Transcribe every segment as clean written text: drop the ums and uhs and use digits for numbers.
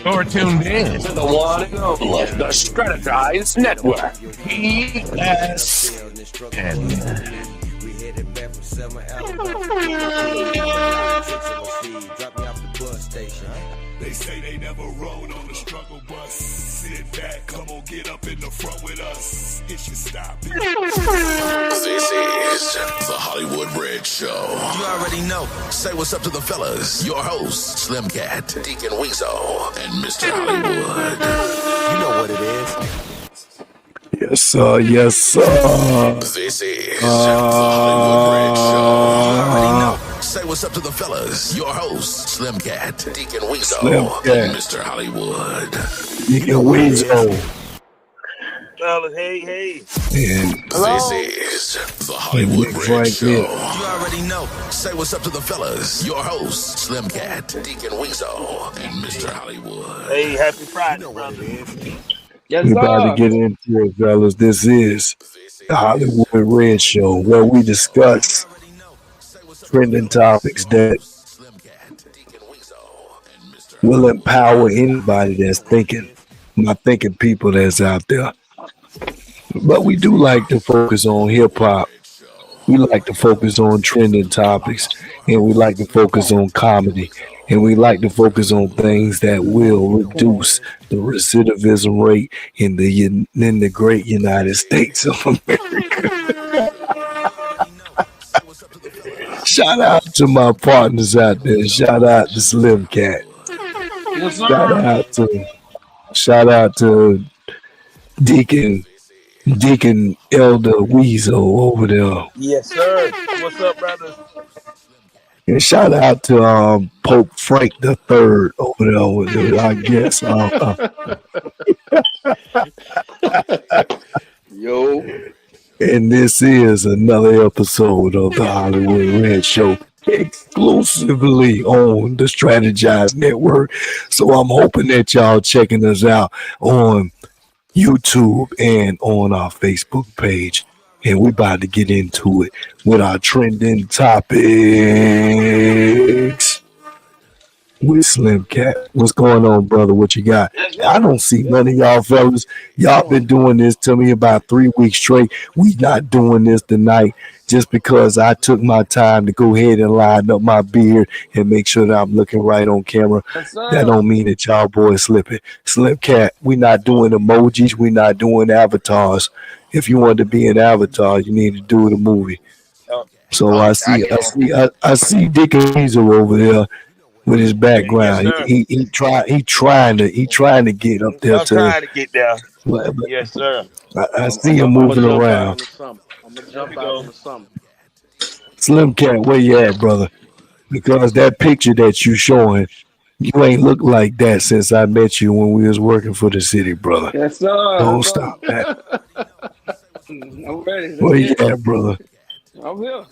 You're tuned in To the one and only, the Strategize Network. ESN. We headed back from 7 Alabama. Drop me off the bus station. They say they never rode on the struggle bus. Sit back, come on, get up in the front with us. It should stop. This is the Hollywood Red Show. You already know. Say what's up to the fellas. Your hosts, Slim Cat, Deacon Weezo, and Mr. Hollywood. You know what it is. Yes, sir. Yes, sir. This is the Hollywood Red Show. You already know. Say what's up to the fellas. Your hosts, Slim Cat, Deacon Weezo, and Mr. Hollywood. Deacon Weezo. Fellas, hey. And this is the Hollywood Nick Red Show. Franklin. You already know. Say what's up to the fellas. Your hosts, Slim Cat, Deacon Weezo, and Mr. Hollywood. Hey, happy Friday, brother. Yes, we sir. about to get into it, fellas. This is the Hollywood Red Show, where we discuss trending topics that will empower anybody that's thinking, not thinking people that's out there. But we do like to focus on hip hop. We like to focus on trending topics, and we like to focus on comedy, and we like to focus on things that will reduce the recidivism rate in the great United States of America. Shout out to my partners out there. Shout out to Slim Cat. Yes, sir. Shout out to Deacon Elder Weezo over there. Yes, sir. What's up, brother? And shout out to Pope Frank the Third over there, I guess. Yo. And this is another episode of the Hollywood Red Show, exclusively on the Strategize Network. So I'm hoping that y'all checking us out on YouTube and on our Facebook page. And we about to get into it with our trending topics with Slim Cat. What's going on, brother? What you got? I don't see none of y'all fellas. Y'all been doing this to me about 3 weeks straight. We not doing this tonight just because I took my time to go ahead and line up my beard and make sure that I'm looking right on camera. That don't mean that y'all boys slipping. Slim Cat, we not doing emojis. We not doing avatars. If you want to be an avatar, you need to do the movie. So I see Deacon Weezer over there with his background. Yes, he trying to get up there. I'm trying to get there. Yes, sir. I see him moving around. I'm gonna jump out into something. Slim Cat, where you at, brother? Because that picture that you showing, you ain't look like that since I met you when we was working for the city, brother. Yes, sir. Don't stop that. I'm ready. Where you at, brother? I'm here.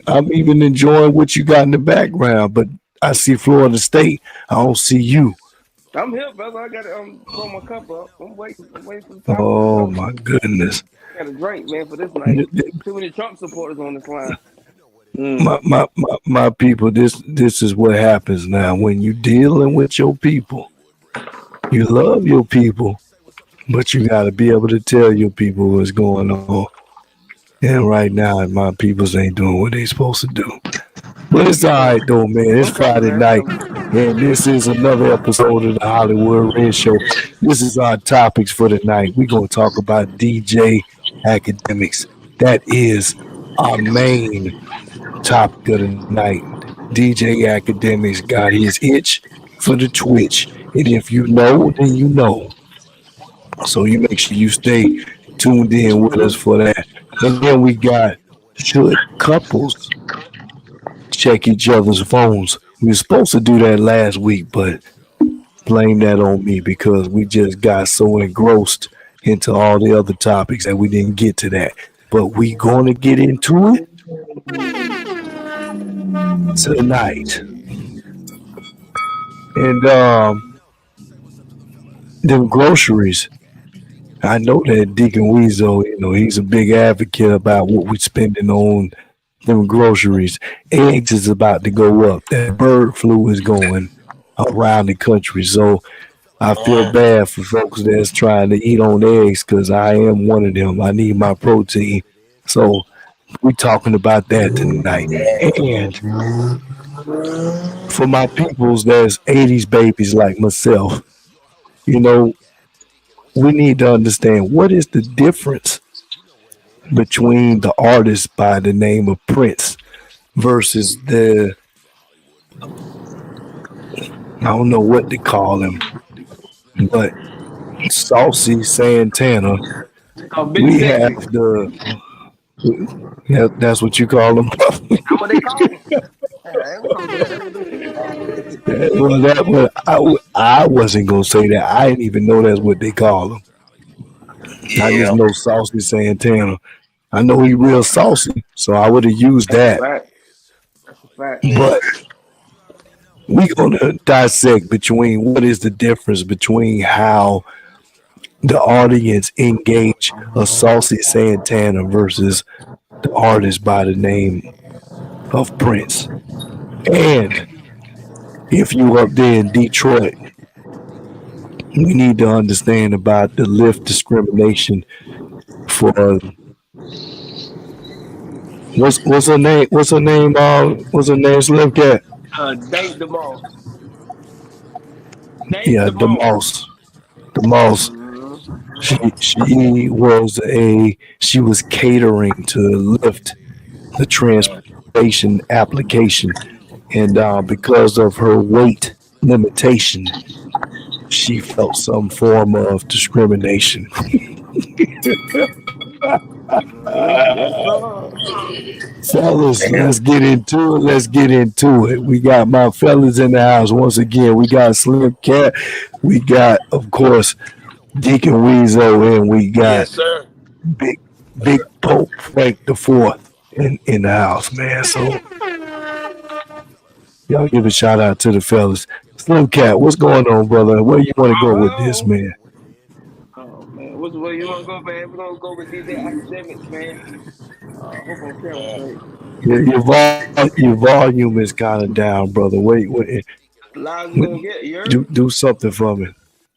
I'm even enjoying what you got in the background, but I see Florida State. I don't see you. I'm here, brother. I got to throw my cup up. I'm waiting for the time. Oh my goodness. I got a drink, man, for this night. Too many Trump supporters on this line. My people, this is what happens now when you dealing with your people. You love your people, but you got to be able to tell your people what's going on. And right now, my peoples ain't doing what they supposed to do. But it's all right, though, man. It's Friday night, and this is another episode of the Hollywood Red Show. This is our topics for the night. We're going to talk about DJ Akademiks. That is our main topic of the night. DJ Akademiks got his itch for the Twitch. And if you know, then you know. So you make sure you stay tuned in with us for that. And then we got, should couples check each other's phones? We were supposed to do that last week, but blame that on me because we just got so engrossed into all the other topics that we didn't get to that. But we gonna get into it tonight. And them groceries. I know that Deacon Weezo, he's a big advocate about what we're spending on them groceries. Eggs is about to go up. That bird flu is going around the country. So I feel bad for folks that's trying to eat on eggs because I am one of them. I need my protein. So we talking about that tonight. And for my peoples that's 80s babies like myself, you know, we need to understand what is the difference between the artist by the name of Prince versus the, I don't know what to call him, but Saucy Santana. Oh, Big We Sexy. have the, yeah, that's what you call him. That's what they call him. Well, that was, I wasn't gonna say that. I didn't even know that's what they call him. I just know Saucy Santana. I know he real saucy, so I would have used that. That's a fact. But we gonna dissect between what is the difference between how the audience engage a Saucy Santana versus the artist by the name of Prince. And if you up there in Detroit, we need to understand about the lift discrimination for what's her name? What's her name? What's her name? Slim Cat. Date the Moss. Yeah, the Moss. The Moss. She was catering to lift the transportation application, and because of her weight limitation, she felt some form of discrimination. Fellas, let's get into it. Let's get into it. We got my fellas in the house once again. We got Slim Cat. We got, of course, Deacon Weezo, and we got Big Pope Frank the Fourth in the house, man. So y'all give a shout out to the fellas. Slim Cat, what's going on, brother? Where you want to go with this, man? Oh man, which way you want to go, man? We're gonna go with DJ Akademiks, man. Hope I'm straight. Your volume is kind of down, brother. Wait. Live gonna get you. Do something for me.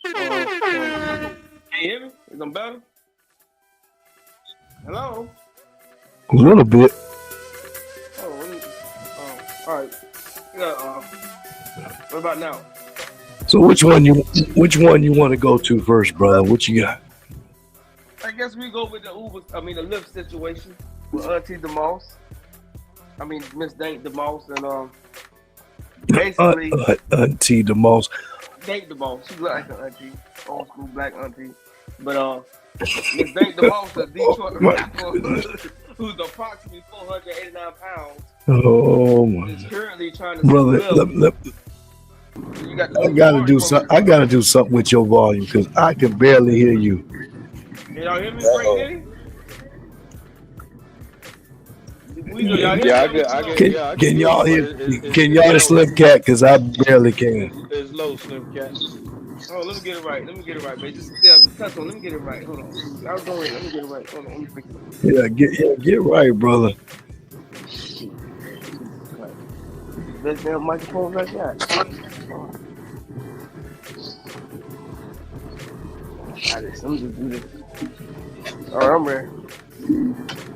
Can you hear me? Is it better? Hello? A little bit. All right. Yeah. What about now? So which one you want to go to first, brother? What you got? I guess we go with the Lyft situation with Auntie DeMoss. Miss Date DeMoss, and basically Auntie DeMoss. Date DeMoss. She look like an auntie, old school black auntie. But Miss Date DeMoss, a Detroit rapper who's approximately 489 pounds. Oh my! Is currently trying to brother. I gotta do something with your volume because I can barely hear you. Can y'all hear me, Frank Diddy? Can y'all hear? Can y'all Slim Cat? Because I barely can. It's low, Slim Cat. Oh, let me get it right, man. Just touch on. Let me get it right. Hold on. I was going. Let me get it right. Hold on. Let me fix it. Get right, brother. Best damn microphones I got. Let me just do this. All right, I'm ready.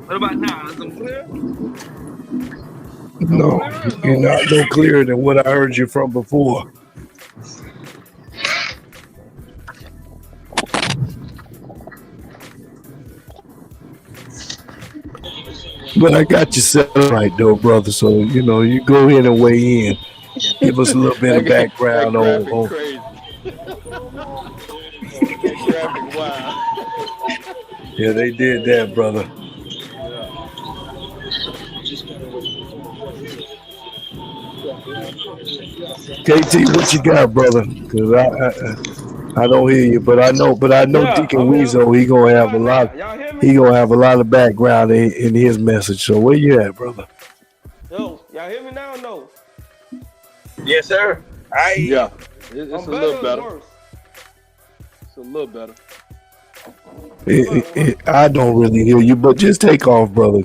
What about now? Is it clear? No, you're not no clearer than what I heard you from before. But I got you set right though, brother. So you go ahead and weigh in. Give us a little bit of background on. Wow. Yeah, they did that, brother. KT, what you got, brother? Because I don't hear you, but I know Deacon Weezo, he gonna have a lot of background in his message. So where you at, brother? Yo, y'all hear me now or no? Yes, sir. It's a little better. It's a little better. I don't really hear you, but just take off, brother.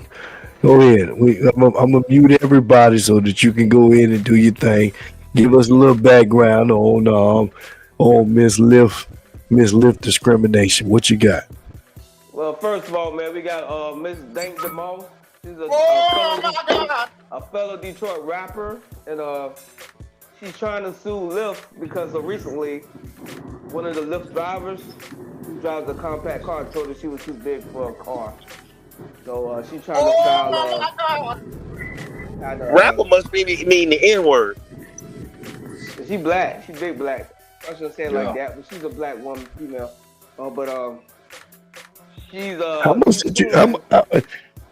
Go ahead. I'm gonna mute everybody so that you can go in and do your thing. Give us a little background on Miss Lift discrimination. What you got? Well, first of all, man, we got Miss Dank DeMoss. She's a fellow Detroit rapper, and she's trying to sue Lyft because recently one of the Lyft drivers who drives a compact car told her she was too big for a car. So she's trying to file. Rapper must mean the N word. She black. She big black. I shouldn't say it like that, but she's a black woman, female. She's How much did you?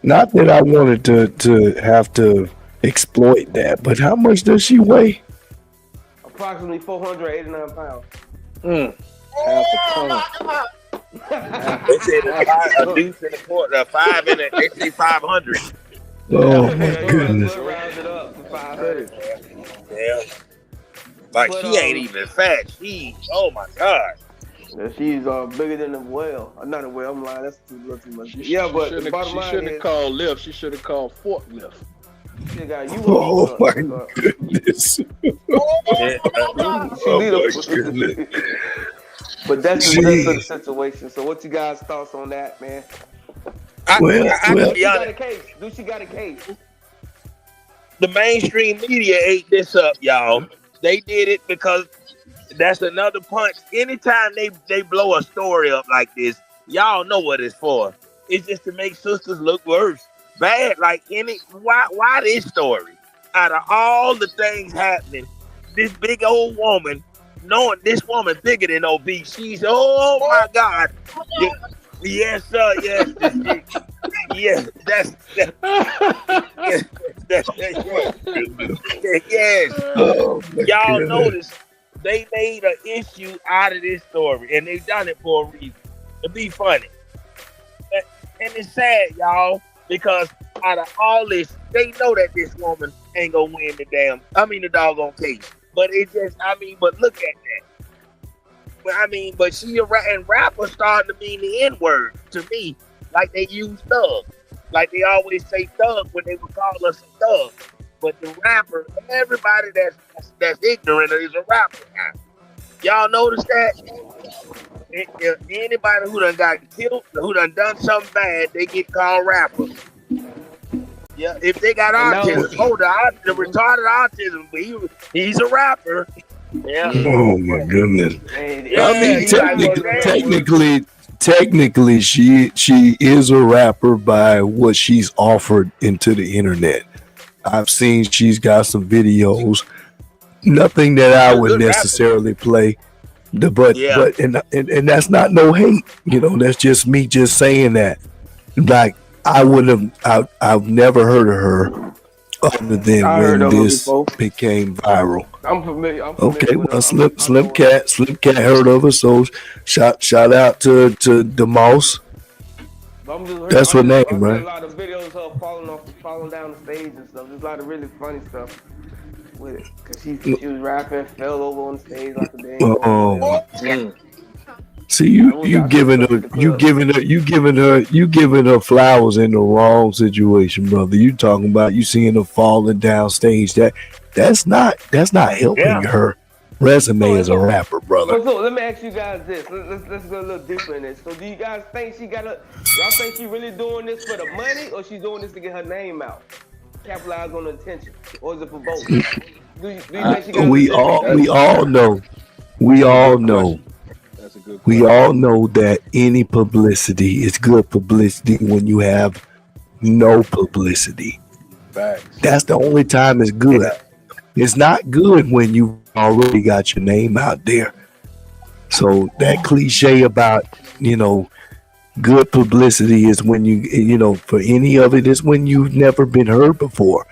Not that I wanted to have to exploit that, but how much does she weigh? Approximately 489 pounds. Half a ton. They said a deuce in the quarter, 5 in it. They say 500. Oh my goodness! Round it up to 500. Yeah. Like she ain't even fat. Oh my God. Yeah, she's bigger than a whale. Not a whale. I'm lying. That's too much. Yeah, but the bottom line shouldn't have called lift. She should have called forklift. Oh my goodness! But that's the situation. So, what you guys' thoughts on that, man? I can be got a honest. case. Do she got a case? The mainstream media ate this up, y'all. They did it because that's another punch. Anytime they blow a story up like this, y'all know what it's for. It's just to make sisters look worse. Bad, like why this story? Out of all the things happening, this big old woman, knowing this woman bigger than obese, she's, oh my God. Yes, sir, yes, yes, yes. Oh, Y'all notice they made an issue out of this story, and they've done it for a reason, to be funny. And it's sad, y'all, because out of all this, they know that this woman ain't gonna win the doggone case. But but look at that. But she and rappers starting to mean the N-word to me, like they use thug. Like they always say thug when they would call us a thug. But the rapper, everybody that's ignorant is a rapper now. Y'all notice that? If anybody who done got killed, who done something bad, they get called rappers. Yeah, if they got autism, the retarded autism, but he's a rapper. Yeah. Oh my goodness! Yeah, I mean, technically, she is a rapper by what she's offered into the internet. I've seen she's got some videos. Nothing that I would necessarily play. But that's not no hate. You know, that's just me just saying that. Like I've never heard of her other than when this became viral. I'm familiar. Okay, well, Slim Cat heard of her, so shout out to DeMoss. That's her name, right? A lot of videos of her falling down the stage and stuff. There's a lot of really funny stuff with it, cause she was rapping, fell over on the stage like a damn. See, you giving her flowers in the wrong situation, brother. You talking about you seeing her falling down stage. That's not helping her resume as a rapper, brother. So let me ask you guys this. Let's go a little deeper in this. So do you guys think y'all think she really doing this for the money, or she's doing this to get her name out, capitalize on the attention, or is it for both? Do you think she got we all know. We all know that any publicity is good publicity when you have no publicity. Facts. That's the only time it's good. It's not good when you already got your name out there. So that cliche about, good publicity is when for any of it is when you've never been heard before.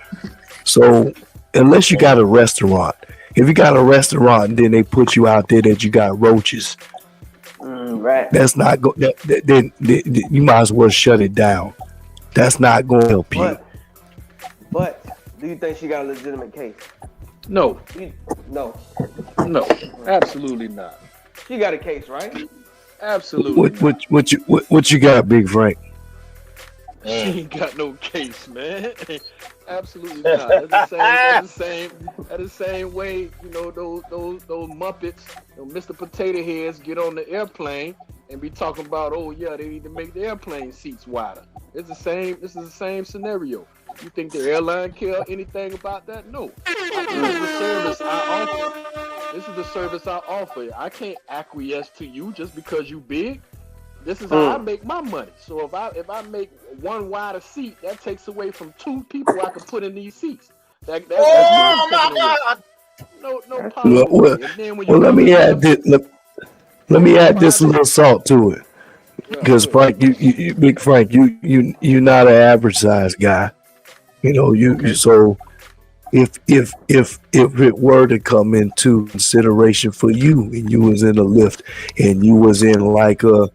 So unless you got a restaurant, if you got a restaurant and then they put you out there that you got roaches, right? That's not then you might as well shut it down. That's not going to help you. But do you think she got a legitimate case? No, No, absolutely not. She got a case, right? Absolutely. What you got, Big Frank? She ain't got no case, man. Absolutely not. That's the same way, you know, those Muppets, Mr. Potato Heads get on the airplane and be talking about, oh yeah, they need to make the airplane seats wider. It's the same. This is the same scenario. You think the airline care anything about that? No. This is the service I offer. This is the service I offer. I can't acquiesce to you just because you big. This is how I make my money. So if I make one wider seat, that takes away from 2 people I can put in these seats. That's Oh my God! no problem. Well, let me add this. Let me add this little salt to it, because Frank, you Big Frank, you're not an average size guy. You know, so if it were to come into consideration for you, and you was in a lift, and you was in like a,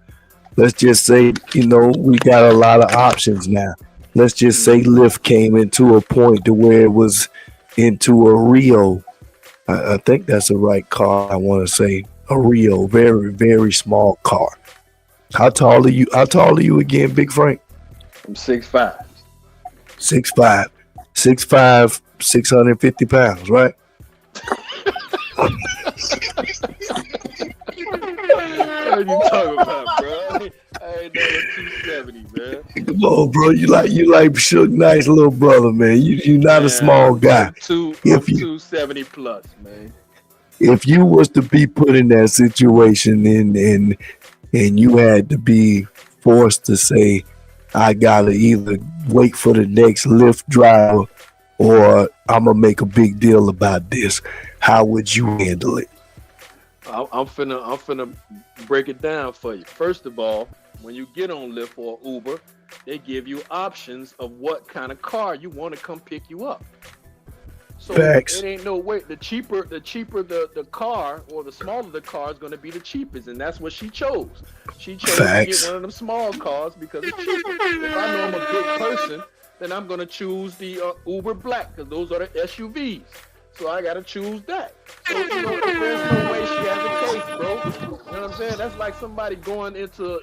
let's just say, you know, we got a lot of options now. Let's just say Lyft came into a point to where it was into a Rio. I think that's the right car. I want to say a Rio, very, very small car. How tall are you? How tall are you again, Big Frank? I'm 6'5". 6'5", 6'5", 650 pounds, right? What are you talking about, bro? I ain't never 270, man. Come on, bro. You like Suge Knight's little brother, man. You're not a small guy. I'm 270 plus, man. If you was to be put in that situation and you had to be forced to say, I gotta either wait for the next Lyft driver or I'm gonna make a big deal about this, how would you handle it? I'm finna break it down for you. First of all, when you get on Lyft or Uber, they give you options of what kind of car you want to come pick you up. So Facts. it ain't no way. The cheaper the car or the smaller the car is going to be the cheapest, and that's what she chose. She chose Facts. to get one of them small cars because it's cheaper. If I know I'm a big person, then I'm going to choose the Uber Black because those are the SUVs. So I gotta choose that. So you know, there's no way she has a case, bro. You know what I'm saying? That's like somebody going into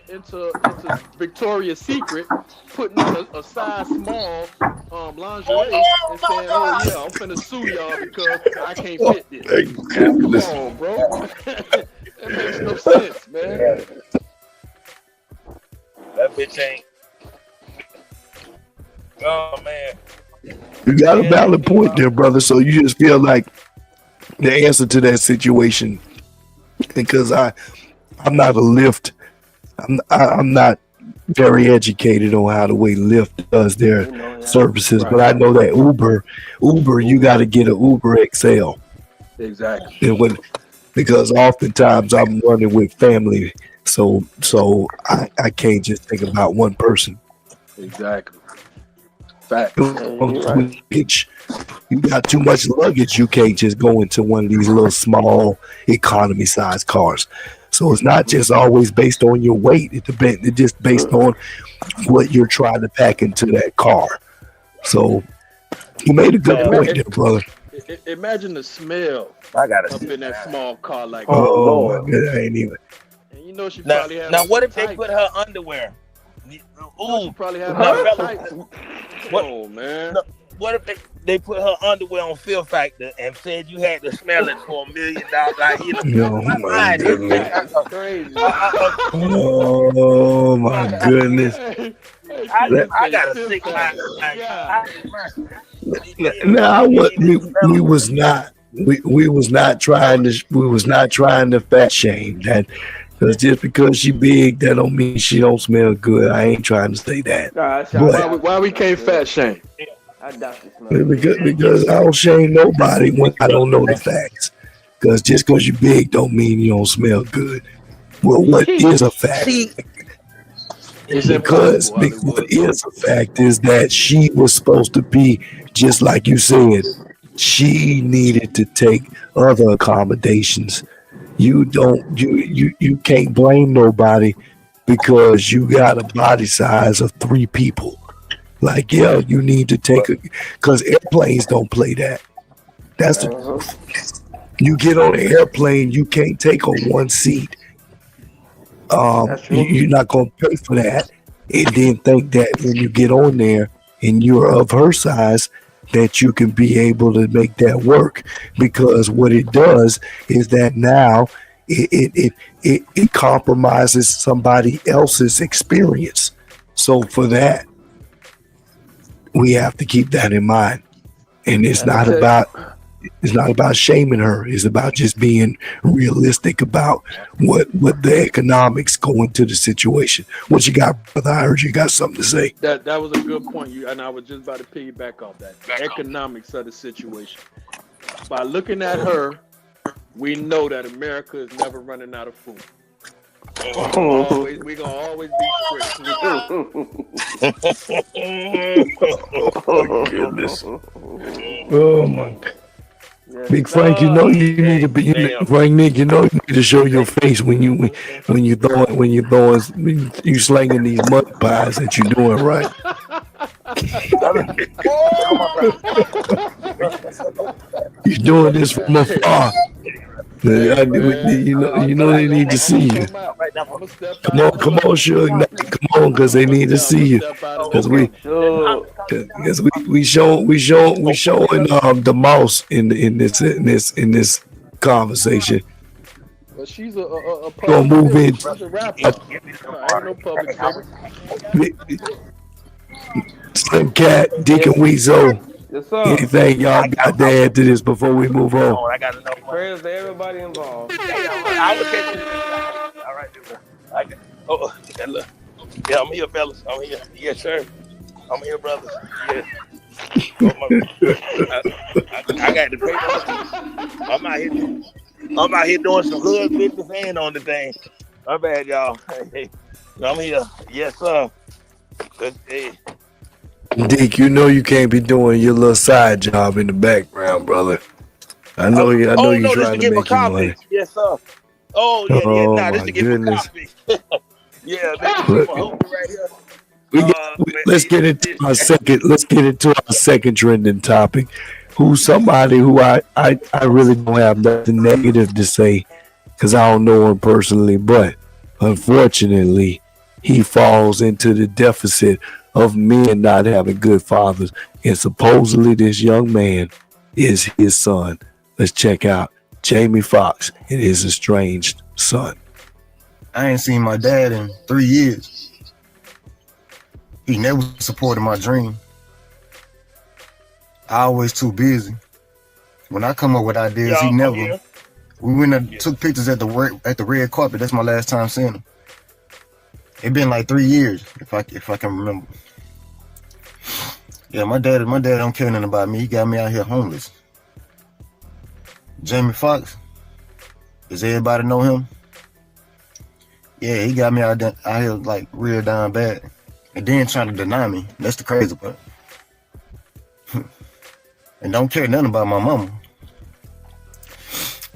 Victoria's Secret, putting on a size small lingerie and saying, "Oh yeah, I'm finna sue y'all because I can't fit this." Come on, bro. That makes no sense, man. That bitch ain't. Oh man. You got a valid point there, brother. So you just feel like the answer to that situation, because I'm not a Lyft. I'm not very educated on how the way Lyft does their services, but I know that Uber, you got to get an Uber XL. Exactly. And because oftentimes I'm running with family, so I can't just think about one person. Exactly. Fact. You got too much luggage. You can't just go into one of these little small economy size cars. So it's not just always based on your weight. It's just based on what you're trying to pack into that car. So you made a good point there, brother. Imagine the smell up in that small car like that. Oh, my God, I ain't even. And you know she Now, probably had. now what if they put her underwear? Ooh, probably had what, man. No, what if they put her underwear on Fear Factor and said you had to smell it for $1 million? Like, you know, my goodness. That's crazy. Oh my goodness. I got a sick mind. Now we was not trying to fat shame that. Because just because she big, that don't mean she don't smell good. I ain't trying to say that. Why we can't fat shame? Because I don't shame nobody when I don't know the facts. Because just because you're big don't mean you don't smell good. Well, what is a fact? Because what is a fact is that she was supposed to be, just like you said, she needed to take other accommodations. You can't blame nobody because you got a body size of 3 people. Like, yeah, you need to take because airplanes don't play that. That's you get on an airplane, you can't take on one seat. You're not gonna pay for that. and then think that when you get on there and you're of her size, that you can be able to make that work. Because what it does is that now it compromises somebody else's experience. So for that, we have to keep that in mind. And it's not about shaming her. It's about just being realistic about what the economics go into the situation. What you got, brother? I heard you got something to say. That was a good point. And I was just about to piggyback off that. The economics of the situation. By looking at her, we know that America is never running out of food. We're gonna always be strict. Oh goodness! Oh my! Big Frank, you know you need to be Frank Nick. You know you need to show your face when you slanging these mud pies that you're doing right. You're doing this from afar. You know they need to see you. Come on, Suge. Come on, because they need to see you. Because we showing the mouse in this conversation. But she's a gonna move in. She's a rapper. Ain't no public figure. Slim Cat, Deacon Weezo. Yes, sir. Anything y'all got to add to this before we move on? I got to know. Prayers to everybody involved. I will catch you. All right, dude. Look. Yeah, I'm here, fellas. I'm here. Yes, sir. I'm here, brothers. Yeah. I got the paper. I'm out here doing some hood business and on the thing. My bad, y'all. Hey, I'm here. Yes, sir. Hey. Deke, you know you can't be doing your little side job in the background, brother. I know you're trying to make your money. Yes, sir. Oh, yeah. Nah, this to get my coffee. Yeah, let's get into our second trending topic. Who's somebody who I really don't have nothing negative to say, because I don't know him personally, but unfortunately, he falls into the deficit of men not having good fathers. And supposedly this young man is his son. Let's check out Jamie Foxx and his estranged son. I ain't seen my dad in 3 years. He never supported my dream. I always too busy. When I come up with ideas, he never. Yeah. We went and took pictures at the red carpet. That's my last time seeing him. It been like 3 years, if I can remember. Yeah, my dad don't care nothing about me. He got me out here homeless. Jamie Foxx, does everybody know him? Yeah, he got me out here like real down bad, and then trying to deny me. That's the crazy part. And don't care nothing about my mama.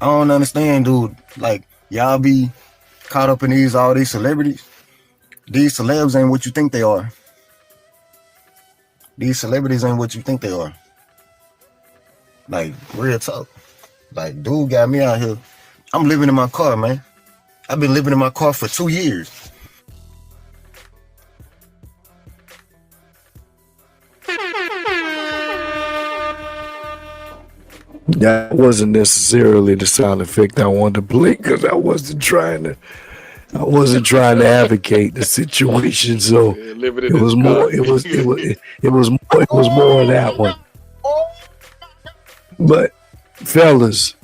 I don't understand, dude. Like, y'all be caught up in all these celebrities. These celebs ain't what you think they are. These celebrities ain't what you think they are. Like, real talk. Like, dude got me out here. I'm living in my car, man. I've been living in my car for 2 years. That wasn't necessarily the sound effect I wanted to play, because I wasn't trying to advocate the situation. So it was more of that one. But fellas,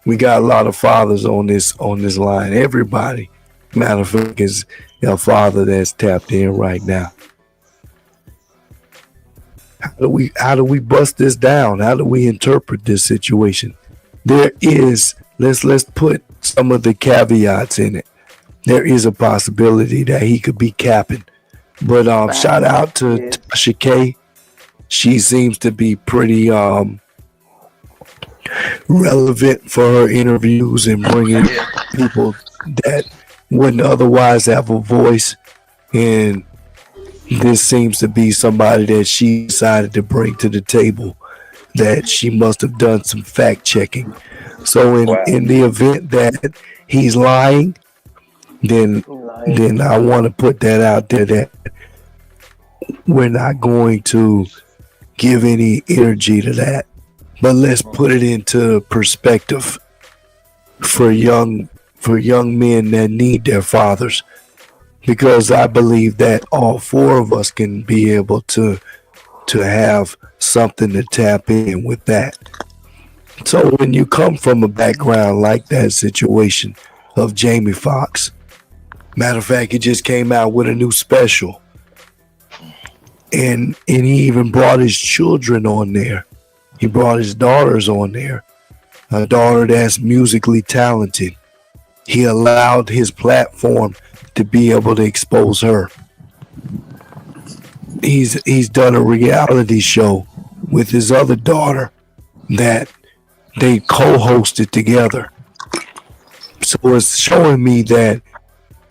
we got a lot of fathers on this line. Everybody, matter of fact, is a father that's tapped in right now. How do we bust this down? How do we interpret this situation? There is, let's put some of the caveats in it. There is a possibility that he could be capping. But shout out to Tasha K. She seems to be pretty relevant for her interviews and bringing people that wouldn't otherwise have a voice. And this seems to be somebody that she decided to bring to the table, that she must have done some fact checking. So in the event that he's lying, then I want to put that out there, that we're not going to give any energy to that. But let's put it into perspective for young men that need their fathers, because I believe that all four of us can be able to have something to tap in with that. So when you come from a background like that situation of Jamie Foxx, matter of fact, he just came out with a new special, and he even brought his children on there. He brought his daughters on there, a daughter that's musically talented. He allowed his platform to be able to expose her. He's done a reality show with his other daughter that they co-hosted together. So it's showing me that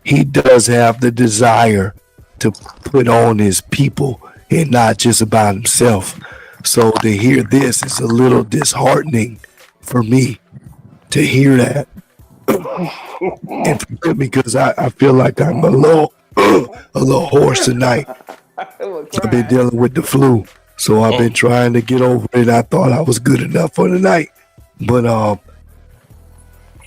he does have the desire to put on his people and not just about himself. So to hear this is a little disheartening for me to hear that. And forgive me because I feel like I'm a little hoarse tonight. I've been dealing with the flu, so I've been trying to get over it. I thought I was good enough for tonight, but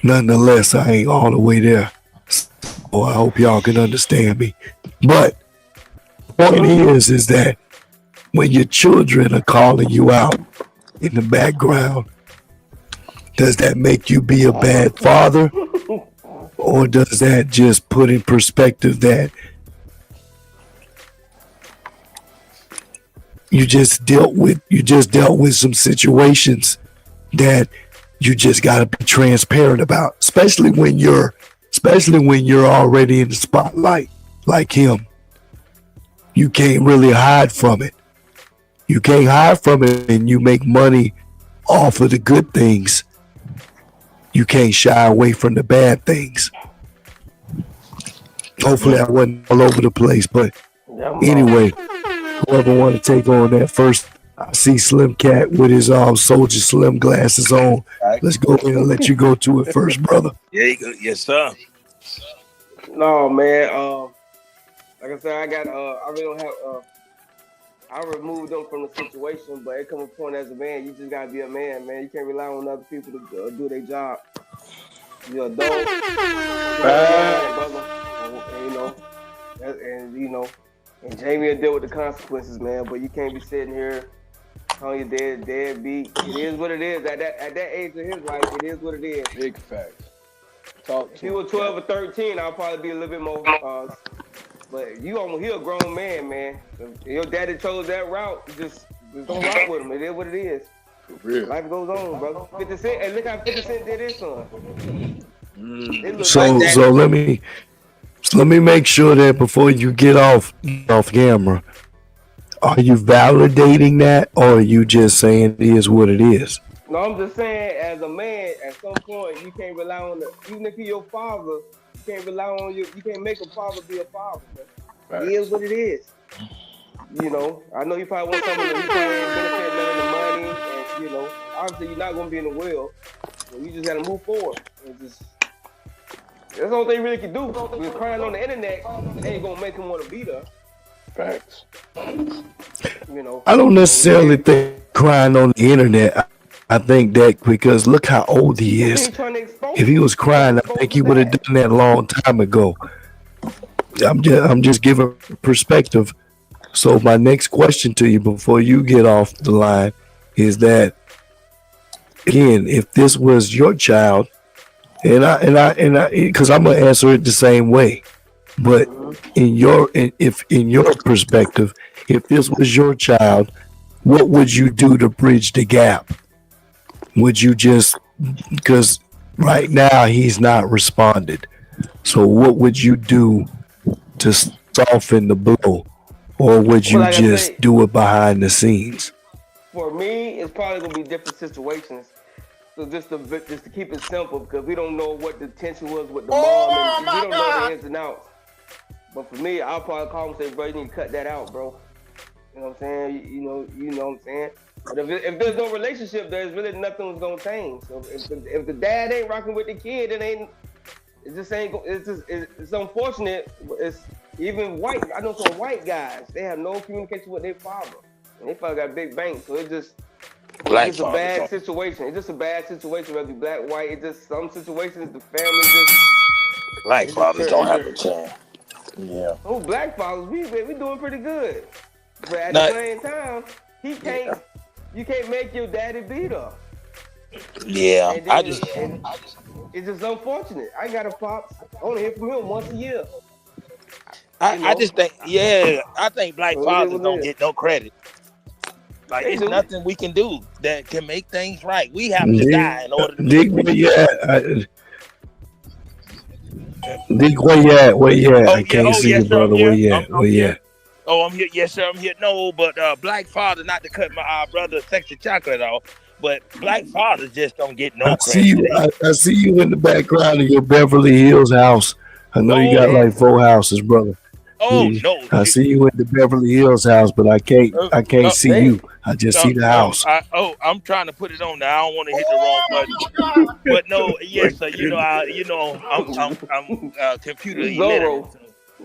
nonetheless, I ain't all the way there. So I hope y'all can understand me. But point is that when your children are calling you out in the background, does that make you be a bad father? Or does that just put in perspective that you just dealt with some situations that you just got to be transparent about, especially when you're already in the spotlight like him. You can't really hide from it. You can't hide from it, and you make money off of the good things. You can't shy away from the bad things. Hopefully I wasn't all over the place, but anyway, whoever want to take on that first, I see Slim Cat with his Soldier Slim glasses on. Let's go in and let you go to it first, brother. Yeah, yes, sir. No, man. Like I said, I really don't have. I removed them from the situation, but it comes a point as a man, you just gotta be a man, man. You can't rely on other people to do their job. You're adult, brother, and Jamie will deal with the consequences, man. But you can't be sitting here calling your deadbeat. It is what it is. At that age of his life, it is what it is. Big facts. If he was 12 or 13, I'll probably be a little bit more. But he a grown man, man. If your daddy chose that route, just don't rock with him. It is what it is. For real. Life goes on, brother. 50 Cent, and look how 50 Cent did his son. So let me make sure that before you get off camera, are you validating that, or are you just saying it is what it is? No, I'm just saying, as a man, at some point, you can't rely on even if he's your father. You can't rely on you can't make a father be a father, man. Right. It is what it is. I know you probably want something that you probably ain't benefit none of the money, and obviously you're not gonna be in the will. So you just gotta move forward. That's the only thing you really can do. Because crying on the internet ain't gonna make him want to be there. Facts. I don't necessarily think crying on the internet. I think that because look how old he is. If he was crying, I think he would have done that a long time ago. I'm just giving perspective. So my next question to you before you get off the line is that, again, if this was your child, and I because I'm gonna answer it the same way, but in your perspective, if this was your child, what would you do to bridge the gap? Would you just, because right now he's not responded, so what would you do to soften the blow, or would you just do it behind the scenes? For me, it's probably gonna be different situations. So just to keep it simple, because we don't know what the tension was with the mom, and we don't know the ins and outs. But for me, I'll probably call him and say, bro, you need to cut that out, bro. You know what I'm saying? You know what I'm saying? But if there's no relationship, there's really nothing that's gonna change. So if the dad ain't rocking with the kid, it's unfortunate. It's Even white, I know some white guys. They have no communication with their father, and they father got big banks. So it's just a bad situation. It's just a bad situation, whether it be black, white. It's just some situations the family just Black fathers don't have a chance. Yeah. Oh, black fathers, we doing pretty good, but at Now, the same time, he can't. You can't make your daddy beat up. Yeah, And then, it's just unfortunate. I got a pops. I only hear from him once a year. I just think, I think black fathers don't get no credit. Like, it's nothing we can do that can make things right. We have to die in order to Dick, where you at? Dick, where you at? Where you at? I can't see you, brother. Where you at? Where you at? Oh, I'm here. Yes, sir. I'm here. No, but black father, not to cut my brother sexy chocolate off, but black fathers just don't get no credit. I see you in the background of your Beverly Hills house. I know you got like 4 houses, brother. Oh no! I see you in the Beverly Hills house, but I can't see you. I just see the house. I'm trying to put it on now. I don't want to hit the wrong button. But no, yes, sir. I'm computer illiterate.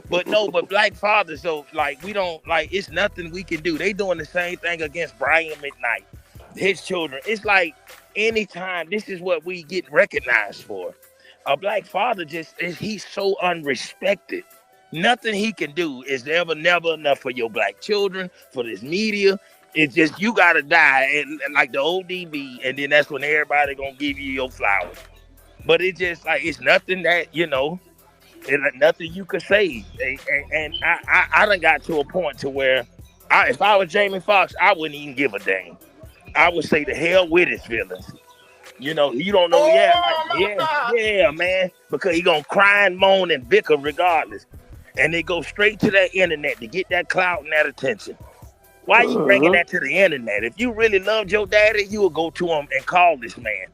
But black fathers, so like we don't like. It's nothing we can do. They doing the same thing against Brian McKnight, his children. It's like anytime. This is what we get recognized for. A black father he's so unrespected. Nothing he can do is never enough for your black children, for this media. It's just you gotta die and like the ODB, and then that's when everybody gonna give you your flowers. But it's just like it's nothing that it's nothing you could say. And I done got to a point to where if I was Jamie Foxx, I wouldn't even give a damn. I would say the hell with his feelings. You don't know, yeah, man, because he gonna cry and moan and bicker regardless. And they go straight to that internet to get that clout and that attention. Why are you bringing that to the internet? If you really loved your daddy, you would go to him and call this man.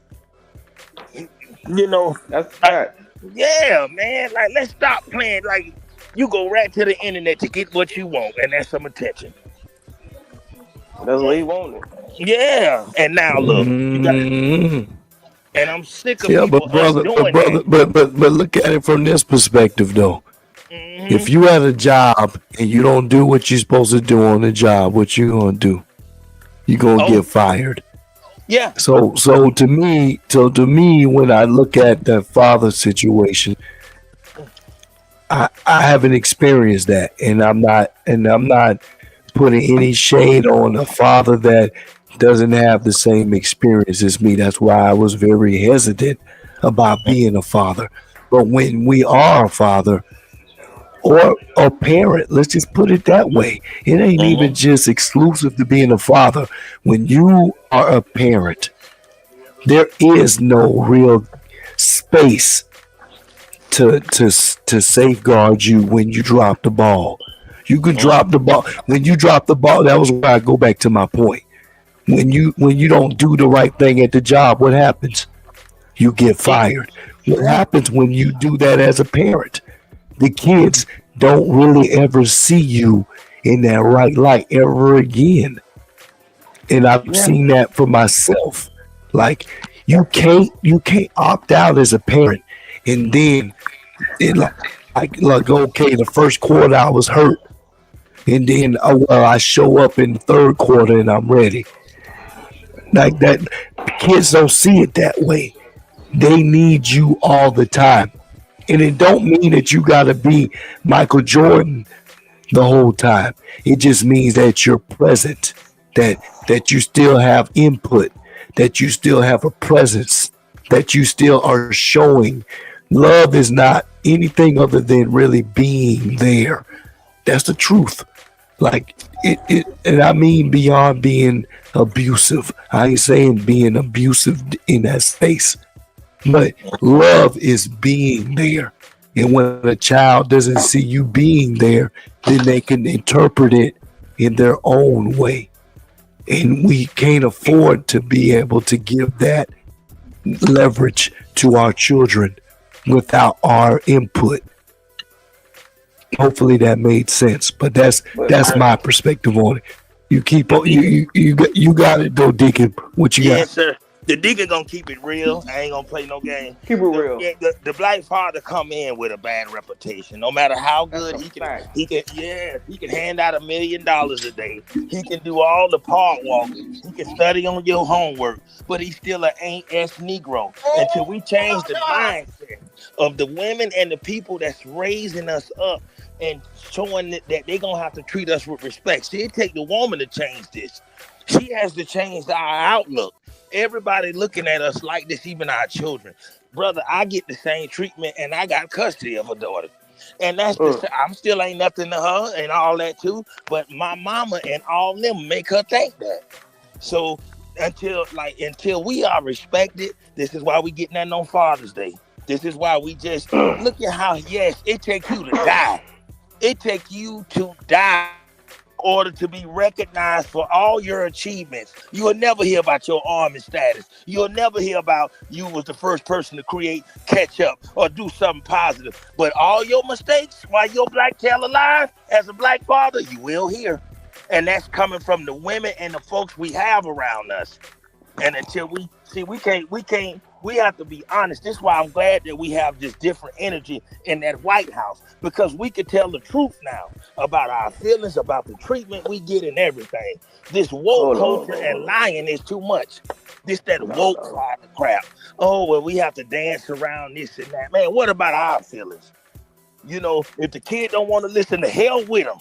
That's right. Yeah, man. Like, let's stop playing. Like, you go right to the internet to get what you want, and that's some attention. That's what he wanted. Yeah. And now look, you got and I'm sick of people but brother, doing that. But look at it from this perspective though. If you had a job and you don't do what you're supposed to do on the job, what you gonna do? You gonna get fired. Yeah. So to me, when I look at the father situation, I haven't experienced that, and I'm not putting any shade on a father that doesn't have the same experience as me. That's why I was very hesitant about being a father. But when we are a father or a parent, let's just put it that way. It ain't even just exclusive to being a father. When you are a parent, there is no real space to safeguard you when you drop the ball. You could drop the ball. When you drop the ball, that was why I go back to my point. When you don't do the right thing at the job, what happens? You get fired. What happens when you do that as a parent? The kids don't really ever see you in that right light ever again. And I've seen that for myself. Like you can't opt out as a parent, and then okay, the first quarter I was hurt, and then I show up in the third quarter and I'm ready. Like that, kids don't see it that way. They need you all the time. And it don't mean that you got to be Michael Jordan the whole time. It just means that you're present, that you still have input, that you still have a presence, that you still are showing. Love is not anything other than really being there. That's the truth. Like it, and I mean beyond being abusive. I ain't saying being abusive in that space. But love is being there. And when a child doesn't see you being there, then they can interpret it in their own way. And we can't afford to be able to give that leverage to our children without our input. Hopefully that made sense. But that's my perspective on it. You keep on you got it though, Deacon. What you got? Yes, sir. The deacon gonna keep it real. I ain't gonna play no game. Keep it real. The black father come in with a bad reputation. No matter how good he can hand out $1 million a day. He can do all the park walking. He can study on your homework, but he's still an ain't-ass Negro. Until we change the mindset of the women and the people that's raising us up and showing that they're gonna have to treat us with respect. See, it take the woman to change this. She has to change our outlook. Everybody looking at us like this, even our children. Brother, I get the same treatment, and I got custody of a daughter. And that's I'm still ain't nothing to her and all that too, but my mama and all them make her think that. So until we are respected, this is why we getting that on Father's Day. This is why we just look at how, yes, it takes you to die. It takes you to die in order to be recognized for all your achievements. You will never hear about your army status. You'll never hear about you was the first person to create ketchup or do something positive. But all your mistakes while your black tail alive as a black father, you will hear. And that's coming from the women and the folks we have around us. And until we have to be honest. This is why I'm glad that we have this different energy in that White House, because we can tell the truth now about our feelings, about the treatment we get and everything. This woke culture and lying is too much. That woke side of crap. Oh, well, we have to dance around this and that. Man, what about our feelings? You know, if the kid don't want to listen, to hell with them.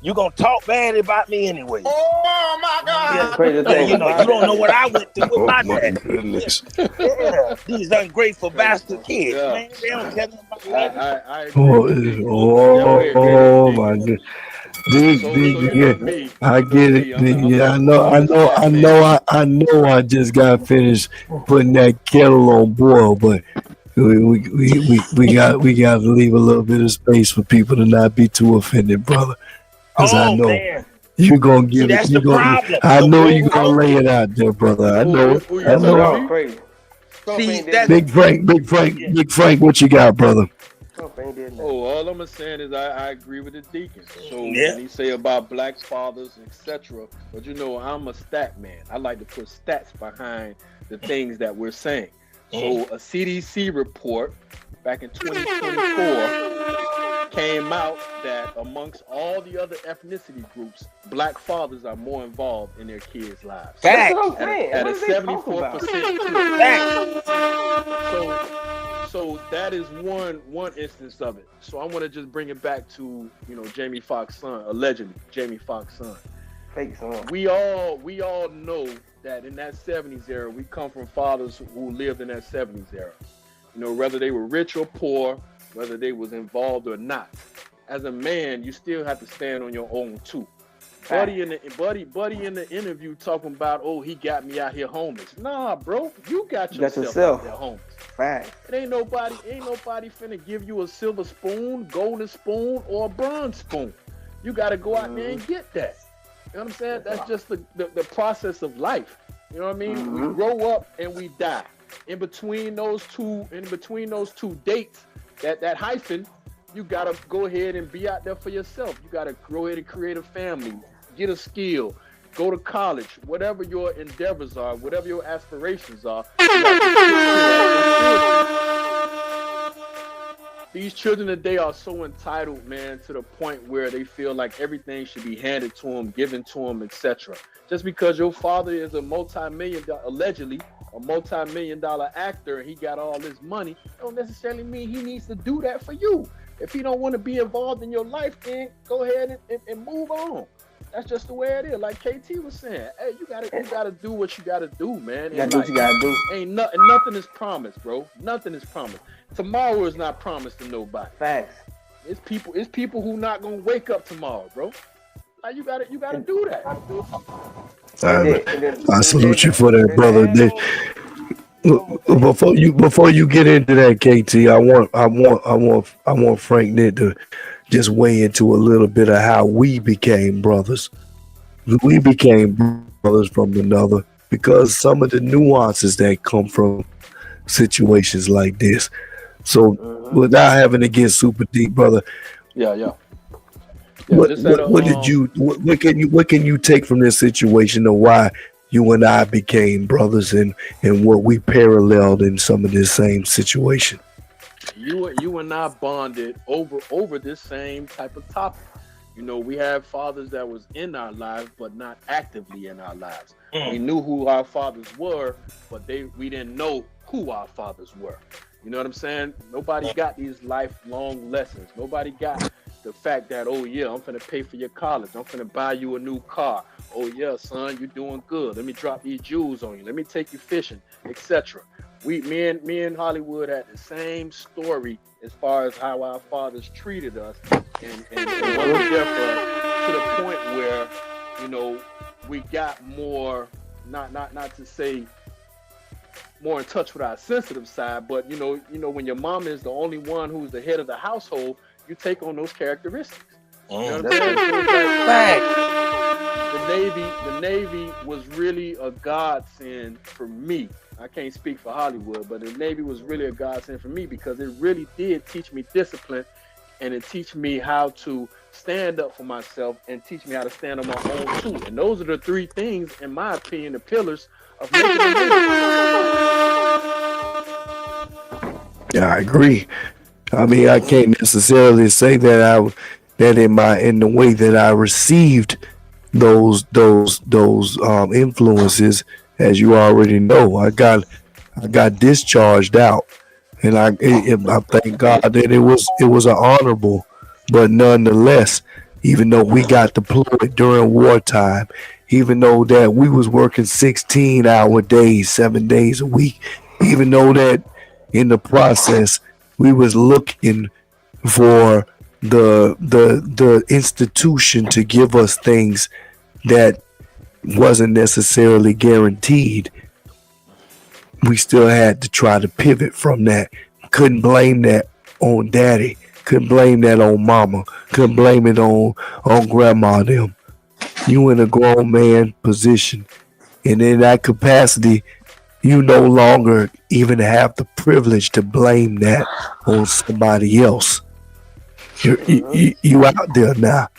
You're going to talk bad about me anyway. Oh, my God. Yeah, you don't know what I went through with my dad. Yeah, these ungrateful bastard kids, man. They don't care about life. Oh, my God. I get it. Yeah, I know. I just got finished putting that kettle on boil, but we got to leave a little bit of space for people to not be too offended, brother. Because I know you're gonna give it. I know you're gonna lay it out there, brother. I know. See, Big Frank, what you got, brother? All I'm saying is I agree with the deacon. So when he say about black fathers, etc. But you know, I'm a stat man. I like to put stats behind the things that we're saying. So a CDC report back in 2024 came out that amongst all the other ethnicity groups, black fathers are more involved in their kids' lives. That's what I'm saying. At a 74%. So that is one instance of it. So I want to just bring it back to, you know, Jamie Foxx's son, allegedly Jamie Foxx's son. Fake son. We all know that in that 70s era, we come from fathers who lived in that 70s era. You know, whether they were rich or poor, whether they was involved or not. As a man, you still have to stand on your own too. Buddy in the interview talking about, oh, he got me out here homeless. Nah, bro, you got yourself out there homeless. Fact. It ain't nobody finna give you a silver spoon, golden spoon, or a bronze spoon. You gotta go out there and get that. You know what I'm saying? That's just the process of life. You know what I mean? We grow up and we die. In between those two dates, that hyphen, you gotta go ahead and be out there for yourself. You gotta go ahead and create a family, get a skill, go to college, whatever your endeavors are, whatever your aspirations are. These children today are so entitled, man, to the point where they feel like everything should be handed to them, given to them, etc. Just because your father is allegedly a multi-million-dollar actor and he got all this money, don't necessarily mean he needs to do that for you. If he don't want to be involved in your life, then go ahead and move on. That's just the way it is. Like KT was saying, hey, you gotta do what you gotta do, man. You gotta do what you gotta do. Ain't nothing is promised, bro. Nothing is promised. Tomorrow is not promised to nobody. Facts. It's people who not gonna wake up tomorrow, bro. Like you gotta do that. I salute you for that, brother. Before you get into that, KT, I want Frank Nick to just weigh into a little bit of how we became brothers. We became brothers from another because some of the nuances that come from situations like this. So without having to get super deep, brother. What can you take from this situation, or why you and I became brothers and what we paralleled in some of this same situation. You and I bonded over this same type of topic. You know, we had fathers that was in our lives, but not actively in our lives. We knew who our fathers were, but we didn't know who our fathers were. You know what I'm saying? Nobody got these lifelong lessons. Nobody got the fact that, oh yeah, I'm finna pay for your college. I'm finna buy you a new car. Oh yeah, son, you're doing good. Let me drop these jewels on you. Let me take you fishing, etc. Me and Hollywood had the same story as far as how our fathers treated us, and what was there for us, to the point where, you know, we got more, not to say more in touch with our sensitive side, but you know when your mom is the only one who's the head of the household, you take on those characteristics. You know what I'm saying? So it's like, the Navy was really a godsend for me. I can't speak for Hollywood, but the Navy was really a godsend for me because it really did teach me discipline, and it teach me how to stand up for myself and teach me how to stand on my own too. And those are the three things, in my opinion, the pillars of making a Navy. Yeah, I agree. I mean, I can't necessarily say that in the way that I received those influences, as you already know, I got discharged out, and I thank God that it was an honorable, but nonetheless, even though we got deployed during wartime, even though that we was working 16-hour days, 7 days a week, even though that in the process we was looking for the institution to give us things that wasn't necessarily guaranteed, we still had to try to pivot from that. Couldn't blame that on daddy. Couldn't blame that on mama. Couldn't blame it on grandma them. You in a grown man position, and in that capacity, you no longer even have the privilege to blame that on somebody else. You out there now.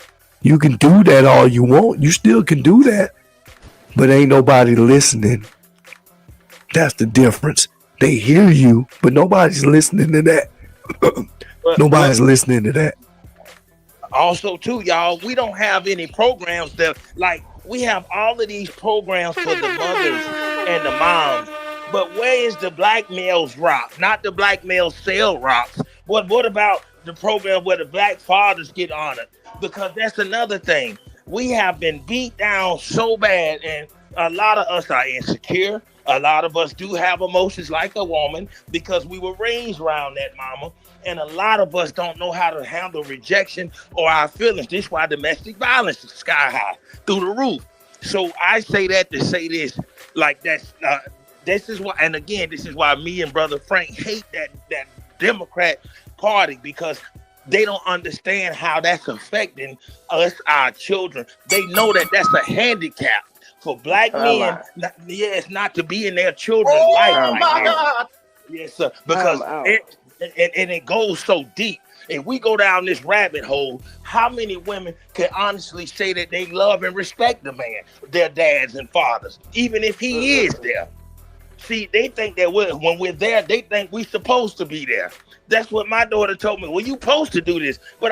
You can do that all you want. You still can do that, but ain't nobody listening. That's the difference. They hear you, but nobody's listening to that. Nobody's listening to that. Also, too, y'all, we don't have any programs that, like, we have all of these programs for the mothers and the moms, but where is the black males rock? Not the black males sell rocks. What about the program where the black fathers get honored? Because that's another thing. We have been beat down so bad, and a lot of us are insecure. A lot of us do have emotions like a woman because we were raised around that, mama. And a lot of us don't know how to handle rejection or our feelings. This is why domestic violence is sky high, through the roof. So I say that to say this, like this is why, and again, this is why me and Brother Frank hate that Democrat Party, because they don't understand how that's affecting us, our children. They know that that's a handicap for black men. It's not to be in their children's life. Oh my God! Yes, sir. Because it goes so deep. If we go down this rabbit hole, how many women can honestly say that they love and respect the man, their dads and fathers, even if he is there? See, they think that when we're there, they think we're supposed to be there. That's what my daughter told me. Well, you supposed to do this, but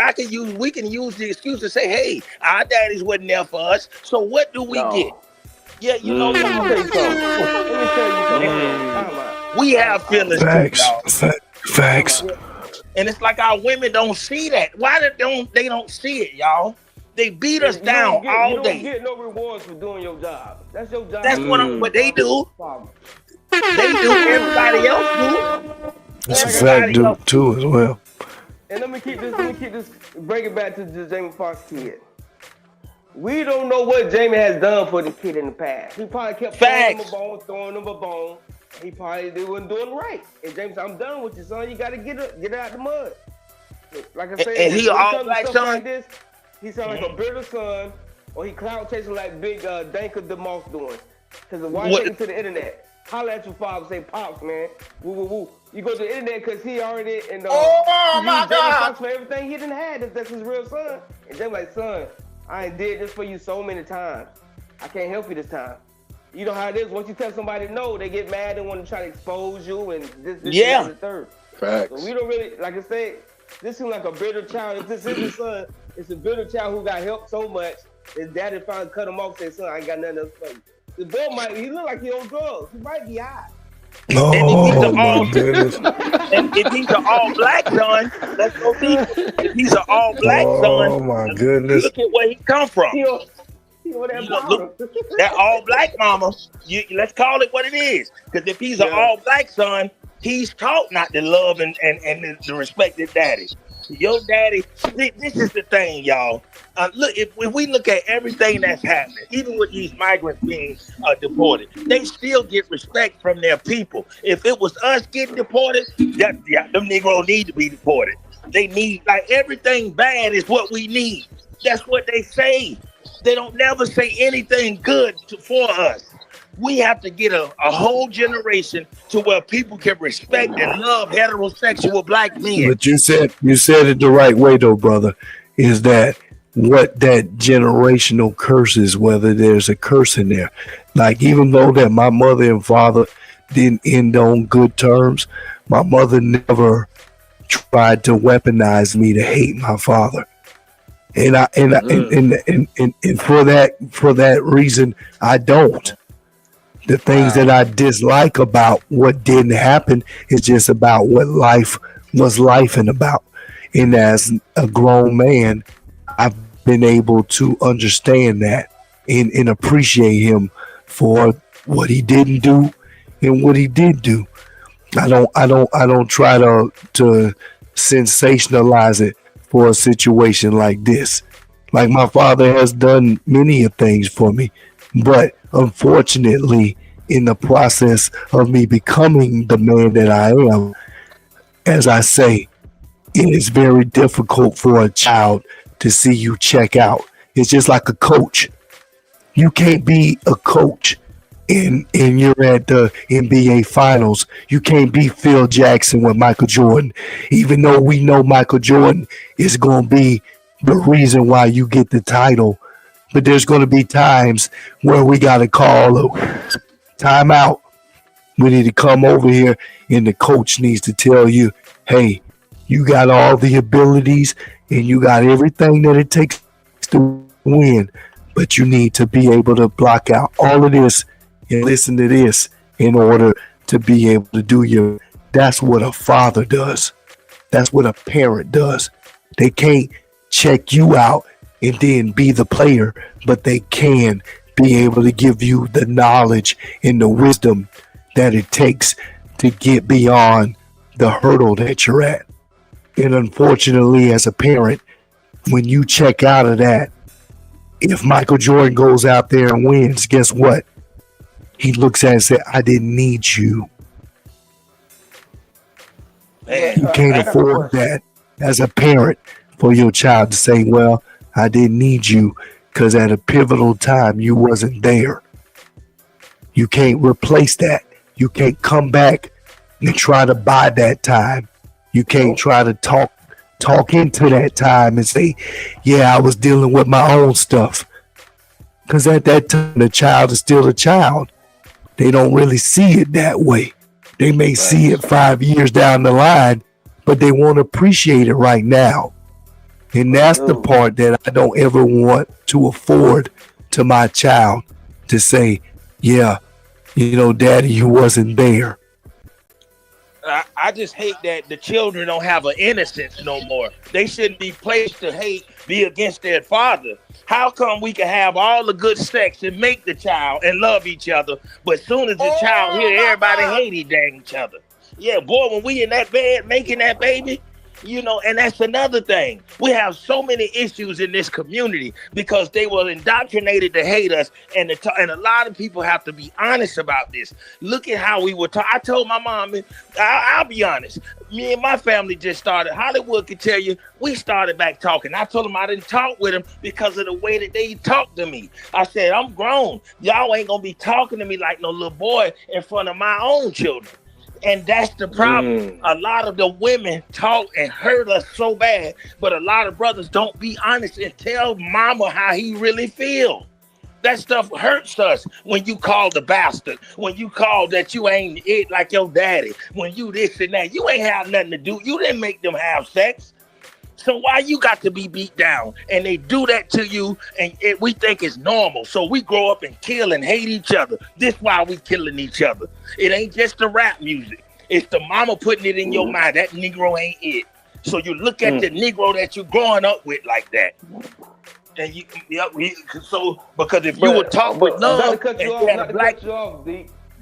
we can use the excuse to say, hey, our daddies wasn't there for us. So what do we get? Yeah, you know, let me tell you something. We have feelings too, y'all. Facts. And it's like our women don't see that. Why they don't see it, y'all? They beat us down all day. You don't get no rewards for doing your job. That's your job. That's what they do. They do. Everybody else do. It's a fact too as well. And let me keep this. Bring it back to the Jamie Foxx kid. We don't know what Jamie has done for the kid in the past. He probably kept throwing him a bone. He probably wasn't doing right. And Jamie said, "I'm done with you, son. You got to get out the mud." Like I said, and he all black son. Like this, he sounds like a bitter son, or he cloud chasing like Big Danker DeMoss doing. Because why take him to the internet? Holla at your father, say, "Pops, man, woo woo woo." You go to the internet because he already oh my God, for everything he didn't have. That's his real son. And Jamie like, son, I did this for you so many times. I can't help you this time. you know how it is. Once you tell somebody no, they get mad and want to try to expose you and this Yeah. and the third. Facts. So we don't really, like I said, this seems like a bitter child. If this is his son, it's a bitter child who got helped so much. His daddy finally cut him off and said, son, I ain't got nothing else for you. The boy he look like he on drugs. He might be high. Oh, my goodness. And if he's an all black son, let's go deep. If he's an all black son, oh my goodness, look at where he come from. Look, that all black mama, let's call it what it is. Because if he's an all black son, he's taught not to love and to respect his daddy. Your daddy, this is the thing, y'all. Look, if we look at everything that's happening, even with these migrants being deported, they still get respect from their people. If it was us getting deported, them Negroes need to be deported. They need, like, everything bad is what we need. That's what they say. They don't never say anything good for us. We have to get a whole generation to where people can respect and love heterosexual black men. But you said it the right way, though, brother. Is that what that generational curse is? Whether there's a curse in there, like even though that my mother and father didn't end on good terms, my mother never tried to weaponize me to hate my father. And for that reason, I don't. The things that I dislike about what didn't happen is just about what life was lifing about. And as a grown man, I've been able to understand that and appreciate him for what he didn't do and what he did do. I don't try to sensationalize it for a situation like this. Like, my father has done many things for me, but unfortunately, in the process of me becoming the man that I am, as I say, it is very difficult for a child to see you check out. It's just like a coach. You can't be a coach and you're at the NBA Finals. You can't be Phil Jackson with Michael Jordan, even though we know Michael Jordan is going to be the reason why you get the title. But there's going to be times where we got to call a timeout. We need to come over here, and the coach needs to tell you, hey, you got all the abilities and you got everything that it takes to win, but you need to be able to block out all of this and listen to this in order to be able to do your. That's what a father does. That's what a parent does. They can't check you out and then be the player, but they can be able to give you the knowledge and the wisdom that it takes to get beyond the hurdle that you're at. And unfortunately, as a parent, when you check out of that, if Michael Jordan goes out there and wins, guess what? He looks at it and says, I didn't need you. You can't afford that as a parent for your child to say, well, I didn't need you because at a pivotal time you wasn't there. You can't replace that. You can't come back and try to buy that time. You can't try to talk into that time and say, yeah, I was dealing with my own stuff. Because at that time, the child is still a child. They don't really see it that way. They may see it 5 years down the line, but they won't appreciate it right now. And that's the part that I don't ever want to afford to my child, to say, yeah, you know, daddy, you wasn't there. I just hate that the children don't have an innocence no more. They shouldn't be placed to be against their father. How come we can have all the good sex and make the child and love each other, but as soon as the child hear everybody hate each other? Yeah, boy, when we in that bed making that baby, you know, and that's another thing. We have so many issues in this community because they were indoctrinated to hate us, and a lot of people have to be honest about this. Look at how we were taught. I told my mom, I'll be honest, me and my family just started. Hollywood could tell you, we started back talking. I told them I didn't talk with them because of the way that they talked to me. I said, I'm grown. Y'all ain't gonna be talking to me like no little boy in front of my own children. And that's the problem. A lot of the women talk and hurt us so bad, but a lot of brothers don't be honest and tell mama how he really feel. That stuff hurts us when you call the bastard, when you call that you ain't it like your daddy, when you this and that. You ain't have nothing to do. You didn't make them have sex. So why you got to be beat down? And they do that to you, and we think it's normal. So we grow up and kill and hate each other. This why we killing each other. It ain't just the rap music. It's the mama putting it in your mind. That Negro ain't it. So you look at the Negro that you growing up with like that. And so because if you would talk with love and you had a black,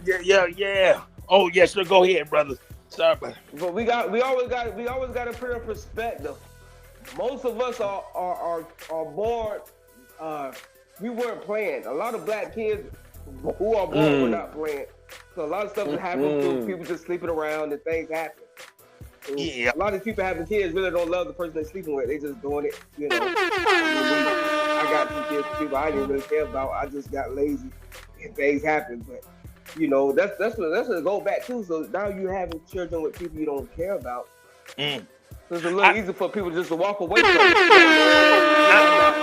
yeah. Oh yes, sir. Go ahead, brother. Sorry, brother. But we always got to put in perspective. Most of us are born. We weren't playing. A lot of black kids who are born were not playing. So a lot of stuff that happens to people just sleeping around and things happen. Yeah. A lot of people having kids really don't love the person they're sleeping with. They just doing it, you know. I got some kids, people I didn't really care about. I just got lazy and things happen. But you know, that's what go back to. So now you having children with people you don't care about. So it's a little easy for people just to walk away from it.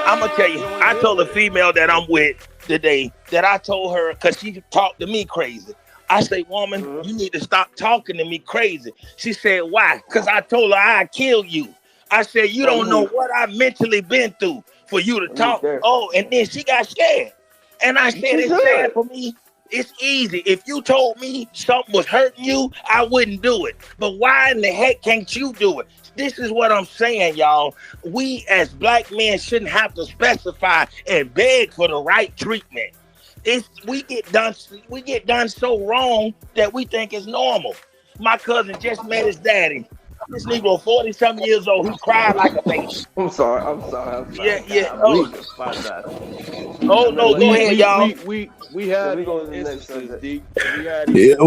I'm gonna tell you, I told a female that I'm with today that I told her because she talked to me crazy. I say, woman, you need to stop talking to me crazy. She said, why? Because I told her I'd kill you. I said, you don't know what I mentally been through for you to talk. Oh, and then she got scared. And I said, it's sad for me. It's easy. If you told me something was hurting you, I wouldn't do it. But why in the heck can't you do it? This is what I'm saying, y'all. We as black men shouldn't have to specify and beg for the right treatment. We get done so wrong that we think it's normal. My cousin just met his daddy. This Negro 40-something years old. He cried like a baby. I'm sorry. Yeah. Oh no, go ahead, y'all. We had instances, D. Let's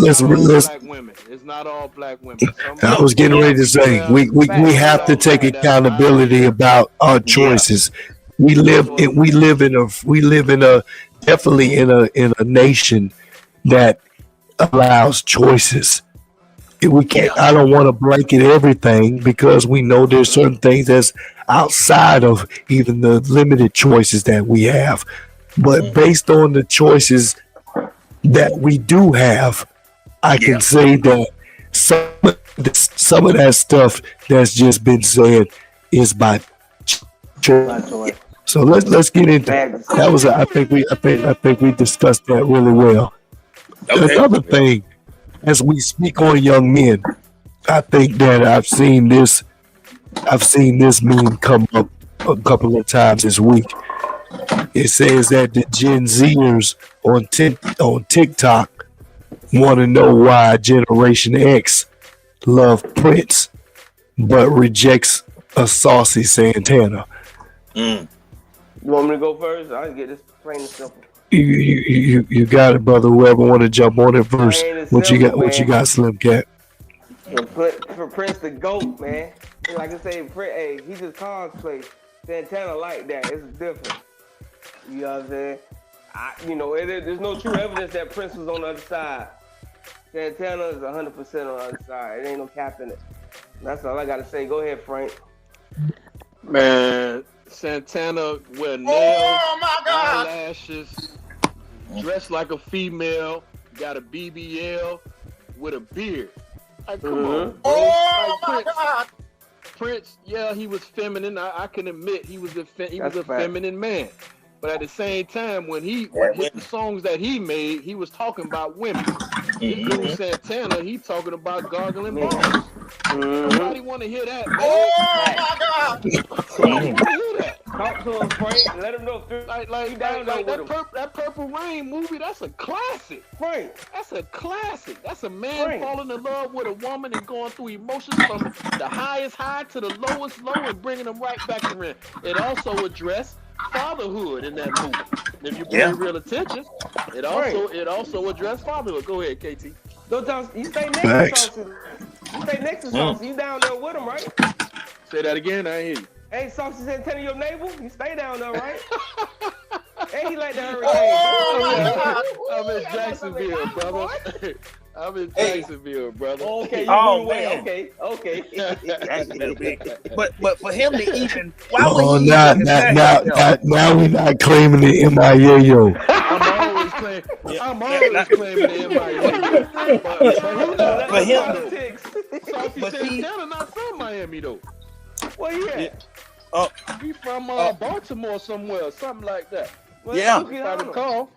black women. It's not all black women. I was getting ready to say we have to take accountability about our choices. We live in a definitely in a nation that allows choices. We can't. I don't want to blanket everything because we know there's certain things that's outside of even the limited choices that we have. But based on the choices that we do have, I can say that some of that stuff that's just been said is by choice. So let's get into that. Was I think we discussed that really well. Okay. Another thing, as we speak on young men, I think that I've seen this meme come up a couple of times this week. It says that the Gen Zers on TikTok want to know why Generation X love Prince but rejects a saucy Santana. You want me to go first? I'll get this plain and simple. You got it, brother. Whoever want to jump on it first. What you got, Slim Cat? For Prince the GOAT, man. Like I say, he just cosplay. Santana like that. It's different. You know what I'm saying? There's no true evidence that Prince was on the other side. Santana is 100% on the other side. It ain't no cap in it. That's all I got to say. Go ahead, Frank. Man, Santana wear nails, eyelashes, dressed like a female, got a BBL with a beard. Like, come on, bro. Prince, yeah, he was feminine. I can admit he was a feminine man. But at the same time, when the songs that he made, he was talking about women. This dude Santana, he talking about gargling balls. Nobody want to hear that, man. Oh my God! Talk to him, Frank. Let him know. That Purple Rain movie, that's a classic. Frank, that's a classic. That's a man falling in love with a woman and going through emotions from the highest high to the lowest low and bringing them right back around. It also addressed fatherhood in that movie. If you pay real attention, it also addressed fatherhood. Go ahead, KT. You stay next to Saucy. You stay next to Saucy. You down there with him, right? Say that again. I hear you. Hey, Saucy Santana, your neighbor. You stay down there, right? Hey, he like the hurricane. I'm in Jacksonville, brother. I'm in Jacksonville, brother. Okay, you Oh, moved away. man. Okay. That's a little bit. But for him to even, why would Oh, he now even compare himself? we're not claiming the MIA. I'm always claiming the MIA. But For him, Politics. Saucy but see- Santana not from Miami though. Where he at? He from Baltimore somewhere, something like that. Well, Yeah. look If at I him. recall.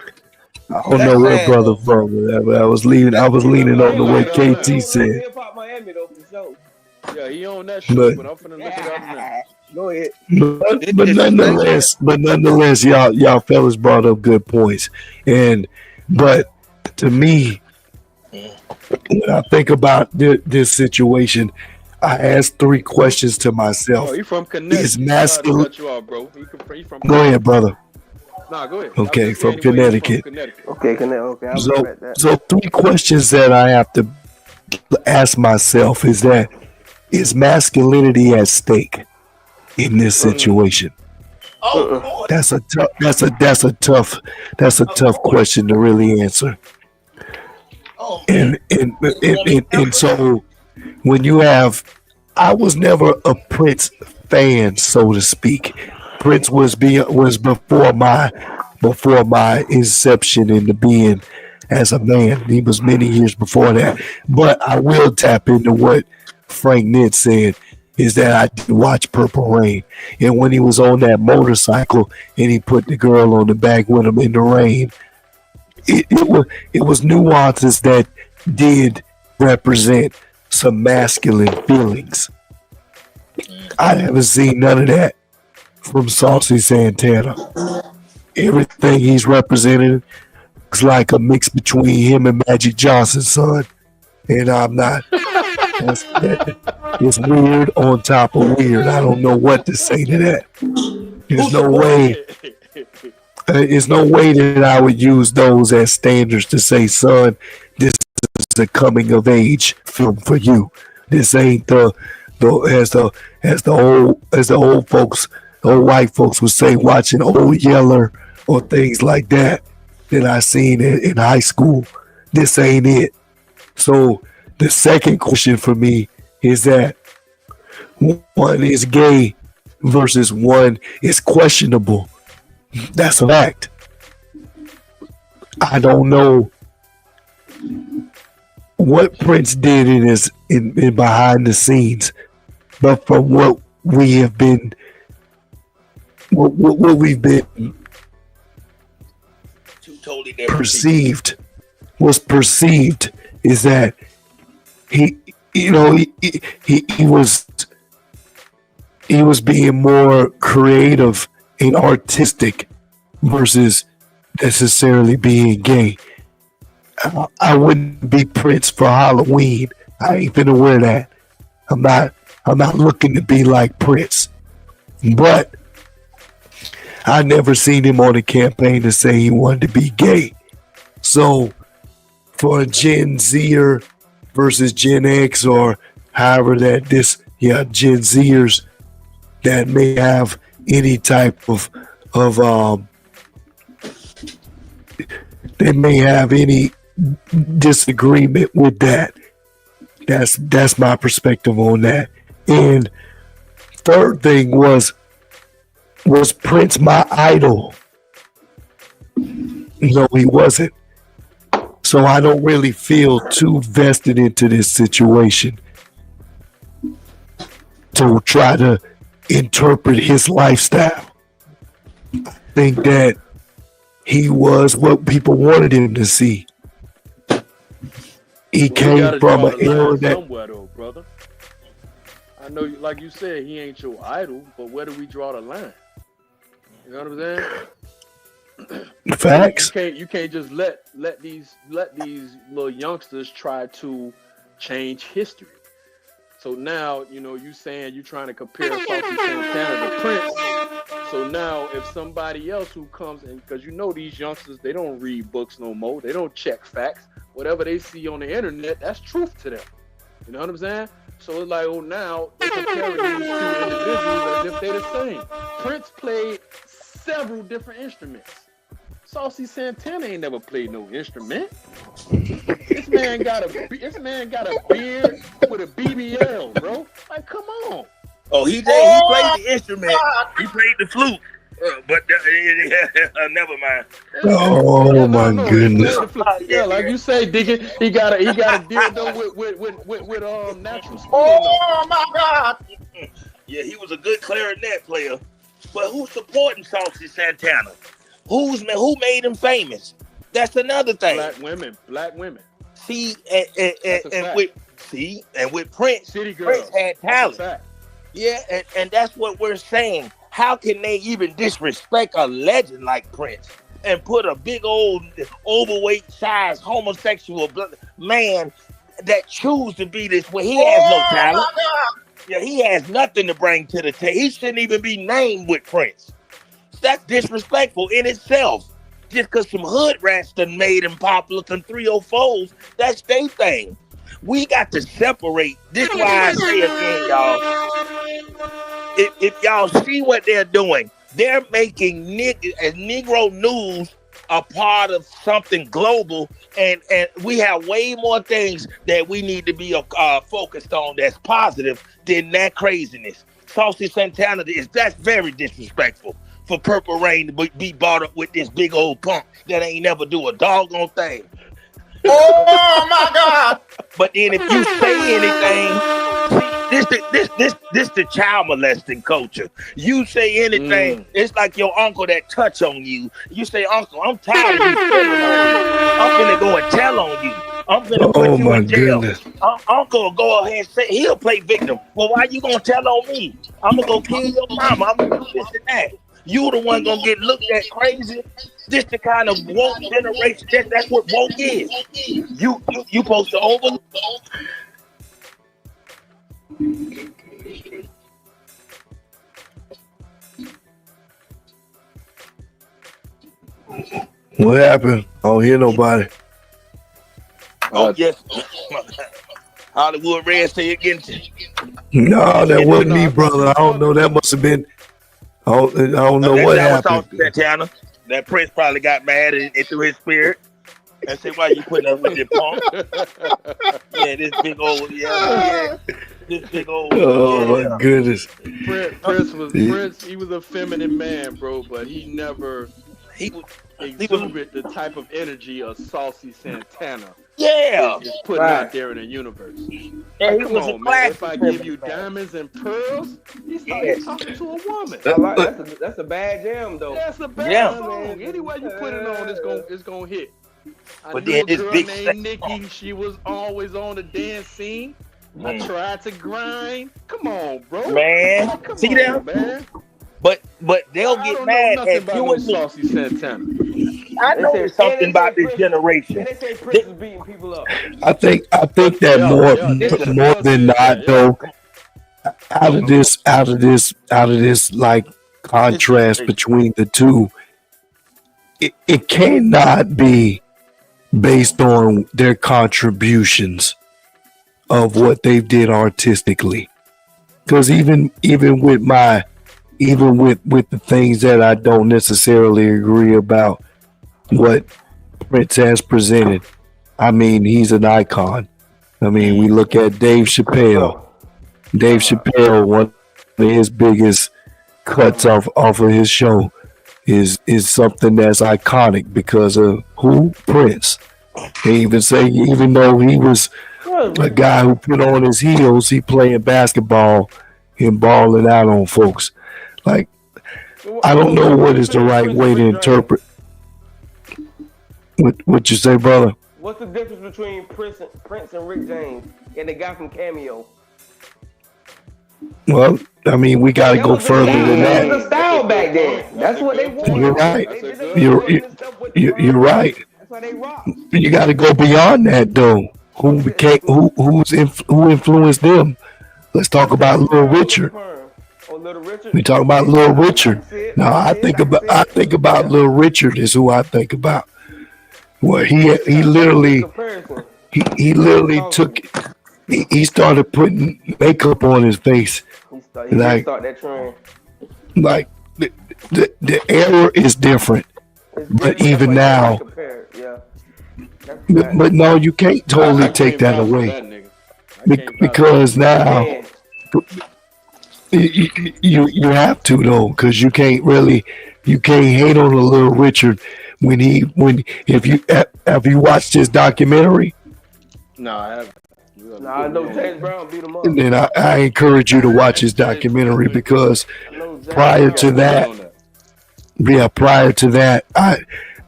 I don't know where sad, brother from. I was leaning on the way KT said. Hip Hop Miami though for sure. Yeah, he on that show, But- but I'm finna look it up now. Go ahead. But nonetheless, y'all fellas brought up good points, but to me, when I think about this situation, I asked 3 questions to myself. Oh, he from Connecticut. Is masculine? Cut you off, bro. He from Go ahead, brother. Nah, go ahead. Okay, I was just from saying anyway, he Connecticut. Okay, okay. I'll correct that. So 3 questions that I have to ask myself is masculinity at stake in this situation? That's a tough question to really answer. And so when you have, I was never a Prince fan, so to speak. Prince was before my inception into being as a man. He was many years before that. But I will tap into what Frank Nitt said, is that I did watch Purple Rain. And when he was on that motorcycle and he put the girl on the back with him in the rain, it was nuances that did represent some masculine feelings. I haven't seen none of that from Saucy Santana. Everything he's represented is like a mix between him and Magic Johnson's son. And I'm not. It's weird on top of weird. I don't know what to say to that. There's no way. There's no way that I would use those as standards to say, son, this is a coming of age film for you. This ain't the old folks, old white folks would say, watching Old Yeller or things like that I seen in high school. This ain't it. So the second question for me is that one is gay versus one is questionable. That's a fact. I don't know what Prince did in behind the scenes, but from what we have been, what we've been totally perceived is that he was being more creative and artistic versus necessarily being gay. I wouldn't be Prince for Halloween. I ain't gonna wear that. I'm not looking to be like Prince. But I never seen him on a campaign to say he wanted to be gay. So for a Gen Zer versus Gen X, or however that Gen Zers that may have any type of they may have any disagreement with that. That's my perspective on that. And third thing was Prince my idol? No, he wasn't. So I don't really feel too vested into this situation to try to interpret his lifestyle. I think that he was what people wanted him to see. He came from an era that somewhere though, brother. I know, like you said, he ain't your idol, but where do we draw the line? You know what I'm saying? Facts. You can't just let these little youngsters try to change history. So now, you saying you trying to compare Saucy Santana to Prince. So now if somebody else who comes in, because these youngsters, they don't read books no more. They don't check facts. Whatever they see on the internet, that's truth to them. You know what I'm saying? So it's like, now they're comparing these two individuals as if they're the same. Prince played several different instruments. Saucy Santana ain't never played no instrument. This man got a beard with a BBL, bro. Like, come on. Oh, he played the instrument. He played the flute. But never mind. Oh my goodness! Yeah, like you say, Diggy, he got a dildo with natural skin. Oh my God! Yeah, he was a good clarinet player. But who's supporting Saucy Santana? Who made him famous? That's another thing. Black women. See, and with Prince, Prince had talent. Yeah, and that's what we're saying. How can they even disrespect a legend like Prince and put a big old overweight size homosexual man that choose to be this way? He has no talent. Yeah, he has nothing to bring to the table. He shouldn't even be named with Prince. That's disrespectful in itself. Just because some hood rats done made him popular, some 304s, that's their thing. We got to separate. This is why I say again, y'all. If y'all see what they're doing, they're making Negro news a part of something global, and we have way more things that we need to be focused on that's positive than that craziness. Saucy Santana that's very disrespectful for Purple Rain to be bought up with this big old punk that ain't never do a doggone thing. Oh my God! But then if you say anything, this the child molesting culture. You say anything, it's like your uncle that touch on you. You say, Uncle, I'm tired of you telling on me. I'm finna go and tell on you. I'm finna put you in jail. Uncle will go ahead and say he'll play victim. Well, why you gonna tell on me? I'm gonna go kill your mama. I'm gonna do this and that. You the one gonna get looked at crazy. This the kind of woke generation. That's what woke is. You supposed to overlook. What happened? I don't hear nobody. Oh yes. HWRS say again. No, that wasn't me, brother. I don't know. That must have been. I don't know what happened. Santana. That Prince probably got mad into his spirit and said, "Why you putting up with this punk?" Yeah, this big old, this big old. Oh my goodness. Prince. He was a feminine man, bro, but he never exuded the type of energy of Saucy Santana. Yeah, is putting out there in the universe. And come on, man. If I give you diamonds and pearls, he's talking to a woman. That's a bad jam, though. That's a bad song. Anyway you put it on, it's gonna hit. But then this girl big named Nikki, she was always on the dance scene. I tried to grind. Come on, bro. Man, see that? Man. But they'll get mad at you and Saucy Santana. I know there's something about this generation. They say Prince is beating people up. I think that more than not though. Out of this like contrast between the two, it cannot be based on their contributions of what they did artistically. Because even with the things that I don't necessarily agree about what Prince has presented, I mean, he's an icon. I mean, we look at Dave Chappelle. Dave Chappelle, one of his biggest cuts off of his show is something that's iconic because of who? Prince. They even say, even though he was a guy who put on his heels, he playing basketball and balling out on folks. Like, I don't know what is the right way to interpret. What you say, brother? What's the difference between Prince and Rick James and the guy from Cameo? Well, I mean, we got to go further than that. That was the style back then. That's what they wanted. You're right. You're right. That's why they rock. You got to go beyond that, though. Who influenced them? Let's talk about Little Richard. We talk about Little Richard. Now, I think about Little Richard is who I think about. Well, he literally took. He started putting makeup on his face. He start that trend. Like the era is different. But even now, yeah. but no, you can't totally take that away because now you have to though, because you can't hate on a Little Richard if you have you watched his documentary? No, I haven't. No, I know James Brown beat him up. And then I encourage you to watch his documentary because prior to that,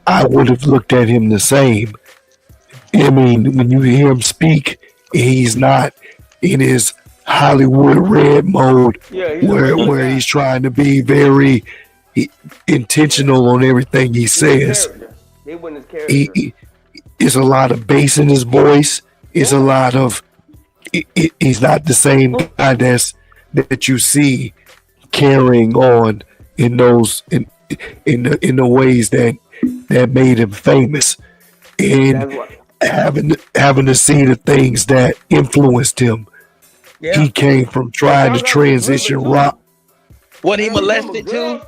I would have looked at him the same. I mean, when you hear him speak, he's not in his Hollywood red mode where he's trying to be very intentional on everything he says. It's a lot of bass in his voice. It's a lot of he's not the same guy that you see carrying on in those in the ways that made him famous, and having to see the things that influenced him. Yeah. He came from trying to transition rock. What, he molested too?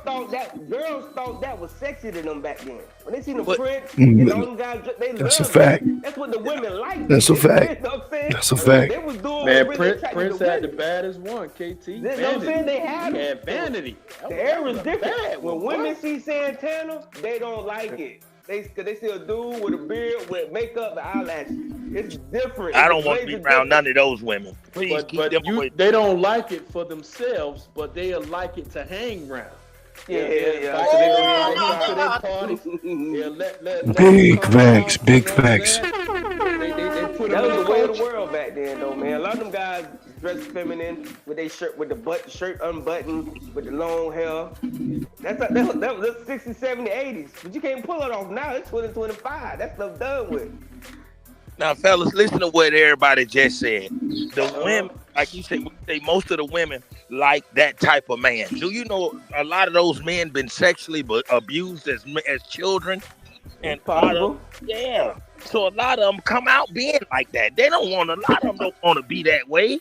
Girls thought that was sexy to them back then. When they seen the Prince and all them guys, they that's a fact. That's what the women liked. That's a fact. You know what I'm saying? That's a fact. They was doing man, Prince had the baddest one, KT. You know what I'm saying? They had vanity. The era's different. When women see Santana, they don't like it. Cause they see a dude with a beard, with makeup and eyelashes. It's different. I don't want to be around none of those women. Please keep them away. They don't like it for themselves, but they'll like it to hang around. Yeah. Big facts. They put that was the way of the world back then, though, man. A lot of them guys dressed feminine with their shirt, with the shirt unbuttoned, with the long hair. That was the 60s, 70s, 80s. But you can't pull it off now. It's 2025. That stuff done with. Now, fellas, listen to what everybody just said. The women, like you said, most of the women like that type of man. Do you know a lot of those men been sexually abused as children? And yeah. So a lot of them come out being like that. A lot of them don't want to be that way.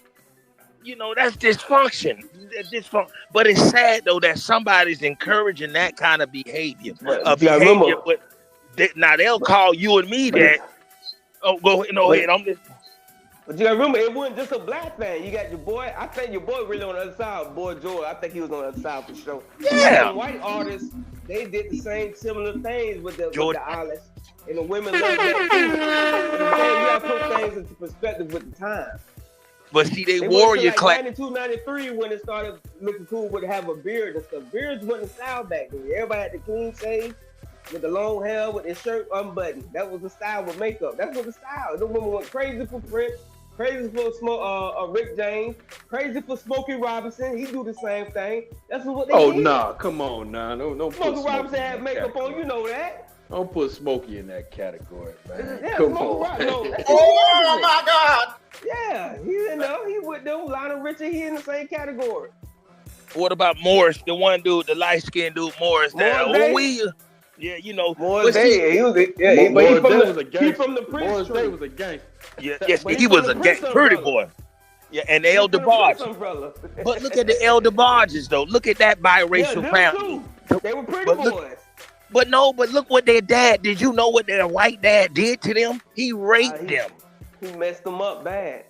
You know, that's dysfunction. But it's sad though that somebody's encouraging that kind of behavior. Now they'll call you and me that. Oh, go ahead. No, I'm just. But you gotta remember, it wasn't just a black thing. You got your boy. I think your boy really on the other side. Boy George, I think he was on the other side for sure. Yeah. The white artists, they did the same similar things with the eyelash, and the women love that too. You gotta put things into perspective with the time. But see, they warrior like class. 92, 93 when it started looking cool would have a beard and stuff. Beards wasn't style back then. Everybody had the clean shave with the long hair with their shirt unbuttoned. That was the style with makeup. That's what the style. The women went crazy for Prince, crazy for Rick James, crazy for Smokey Robinson. He do the same thing. That's what they did. Oh, nah, come on, nah. Don't Smokey Robinson had makeup on, you know that. Don't put Smokey in that category, man. Yeah, come on. Oh my God. Yeah, he's in there. He with them. Lionel Richie, he in the same category. What about Morris, the one dude, the light-skinned dude, Morris? Yeah, you know. Morris Day, he was a from the Prince. Morris Day was a gangster. Yeah, yes, he was a pretty boy. Yeah, and the Elder Barge. But look at the Elder Barges, though. Look at that biracial family. They were pretty boys. But look what their dad. Did you know what their white dad did to them? He raped them. He messed them up bad.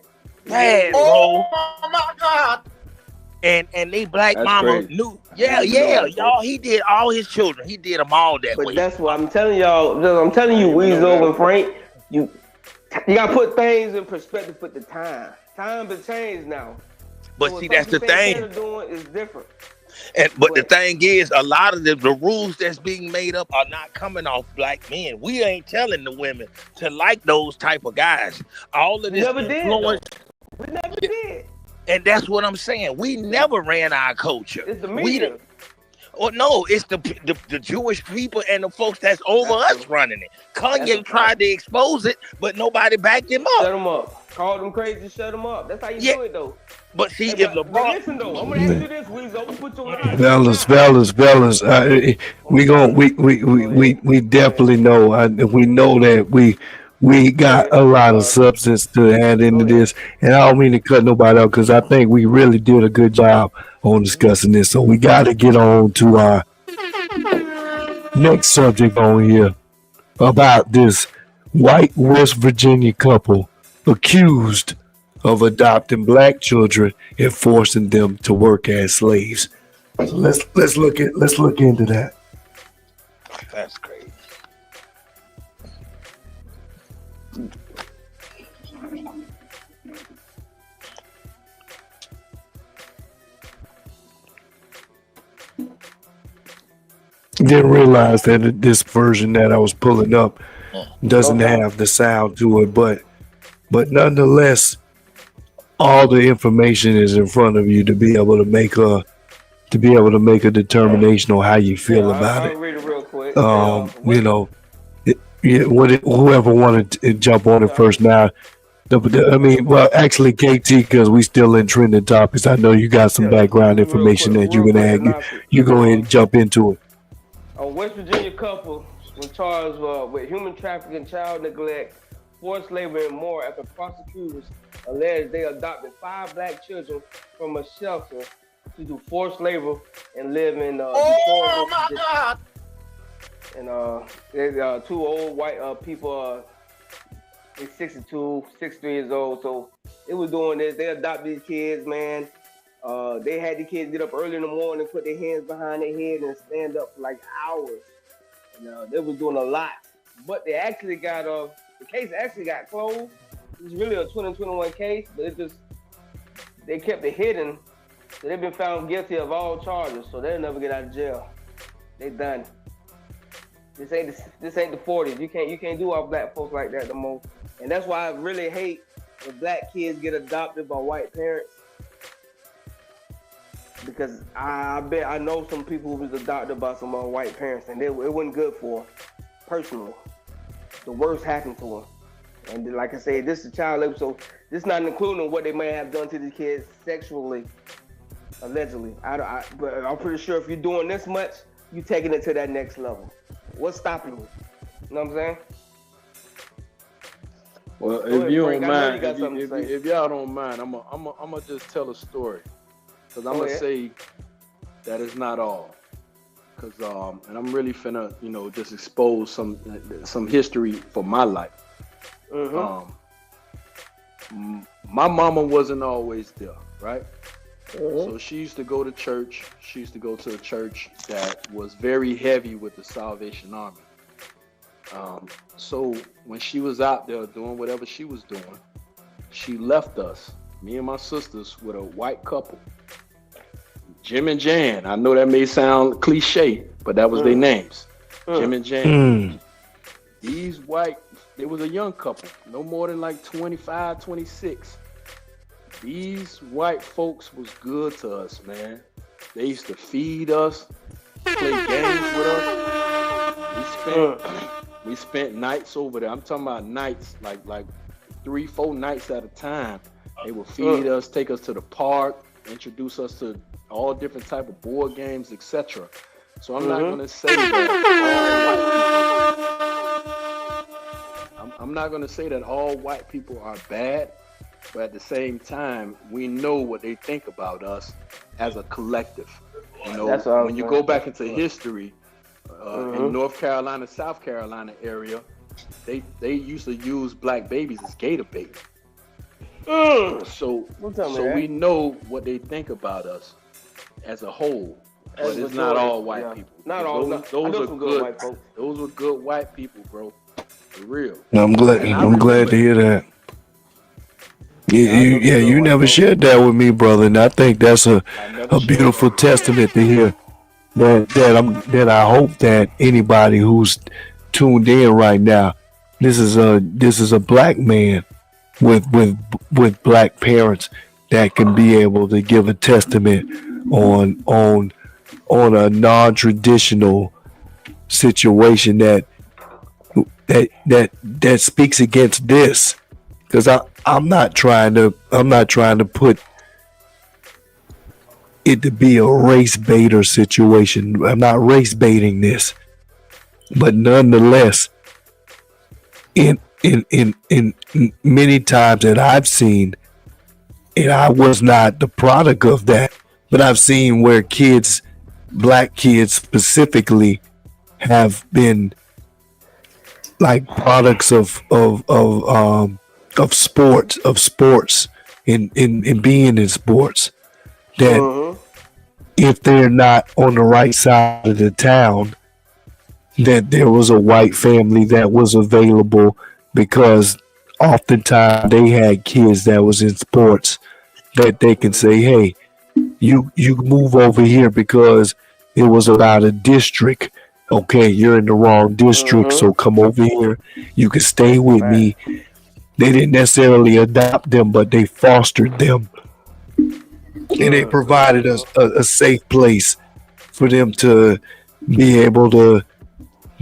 Bad, bro. Oh my God. And they black mama knew. Yeah, y'all. He did all his children. He did them all that way. But that's what I'm telling y'all. I'm telling you, Weezo and Frank, you gotta put things in perspective with the time. Times have changed now. But see, that's the thing. Doing is different. But the thing is, a lot of the rules that's being made up are not coming off black men. We ain't telling the women to like those type of guys. All of this influence. We never did. And that's what I'm saying. We never ran our culture. It's the media. No, it's the Jewish people and the folks that's over us running it. Kanye tried to expose it, but nobody backed him up. Shut him up. Called them crazy, shut them up. That's how you do it, though. But see, if LeBron... Listen, though. I'm going to ask you this, Weezo. I'm put your mind. Fellas. We definitely know. We know that we got a lot of substance to add into this, and I don't mean to cut nobody out because I think we really did a good job on discussing this. So we got to get on to our Next subject on here about this white West Virginia couple accused of adopting black children and forcing them to work as slaves. Let's look into that. That's crazy. Didn't realize that this version that I was pulling up doesn't have the sound to it, but nonetheless, all the information is in front of you to be able to make a determination on how you feel about I'll read it real quick. Whoever wanted to jump on it first now. Actually, KT, because we still in trending topics. I know you got some background information that you can add. You go ahead and jump into it. A West Virginia couple was charged with human trafficking, child neglect, forced labor, and more after prosecutors alleged they adopted 5 black children from a shelter to do forced labor and live in oh my God! And 2 old white people, they're 62, 63 years old. So they was doing this. They adopted these kids, man. They had the kids get up early in the morning, put their hands behind their head, and stand up for like hours. And they was doing a lot. But they actually got the case actually got closed. It was really a 2021 case, but they kept it hidden. So they've been found guilty of all charges. So they'll never get out of jail. They done. This ain't the 40s. You can't do all black folks like that no more. And that's why I really hate when black kids get adopted by white parents. Because I bet I know some people who was adopted by some white parents, and it wasn't good for them, personally. The worst happened to them. And like I said, this is child labor, so this is not including what they may have done to these kids sexually, allegedly. But I'm pretty sure if you're doing this much, you're taking it to that next level. What's stopping you? You know what I'm saying? Well, if you don't mind, if y'all don't mind, I'm gonna just tell a story. Because I'm gonna say that is not all. Because and I'm really finna, just expose some history for my life. Mm-hmm. My mama wasn't always there, right? Mm-hmm. So she used to go to church. She used to go to a church that was very heavy with the Salvation Army. So when she was out there doing whatever she was doing, she left us, me and my sisters, with a white couple. Jim and Jan. I know that may sound cliche, but that was their names. Jim and Jan. These white, it was a young couple, no more than like 25, 26. These white folks was good to us, man. They used to feed us, play games with us. We spent nights over there. I'm talking about nights, like 3-4 nights at a time. They would feed us, take us to the park, introduce us to all different type of board games, etc. So I'm not gonna say that I'm not gonna say that all white people are bad, but at the same time, we know what they think about us as a collective. When you go back into history, in North Carolina, South Carolina area, they used to use black babies as gator bait. So we know what they think about us as a whole. But it's not all white people. Not all. Those are good white folks. Those were good white people, bro. For real. I'm glad to hear that. You never shared that with me, brother, and I think that's a beautiful testament to hear. That I hope that anybody who's tuned in right now, this is a black man with black parents that can be able to give a testament on a non-traditional situation that speaks against this. Because I'm not trying to put it to be a race baiter situation. I'm not race baiting this, but nonetheless, in many times that I've seen, and I was not the product of that, but I've seen where black kids specifically, have been like products of sports in being in sports, that if they're not on the right side of the town, that there was a white family that was available, because oftentimes they had kids that was in sports that they can say, hey, you move over here because it was about a district. Okay, you're in the wrong district, so come over here. You can stay with me. They didn't necessarily adopt them, but they fostered them. And they provided us a safe place for them to be able to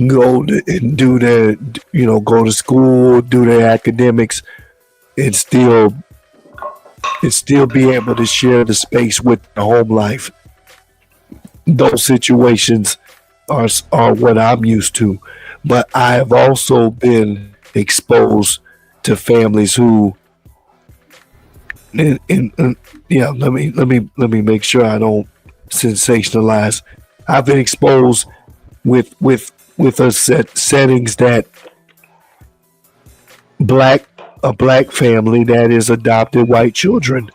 go and do their, go to school, do their academics, and still be able to share the space with the home life. Those situations are what I'm used to, but I have also been exposed to families who, let me make sure I don't sensationalize. I've been exposed with settings that a black family that is adopted white children,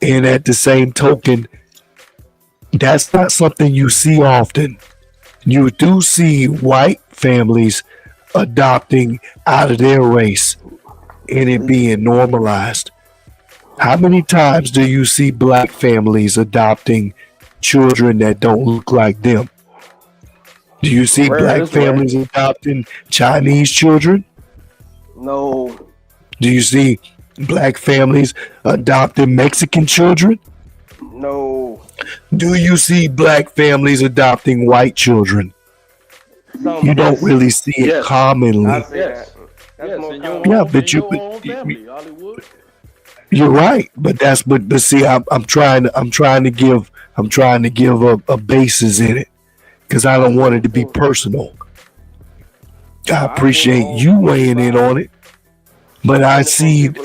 and at the same token, that's not something you see often. You do see white families adopting out of their race and it being normalized. How many times do you see black families adopting children that don't look like them? Do you see black families adopting Chinese children? No. Do you see black families adopting Mexican children? No. Do you see black families adopting white children? You don't really see it commonly. Yes. You're right, but see, I'm trying to give a basis in it, because I don't want it to be personal. I appreciate you weighing in on it, but I said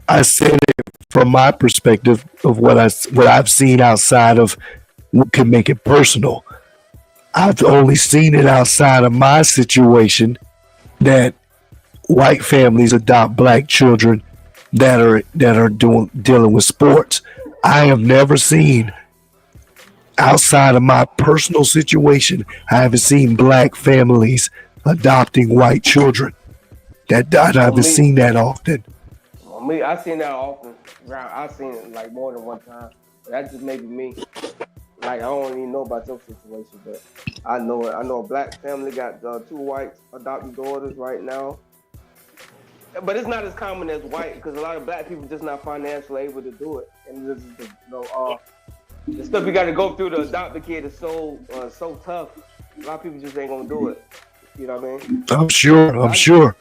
it from my perspective of what I've seen outside of what can make it personal. I've only seen it outside of my situation, that white families adopt black children that are dealing with sports. I have never seen, outside of my personal situation, I haven't seen black families adopting white children. I haven't seen that often. Me, I've seen that often. I've seen it like more than one time. That just may be me. Like, I don't even know about your situation, but I know it. I know a black family got 2 white adopted daughters right now. But it's not as common as white, because a lot of black people just not financially able to do it. And this is the stuff you got to go through to adopt a kid is so tough. A lot of people just ain't gonna do it. You know what I mean? I'm sure.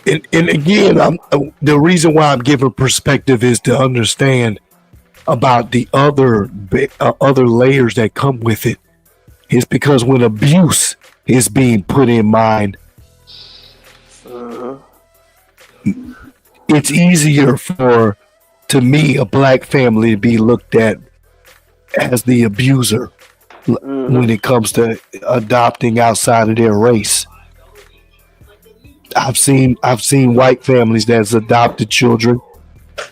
And again, the reason why I'm giving perspective is to understand about the other layers that come with it. Is because when abuse is being put in mind, it's easier to me, a black family to be looked at as the abuser when it comes to adopting outside of their race. I've seen white families that's adopted children,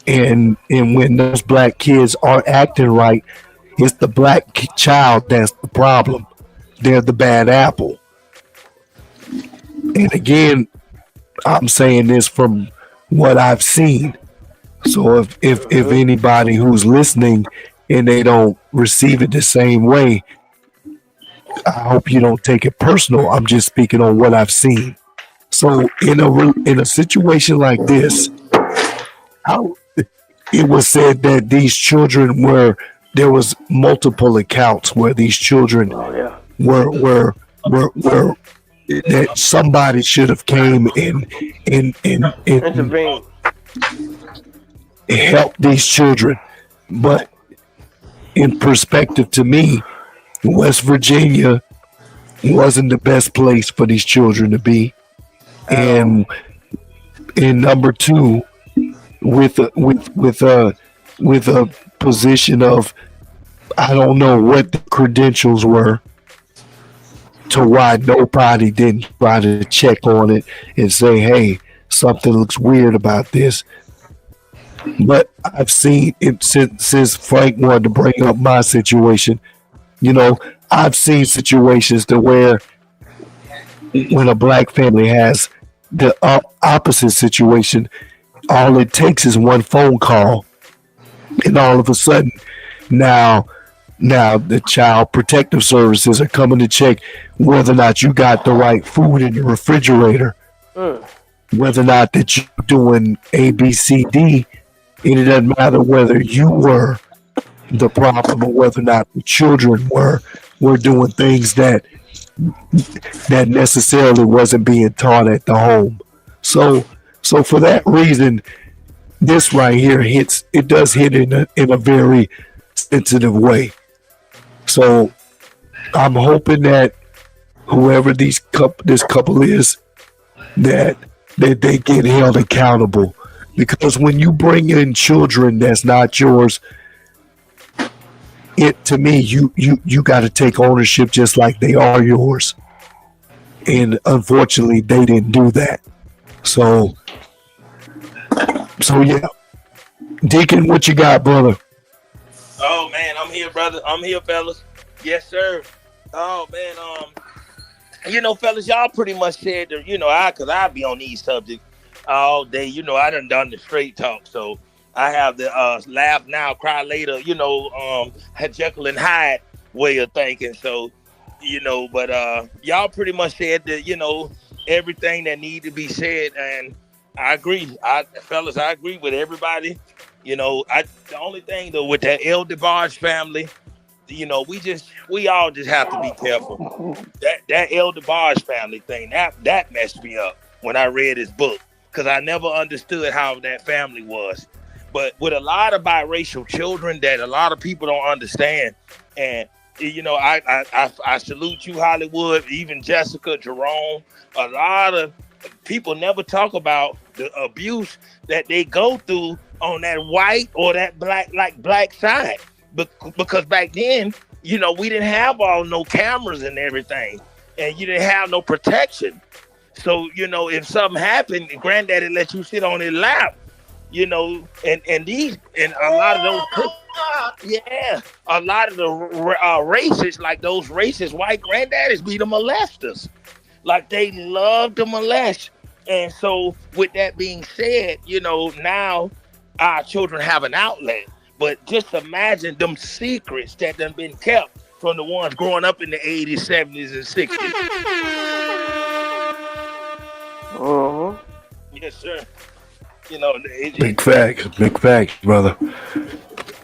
and when those black kids aren't acting right, it's the black child that's the problem. They're the bad apple. And again, I'm saying this from what I've seen. So if anybody who's listening and they don't receive it the same way, I hope you don't take it personal. I'm just speaking on what I've seen. So in a situation like this, it was said that these children there was multiple accounts where these children were that somebody should have came and helped these children. But in perspective, to me, West Virginia wasn't the best place for these children to be. And number two, with a position of I don't know what the credentials were to why nobody didn't try to check on it and say, hey, something looks weird about this. But I've seen it since Frank wanted to bring up my situation. I've seen situations to where when a black family has the opposite situation, all it takes is one phone call, and all of a sudden, now the child protective services are coming to check whether or not you got the right food in the refrigerator, whether or not that you're doing A, B, C, D, and it doesn't matter whether you were the problem or whether or not the children were doing things that necessarily wasn't being taught at the home. So for that reason, this right here does hit in a very sensitive way. So I'm hoping that whoever this couple is, that they get held accountable, because when you bring in children that's not yours, to me you got to take ownership just like they are yours, and unfortunately they didn't do that. So yeah, Deacon, what you got, brother? Oh man, I'm here, brother. I'm here, fellas. Yes, sir. Oh man, fellas, y'all pretty much said that, cause I be on these subjects all day. I done the straight talk, so I have the laugh now, cry later, Jekyll and Hyde way of thinking. So, but y'all pretty much said that, everything that need to be said, and I agree. Fellas, I agree with everybody. The only thing though with that L. DeBarge family, we all just have to be careful. That L. DeBarge family thing, that messed me up when I read his book, because I never understood how that family was. But with a lot of biracial children that a lot of people don't understand, and I salute you, Hollywood, even Jessica, Jerome. A lot of people never talk about the abuse that they go through on that white or that black side, because back then, we didn't have no cameras and everything, and you didn't have no protection. So if something happened, granddaddy let you sit on his lap. And a lot of those, a lot of the racists, like those racist white granddaddies, be the molesters. Like, they love to molest. And so with that being said, now our children have an outlet. But just imagine them secrets that done been kept from the ones growing up in the 80s, 70s, and 60s. Yes, sir. Big facts, brother.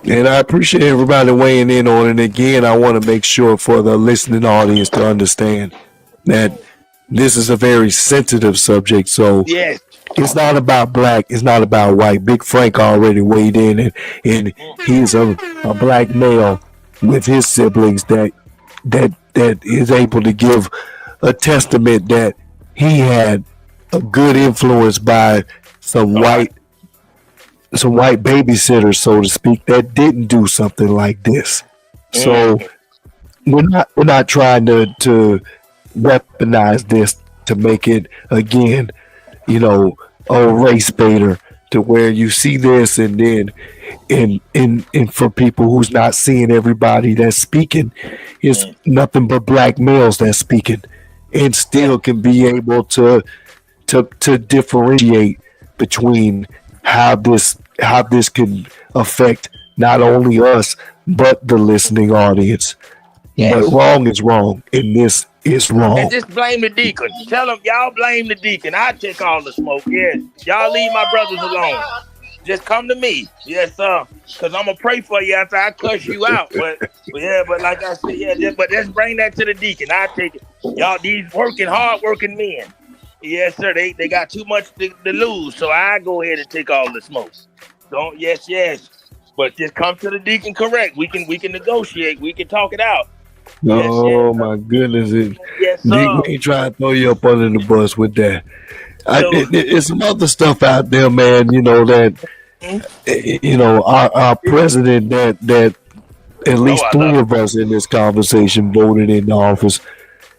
And I appreciate everybody weighing in on it. Again, I want to make sure for the listening audience to understand that this is a very sensitive subject. So yes, it's not about black, it's not about white. Big Frank already weighed in, and he's a black male with his siblings that is able to give a testament that he had a good influence by some white babysitters, so to speak, that didn't do something like this. So we're not trying to weaponize this to make it again, a race baiter, to where you see this and then and for people who's not seeing everybody that's speaking, it's nothing but black males that's speaking, and still can be able to differentiate between how this can affect not only us but the listening audience. Yes. But wrong is wrong, and this is wrong. And just blame the deacon. Tell them y'all blame the deacon. I take all the smoke. Yes, y'all leave my brothers alone. Just come to me. Yes, sir. Because I'm gonna pray for you after I cuss you out. But like I said, but let's bring that to the deacon. I take it. Y'all, these hard working men. Yes, sir. They got too much to lose, so I go ahead and take all the smoke. Don't yes. But just come to the deacon correct. We can negotiate. We can talk it out. Oh, yes, my goodness. Yes, Deacon ain't trying to throw you up under the bus with that. It's some other stuff out there, man, that our president that at least three of us in this conversation voted in office.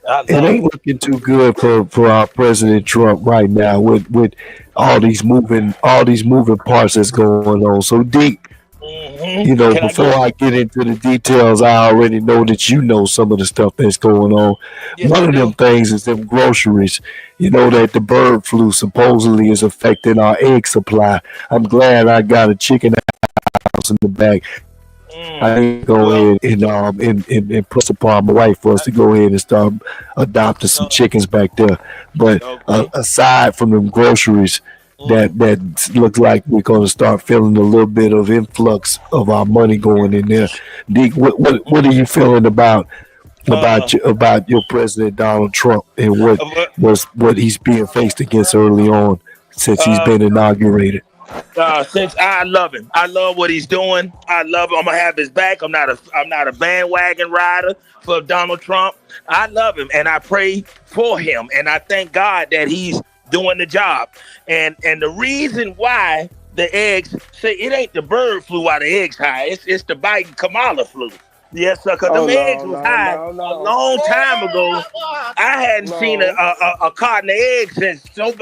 It ain't looking too good for our President Trump right now with all these moving parts that's going on. So deep. You know, before I get into the details, I already know that you know some of the stuff that's going on. One of them things is them groceries. You know that the bird flu supposedly is affecting our egg supply. I'm glad I got a chicken house in the back. I ain't go ahead and press upon my wife for us to go ahead and start adopting some chickens back there. But aside from them groceries, that looks like we're going to start feeling a little bit of influx of our money going in there. Deke, what are you feeling about your President Donald Trump and what he's being faced against early on since he's been inaugurated? Since I love him, I love what he's doing. I love him. I'm gonna have his back. I'm not a bandwagon rider for Donald Trump. I love him and I pray for him, and I thank God that he's doing the job. And the reason why the eggs say it ain't the bird flu why the eggs high. It's the Biden Kamala flu. Yes, sir. Because eggs was high a long time ago. I hadn't seen a carton of eggs since Trump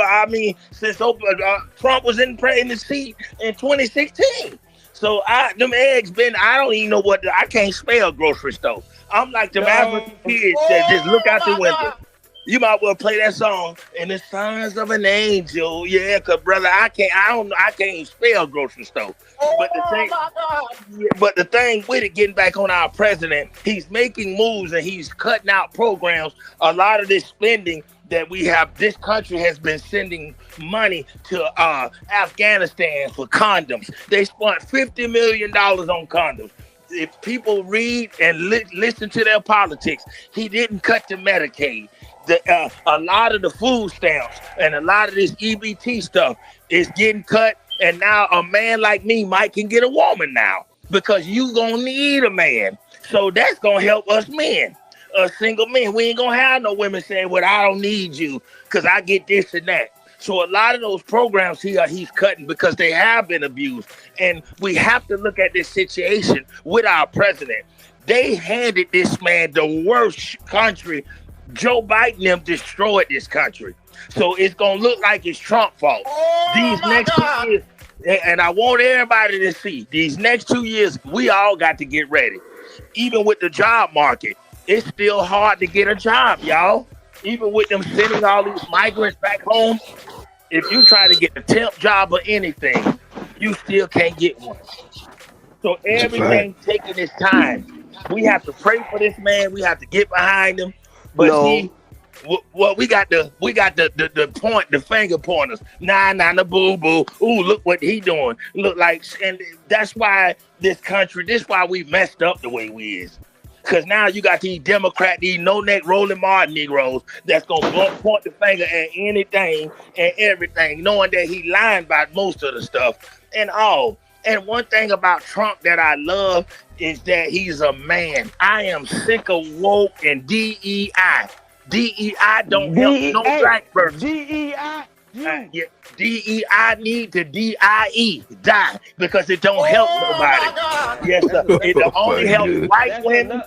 was in the seat in 2016. So them eggs I don't even know I can't spell grocery store. I'm like them African kids that just look out the window. You might well play that song in the sons of an angel. Yeah, cause brother, I can't spell grocery store. But the thing with it, getting back on our president, he's making moves and he's cutting out programs. A lot of this spending that we have, this country has been sending money to Afghanistan for condoms. They spent $50 million on condoms. If people read and listen to their politics, he didn't cut the Medicaid. A lot of the food stamps and a lot of this EBT stuff is getting cut, and now a man like me can get a woman now because you gonna need a man. So that's gonna help us men, single men. We ain't gonna have no women saying, "Well, I don't need you because I get this and that." So a lot of those programs he's cutting because they have been abused, and we have to look at this situation with our president. They handed this man the worst country. Joe Biden them destroyed this country. So it's going to look like it's Trump's fault. These next 2 years, and I want everybody to see, these next 2 years, we all got to get ready. Even with the job market, it's still hard to get a job, y'all. Even with them sending all these migrants back home, if you try to get a temp job or anything, you still can't get one. So everything taking its time. We have to pray for this man. We have to get behind him. But we got the point, the finger pointers. Nah, boo boo. Ooh, look what he doing. Look like, and that's why this is why we messed up the way we is. Because now you got these these no-neck rolling Martin Negroes that's gonna point the finger at anything and everything, knowing that he lying about most of the stuff and all. And one thing about Trump that I love is that he's a man. I am sick of woke and DEI. DEI don't help no black person. DEI? DEI need to DIE, die, because it don't help nobody. Yes, sir. It only helps white women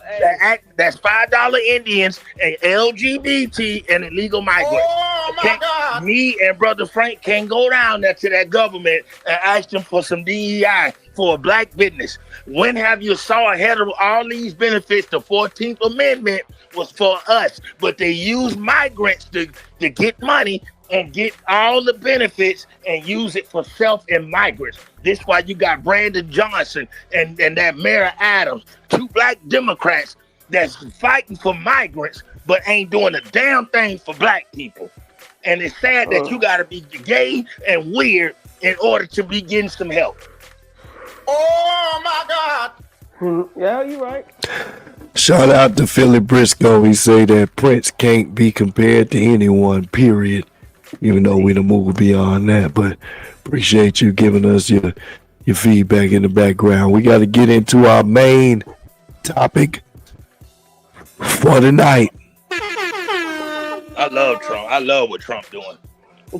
that's $5 Indians and LGBT and illegal migrants. Me and Brother Frank can't go down there to that government and ask them for some DEI for a black business. When have you saw ahead of all these benefits? The 14th Amendment was for us, but they use migrants to get money and get all the benefits and use it for self and migrants. This is why you got Brandon Johnson and that Mayor Adams, 2 black Democrats that's fighting for migrants, but ain't doing a damn thing for black people. And it's sad that you got to be gay and weird in order to be getting some help. Oh, my God. Yeah, you're right. Shout out to Philly Briscoe. He say that Prince can't be compared to anyone, period. Even though we done moved beyond that. But appreciate you giving us your feedback in the background. We got to get into our main topic for tonight. I love Trump. I love what Trump doing.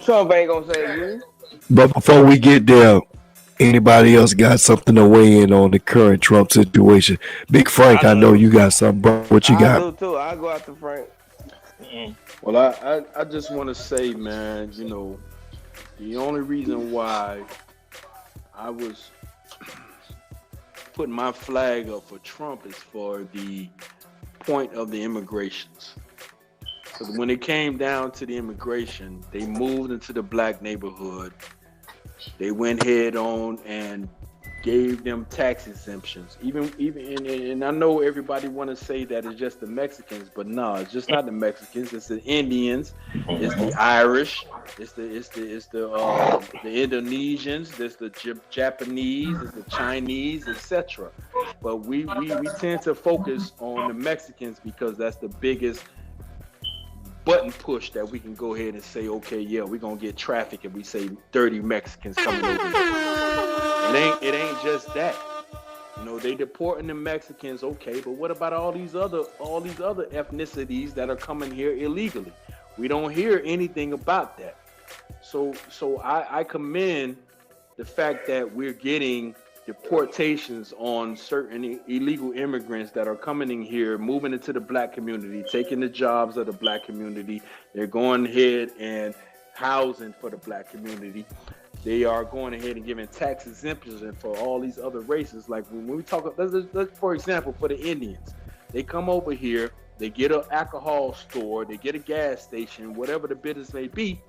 Trump ain't gonna say you. But before we get there, Anybody else got something to weigh in on the current Trump situation? Big Frank, I know you got something, bro. What you got? I do too. I go after Frank. Well, I just want to say, man, the only reason why I was putting my flag up for Trump is for the point of the immigrations. Because when it came down to the immigration, they moved into the black neighborhood. They went head on and gave them tax exemptions. Even and I know everybody want to say that it's just the Mexicans, but no, it's just not the Mexicans. It's the Indians, it's the Irish, it's the Indonesians, it's the Japanese, it's the Chinese, etc. But we tend to focus on the Mexicans because that's the biggest button push that we can go ahead and say, okay, yeah, we're gonna get traffic, and we say 30 Mexicans coming over here. It ain't just that. They deporting the Mexicans, okay, but what about all these other ethnicities that are coming here illegally? We don't hear anything about that. So I commend the fact that we're getting deportations on certain illegal immigrants that are coming in here, moving into the black community, taking the jobs of the black community. They're going ahead and housing for the black community. They are going ahead and giving tax exemptions for all these other races. Like when we talk, let's for example, for the Indians, they come over here, they get an alcohol store, they get a gas station, whatever the business may be.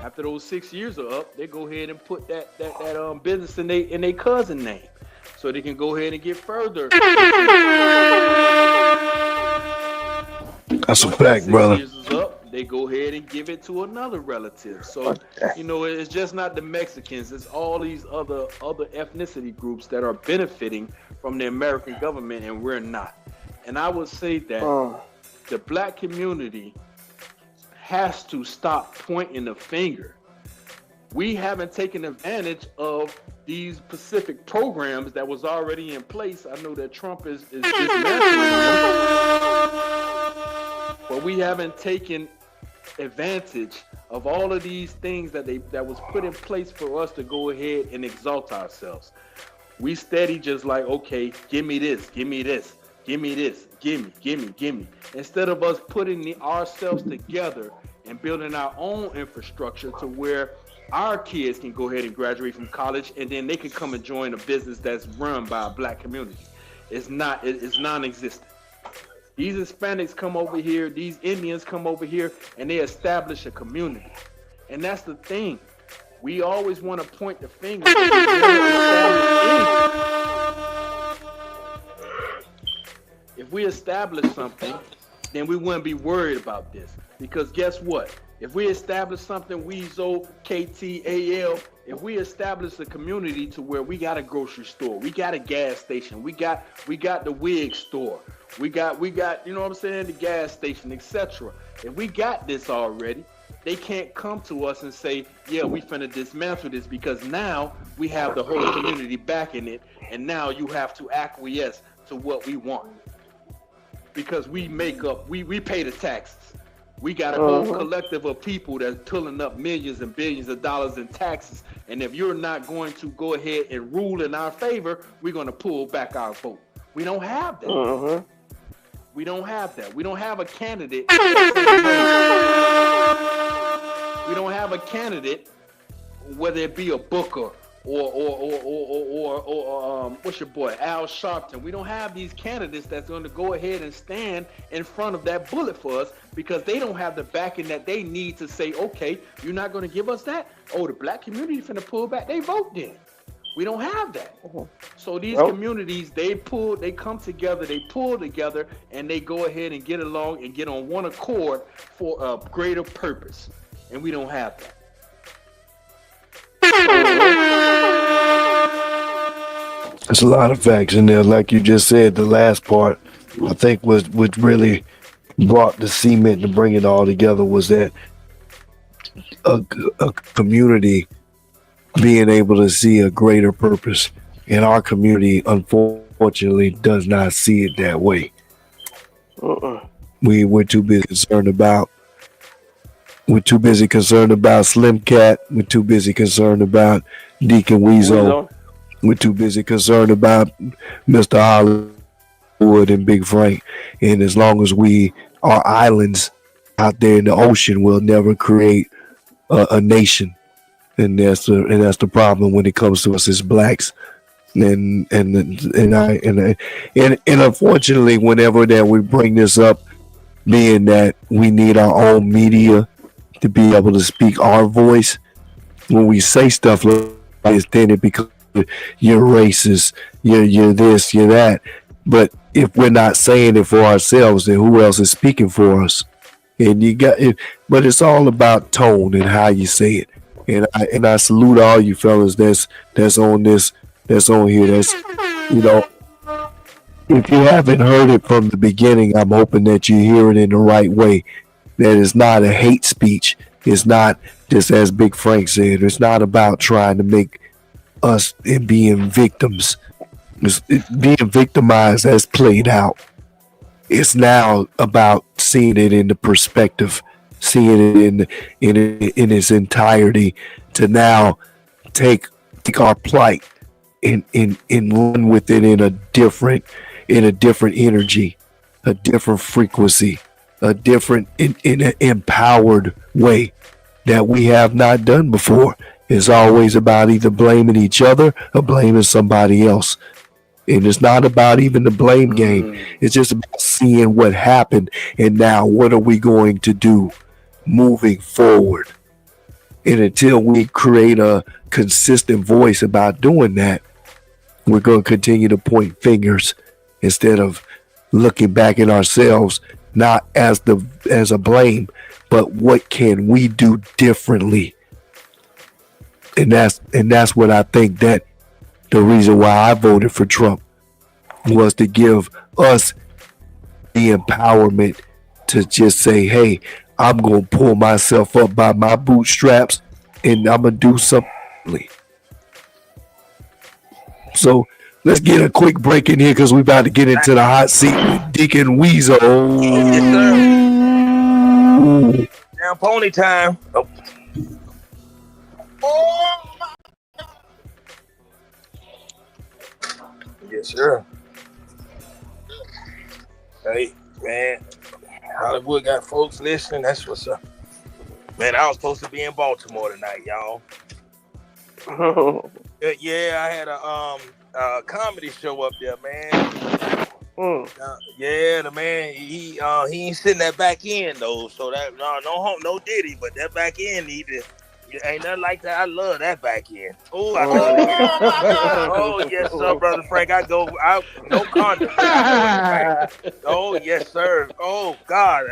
After those 6 years are up, they go ahead and put that business in their cousin name, so they can go ahead and get further. That's a fact, brother. 6 years is up, they go ahead and give it to another relative. So it's just not the Mexicans; it's all these other ethnicity groups that are benefiting from the American government, and we're not. And I would say that the black community has to stop pointing the finger. We haven't taken advantage of these specific programs that was already in place. I know that Trump is dismantling them, but we haven't taken advantage of all of these things that was put in place for us to go ahead and exalt ourselves. We steady just like, okay, give me this, give me this, give me this, give me. Instead of us putting ourselves together and building our own infrastructure to where our kids can go ahead and graduate from college, and then they can come and join a business that's run by a black community. It's non-existent. These Hispanics come over here, these Indians come over here, and they establish a community. And that's the thing. We always want to point the finger. But we never establish anything. If we establish something, then we wouldn't be worried about this. Because guess what? If we establish something, Weasel, KTAL, if we establish a community to where we got a grocery store, we got a gas station, we got the wig store, we got, you know what I'm saying, the gas station, etc. If we got this already, they can't come to us and say, yeah, we finna dismantle this, because now we have the whole community backing it, and now you have to acquiesce to what we want. Because we pay the taxes. We got a whole collective of people that's pulling up millions and billions of dollars in taxes. And if you're not going to go ahead and rule in our favor, we're going to pull back our vote. We don't have that. We don't have that. We don't have a candidate. We don't have a candidate, whether it be a Booker or what's your boy, Al Sharpton. We don't have these candidates that's going to go ahead and stand in front of that bullet for us, because they don't have the backing that they need to say, okay, you're not going to give us that? Oh, the black community finna pull back they vote then. We don't have that. So these communities, they come together, they pull together, and they go ahead and get along and get on one accord for a greater purpose. And we don't have that. There's a lot of facts in there. Like you just said, the last part, I think was what really brought the cement to bring it all together was that a community being able to see a greater purpose. And our community, unfortunately, does not see it that way. We're too busy concerned about We're too busy concerned about Slim Cat. We're too busy concerned about Deacon Weezo. We're too busy concerned about Mr. Hollywood and Big Frank. And as long as we are islands out there in the ocean, we'll never create a nation. And that's the problem when it comes to us as blacks. And unfortunately, whenever that we bring this up, being that we need our own media to be able to speak our voice, when we say stuff like this, then it becomes you're racist, you're this, you're that. But if we're not saying it for ourselves, then who else is speaking for us? And you got it, but it's all about tone and how you say it. And I salute all you fellas that's on here. That's if you haven't heard it from the beginning, I'm hoping that you hear it in the right way. That it's not a hate speech. It's not just, as Big Frank said, it's not about trying to make us being victims. Being victimized has played out. It's now about seeing it in the perspective, seeing it in its entirety, to now take our plight and run with it in a different energy, a different frequency, a different in an empowered way that we have not done before. It's always about either blaming each other or blaming somebody else. And it's not about even the blame game. It's just about seeing what happened and now what are we going to do moving forward. And until we create a consistent voice about doing that, we're going to continue to point fingers instead of looking back at ourselves, not as a blame, but what can we do differently? And that's what I think that the reason why I voted for Trump was to give us the empowerment to just say, hey, I'm going to pull myself up by my bootstraps and I'm going to do something. So let's get a quick break in here because we're about to get into the hot seat with Deacon Weezo. Now pony time. Oh. Yes, sir. Hey, man. Hollywood got folks listening. That's what's up. Man, I was supposed to be in Baltimore tonight, y'all. Yeah, I had a comedy show up there, man. Yeah, the man he ain't sitting that back end though, so that no Diddy, but that back end ain't nothing like that. I love that back end. Oh, oh yes, sir, brother Frank. No condom. Oh yes, sir. Oh God.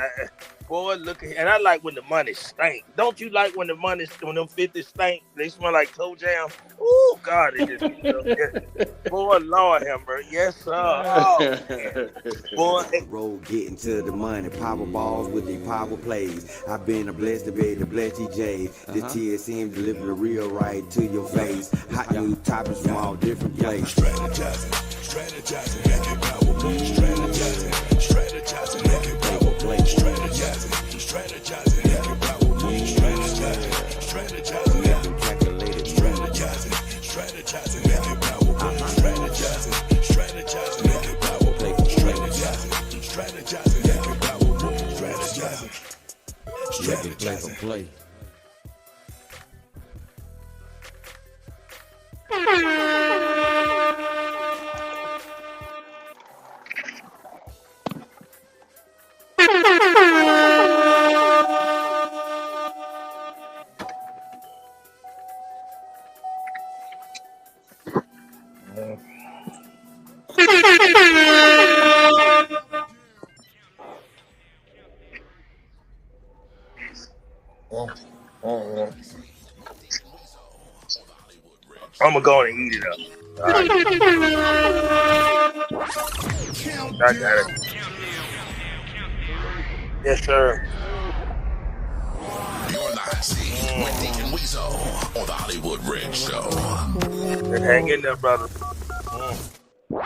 Boy, look at, and I like when the money stank. Don't you like when them 50s stank? They smell like toe jam. Oh God, it just boy, Lord have mercy. Yes, sir. Oh, man. Boy, road getting to the money, power balls with the power plays. I've been blessed to be able to bless TJ. This TSM deliver the real right to your face. Hot new topics from all different places. Strategizing, making power plays. Strategizing, making power plays. Strategizing, making power plays. Strategizing, making calculated. Strategizing, making power plays. Strategizing, making power plays. Strategizing, making power plays. Strategizing, play. I'm gonna go and eat it up. All right. I got it. Yes, sir. You're in the hot seat with Deacon Weezo on the Hollywood Red Show. Hang in there, brother. You're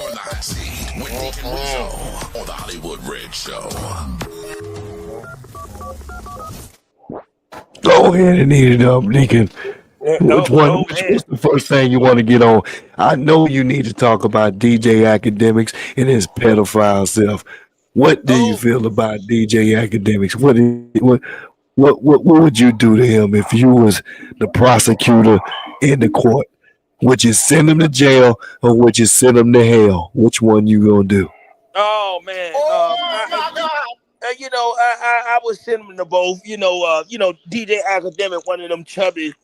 in the hot seat with Deacon Weasel on the Hollywood Red Show. Go ahead and eat it up, Deacon. What's the first thing you want to get on? I know you need to talk about DJ Akademiks and his pedophile self. What do you feel about DJ Akademiks? What would you do to him if you was the prosecutor in the court? Would you send him to jail or would you send him to hell? Which one you gonna do? Oh man, I would send him to both. DJ Academic, one of them chubby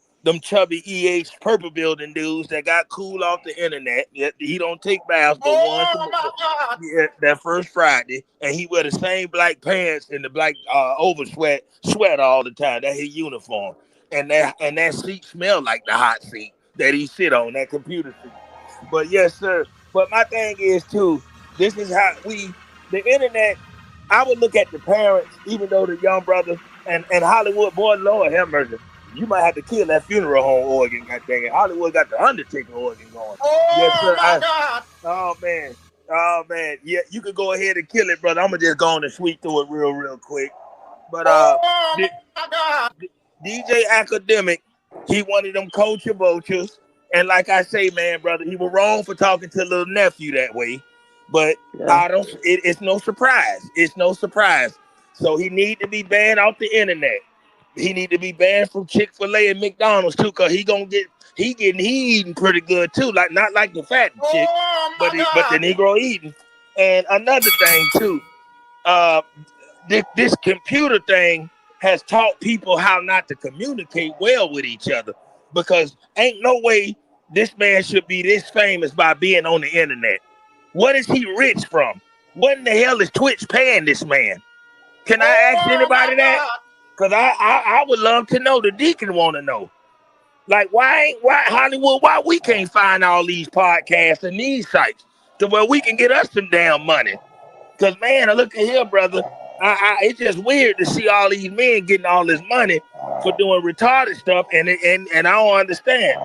EH purple building dudes that got cool off the internet. He don't take baths but once that first Friday, and he wear the same black pants and the black sweater all the time. That's his uniform, and that seat smell like the hot seat that he sit on, that computer seat. But yes, sir. But my thing is too. This is how the internet. I would look at the parents, even though the young brother and Hollywood, boy, Lord have mercy. You might have to kill that funeral home organ, god dang it. Hollywood got the Undertaker organ going. Yes, sir. God. Oh man. Yeah, you could go ahead and kill it, brother. I'm gonna just go on and sweep through it real quick. But DJ Academic, he one of them culture vultures. And like I say, man, brother, he was wrong for talking to little nephew that way. But it's no surprise. It's no surprise. So he need to be banned off the internet. He need to be banned from Chick-fil-A and McDonald's too, cause he eating pretty good too. Like not like the fat chick, but the Negro eating. And another thing too, this computer thing has taught people how not to communicate well with each other. Because ain't no way this man should be this famous by being on the internet. What is he rich from? What in the hell is Twitch paying this man? Can I ask anybody that? Because I would love to know. The Deacon want to know. Like, why Hollywood, why we can't find all these podcasts and these sites to where we can get us some damn money? Because, man, look at here, brother. It's just weird to see all these men getting all this money for doing retarded stuff, and I don't understand.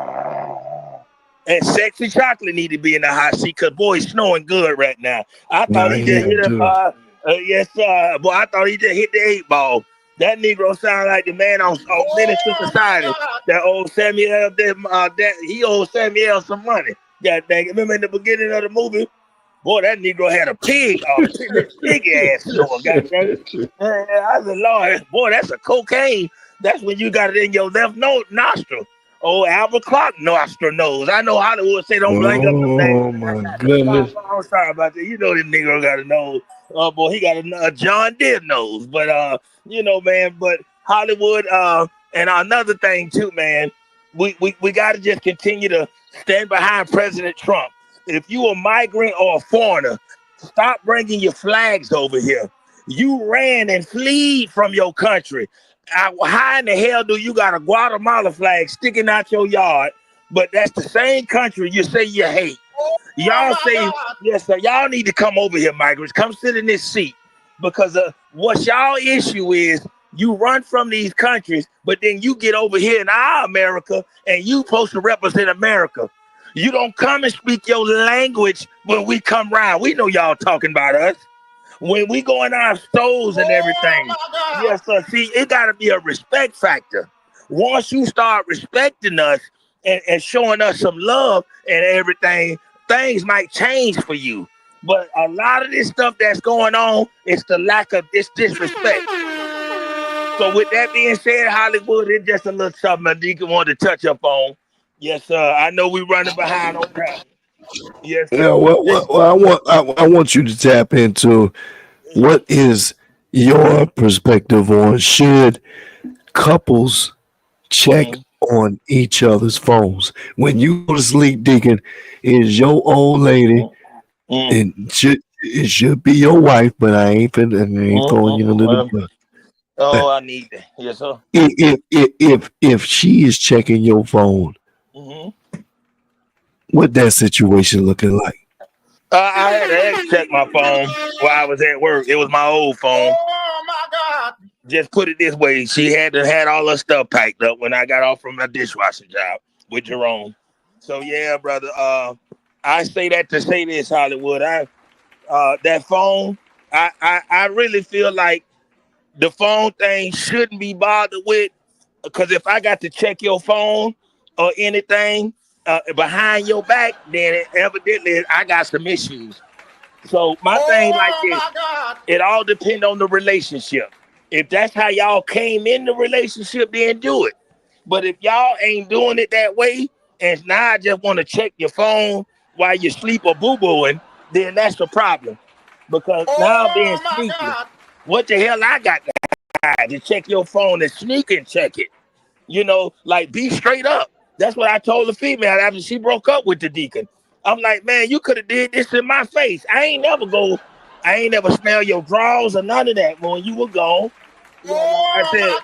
And Sexy Chocolate need to be in the hot seat because, boy, it's snowing good right now. I thought he just hit yes, sir. Boy, I thought he just hit the 8 ball. That Negro sound like the man on Menace to Society. That old Samuel, he owed Samuel some money. God dang it. Remember in the beginning of the movie? Boy, that Negro had a pig ass snore. God dang it. I said, Lord, boy, that's a cocaine. That's when you got it in your left nostril. Oh, Albert Clark nostril nose. I know Hollywood say don't blank up the thing. Oh my goodness. I'm sorry about that. You know this Negro got a nose. Boy, he got a John Deere nose. But man, but Hollywood, and another thing too, man, we got to just continue to stand behind President Trump. If you a migrant or a foreigner, stop bringing your flags over here. You ran and fled from your country. How in the hell do you got a Guatemala flag sticking out your yard, but that's the same country you say you hate? Y'all say, yes, sir, y'all need to come over here, migrants. Come sit in this seat. Because what y'all issue is, you run from these countries, but then you get over here in our America, and you supposed to represent America. You don't come and speak your language when we come around. We know y'all talking about us. When we go in our stores and everything. Yes, sir. See, it got to be a respect factor. Once you start respecting us and showing us some love and everything, things might change for you. But a lot of this stuff that's going on, it's the lack of this disrespect. So with that being said, Hollywood, it's just a little something I Deacon wanted to touch up on. Yes, sir. I know we're running behind on time. Yes, sir. Yeah, well, I want you to tap into what is your perspective on should couples check on each other's phones when you go to sleep, Deacon? Is your old lady and it should be your wife, but I ain't throwing you under the bus. Oh, I need that. Yes, sir. If she is checking your phone, what that situation looking like? I had an ex check my phone while I was at work. It was my old phone. Oh my God! Just put it this way: she had all her stuff packed up when I got off from my dishwashing job with Jerome. So yeah, brother. I say that to say this, Hollywood. that phone. I really feel like the phone thing shouldn't be bothered with, because if I got to check your phone or anything behind your back, then evidently I got some issues. So my thing like this, it all depends on the relationship. If that's how y'all came in the relationship, then do it. But if y'all ain't doing it that way, and now I just want to check your phone while you sleep or boo-booing, then that's the problem. Because now I'm being sneaky. What the hell I got to check your phone and sneak and check it? Like, be straight up. That's what I told the female after she broke up with the deacon. I'm like, man, you could have did this in my face. I ain't never smell your drawers or none of that when you were gone. Like I said,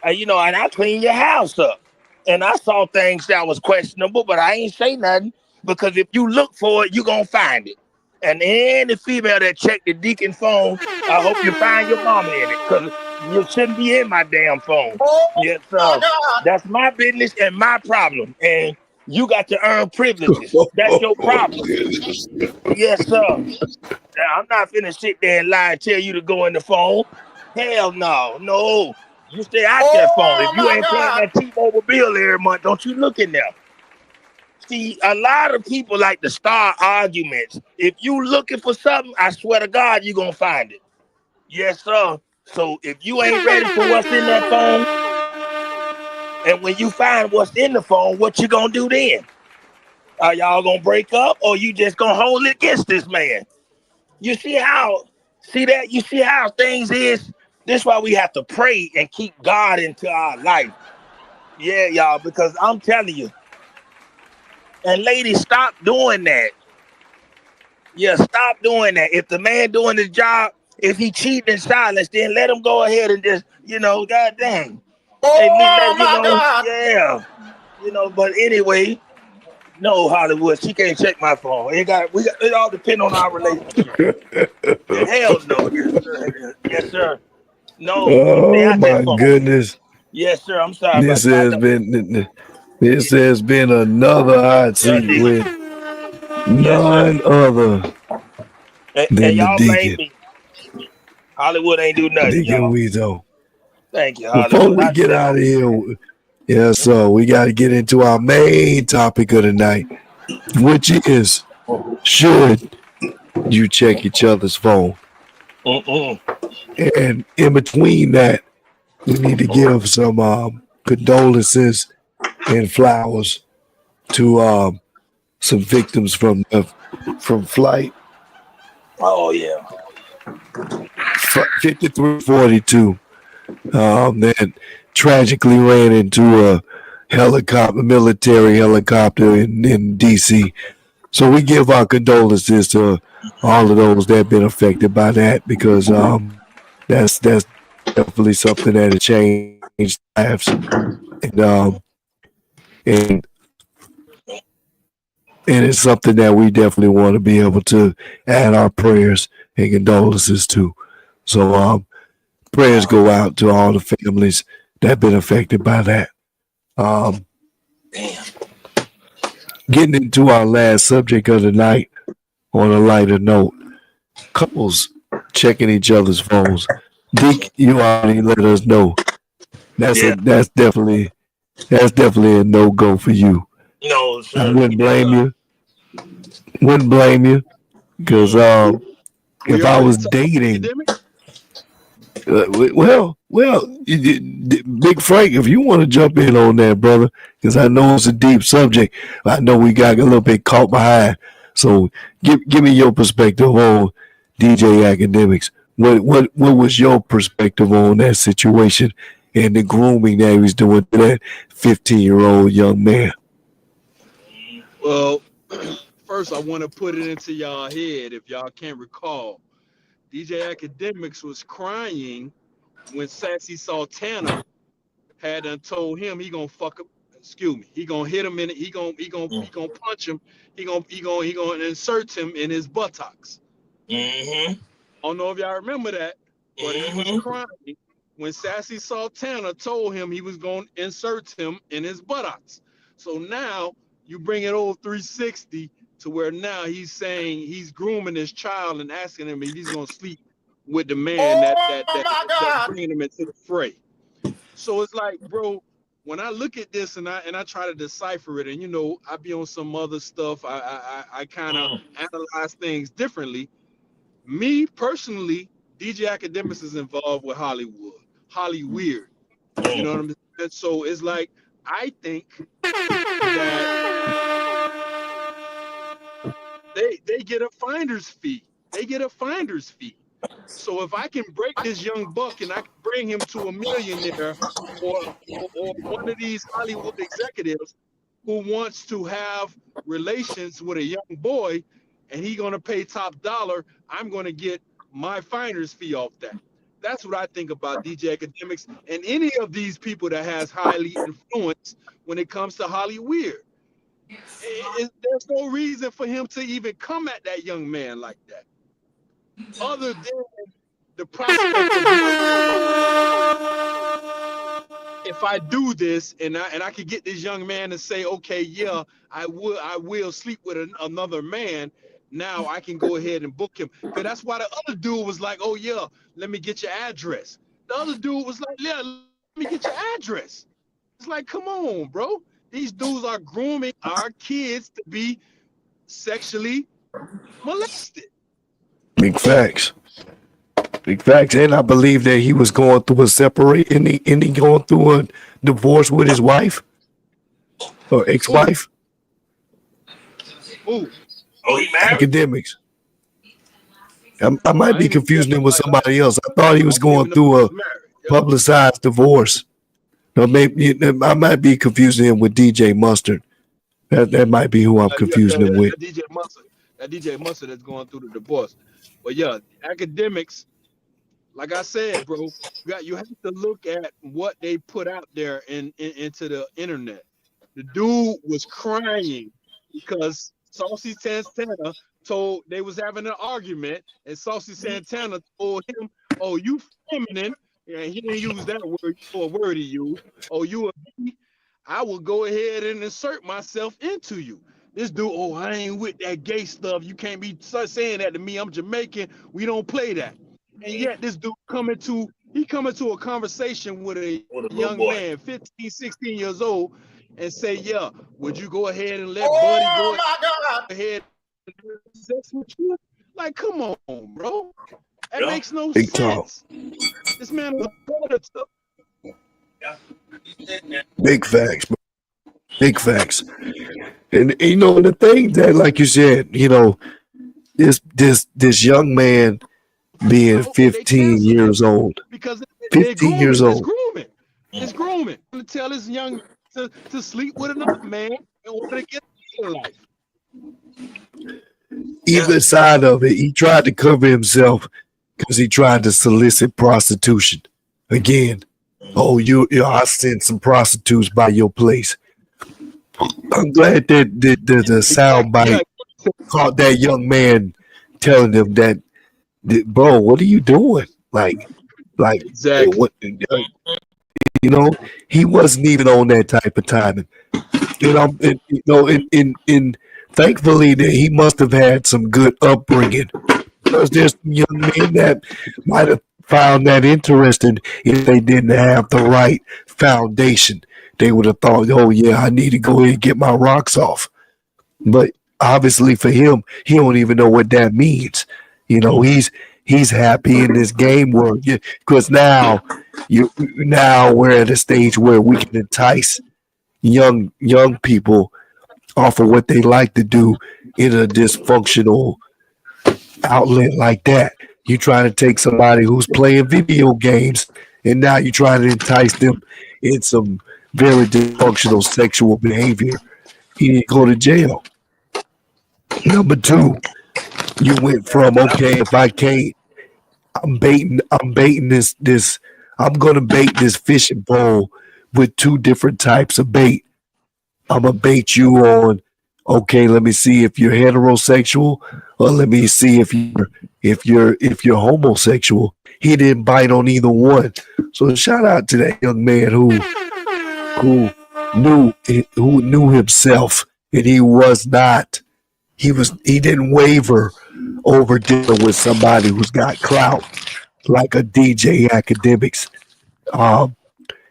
and I cleaned your house up. And I saw things that was questionable, but I ain't say nothing, because if you look for it, you gonna find it. And any female that checked the deacon phone, I hope you find your mama in it, because you shouldn't be in my damn phone. Yes, that's my business and my problem. And you got to earn privileges. That's your problem. Yes, sir. Now, I'm not finna sit there and lie and tell you to go in the phone. Hell no. No. You stay out that phone. If you ain't paying that T-Mobile bill every month, don't you look in there. See, a lot of people like to start arguments. If you looking for something, I swear to God, you're going to find it. Yes, sir. So if you ain't ready for what's in that phone, and when you find what's in the phone, what you going to do then? Are y'all going to break up, or you just going to hold it against this man? You see how things is? This is why we have to pray and keep God into our life. Yeah, y'all, because I'm telling you. And ladies, stop doing that. Yeah, stop doing that. If the man doing his job, if he cheating in silence, then let him go ahead and just, God dang. At least yeah. But anyway, no, Hollywood, she can't check my phone. It all depends on our relationship. Yeah, hell no. Yes, sir. Yes, sir. No, you stay Oh out that my phone. goodness. Yes, sir. I'm sorry about This that. has been this has been another hot Yeah, seat with yes, sir. none other And than the y'all blame Deacon, me. Hollywood ain't do nothing, Deacon y'all. Weezo. Thank you, Before Hollywood. we I get said, out of here, yeah, so we got to get into our main topic of the night, which is, should you check each other's phone? mm-mm. And in between that, we need to give some condolences and flowers to some victims from flight Oh yeah. 5342 that tragically ran into a military helicopter in DC. So we give our condolences to all of those that have been affected by that, because that's definitely something that has changed lives, and and it's something that we definitely want to be able to add our prayers and condolences to. So prayers go out to all the families that have been affected by that. Um, Getting into our last subject of the night, on a lighter note, couples checking each other's phones. Deke, you already let us know Yeah. that's definitely a no go for you. No, I sir. wouldn't Yes, blame sir. you. Wouldn't blame you, because We if I already was talked dating, academics. Big Frank, if you want to jump in on that, brother, because I know it's a deep subject. I know we got a little bit caught behind. So give me your perspective on DJ Academics. What was your perspective on that situation and the grooming that he was doing to that 15-year-old young man? Well, first I want to put it into y'all head if y'all can't recall. DJ Academics was crying when Sassy Sultana had done told him he gonna fuck him. Excuse me. He gonna hit him in. He gonna punch him. He gonna insert him in his buttocks. Mm-hmm. I don't know if y'all remember that, but he was Mm-hmm. crying when Sassy Sultana told him he was going to insert him in his buttocks. So now you bring it over 360 to where now he's saying he's grooming his child and asking him if he's gonna sleep with the man that's bringing him into the fray. So it's like, bro, when I look at this and I try to decipher it, and you know, I be on some other stuff. I kind of analyze things differently. Me personally, DJ Akademiks is involved with Holly Weird. You know what I mean? And so it's like I think that they get a finder's fee. They get a finder's fee. So if I can break this young buck and I can bring him to a millionaire or one of these Hollywood executives who wants to have relations with a young boy and he gonna pay top dollar, I'm gonna get my finder's fee off that. That's what I think about DJ Akademiks and any of these people that has highly influence when it comes to Hollywood. There's no reason for him to even come at that young man like that, other than the prospect of if I do this and I could get this young man to say, okay, yeah, I will sleep with another man. Now I can go ahead and book him. Because that's why the other dude was like, oh yeah, let me get your address. The other dude was like, yeah, let me get your address. It's like, come on, bro. These dudes are grooming our kids to be sexually molested. Big facts. Big facts. And I believe that he was going through a separate and he going through a divorce with his wife or ex-wife. Ooh. Oh, he married? Akademiks. I might be confusing him with somebody else. I thought he was going through a publicized divorce. Or maybe I might be confusing him with DJ Mustard. That might be who I'm confusing him with. That DJ Mustard that's going through the divorce. But yeah, Akademiks, like I said, bro, you have to look at what they put out there into the internet. The dude was crying because Saucy Santana they was having an argument, and Saucy Santana told him, "Oh, you feminine." Yeah, he didn't use that word for a word he used. "Oh, you a B, I will go ahead and insert myself into you." This dude, "Oh, I ain't with that gay stuff. You can't be saying that to me. I'm Jamaican. We don't play that." And yet this dude coming to a conversation with a young man, 15, 16 years old, and say, "Yeah, would you go ahead and let Buddy go ahead and have sex with you?" Like, come on, bro. That makes no Big sense. This man is a predator. Big facts, bro. Big facts. And you know the thing that, like you said, you know, this young man being 15 years old. Because 15 years old. It's grooming. To tell this young to sleep with another man in order to get a life. Either side of it, he tried to cover himself because he tried to solicit prostitution. Again, oh, I sent some prostitutes by your place. I'm glad that the sound bite caught that young man telling him that, bro, what are you doing? Like exactly. What, you know, he wasn't even on that type of timing. You know, in thankfully that he must have had some good upbringing, because there's some young men that might have found that interesting if they didn't have the right foundation. They would have thought, oh yeah, I need to go ahead and get my rocks off. But obviously for him, he don't even know what that means. You know, he's happy in this game world because now we're at a stage where we can entice young people off of what they like to do in a dysfunctional outlet like that. You trying to take somebody who's playing video games and now you're trying to entice them in some very dysfunctional sexual behavior. He didn't go to jail. Number two, you went from, okay, if I can't, I'm baiting this I'm gonna bait this fishing pole with two different types of bait. I'm gonna bait you on, okay, let me see if you're heterosexual, or let me see if you're homosexual. He didn't bite on either one. So shout out to that young man who knew himself, and he was not he didn't waver over dealing with somebody who's got clout like a DJ Academics. Then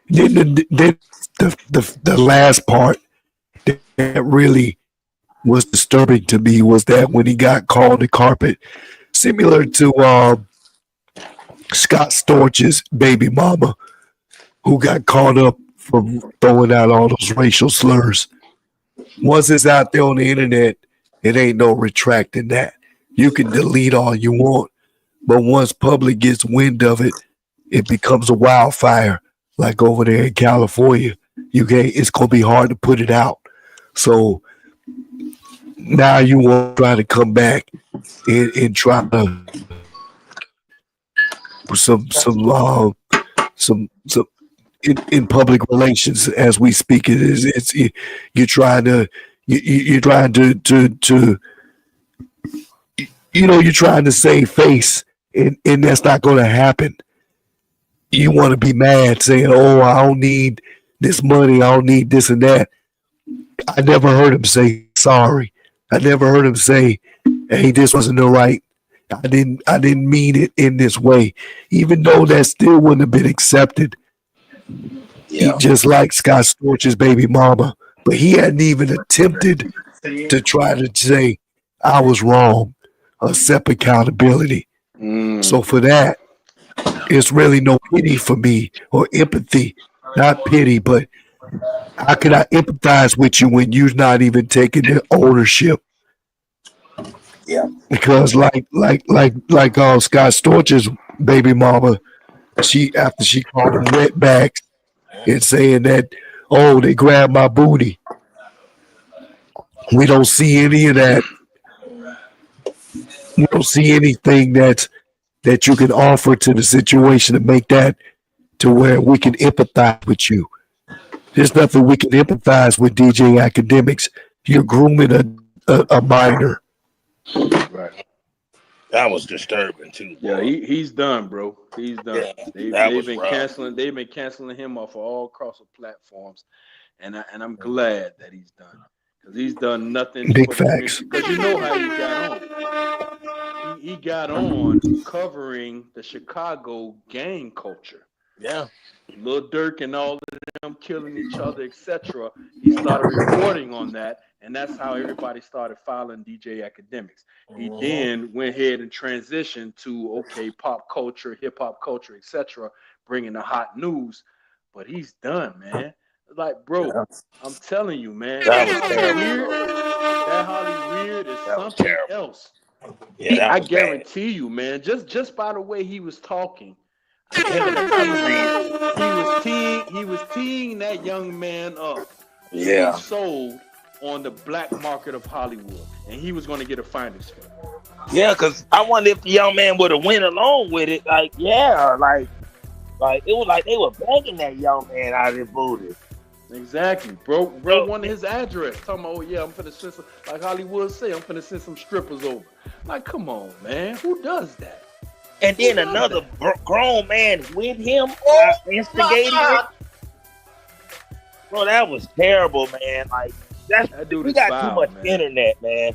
the last part that really was disturbing to me was that when he got called the carpet, similar to Scott Storch's baby mama, who got caught up from throwing out all those racial slurs. Once it's out there on the internet, it ain't no retracting that. You can delete all you want, but once public gets wind of it, it becomes a wildfire. Like over there in California, it's gonna be hard to put it out. So now you want to try to come back and try to some in public relations as we speak. You're trying to you're trying to save face, and that's not going to happen. You want to be mad, saying, "Oh, I don't need this money. I don't need this and that." I never heard him say sorry. I never heard him say, "Hey, this wasn't the right. I didn't mean it in this way," even though that still wouldn't have been accepted. Yeah. He just like Scott Storch's baby mama, but he hadn't even attempted to try to say, "I was wrong," accept accountability. So for that, it's really no pity for me or empathy. Not pity, but how can I empathize with you when you're not even taking the ownership? Yeah, because like Scott Storch's baby mama, after she called them wetbacks and saying that, "Oh, they grabbed my booty." We don't see any of that. We don't see anything that you can offer to the situation to make that to where we can empathize with you. There's nothing we can empathize with, DJ Academics. You're grooming a minor. Right. That was disturbing too. Bro. Yeah, he's done, bro. He's done. Yeah, they've been canceling. They've been canceling him off of all across the platforms, and I'm glad that he's done, because he's done nothing. Big facts. Because you know how he got on. He got on covering the Chicago gang culture. Yeah. Lil Durk and all of them killing each other, etc. He started reporting on that, and that's how everybody started following DJ Academics. He then went ahead and transitioned to pop culture, hip hop culture, etc., bringing the hot news. But he's done, man. Like, bro, I'm telling you, man, that Holly Weird is something else. Yeah, I guarantee you, man. Just by the way he was talking. He was teeing that young man up. Yeah. He sold on the black market of Hollywood, and he was going to get a finder's fee. Yeah, because I wonder if the young man would have went along with it. Like it was like they were begging that young man out of his booty. Exactly, bro wanted his address. Talking about, I'm finna send some, like Hollywood say, I'm finna send some strippers over. Like, come on, man, who does that? And then another grown man with him instigating it. Bro, that was terrible, man. Like, that dude, we got too much internet, man.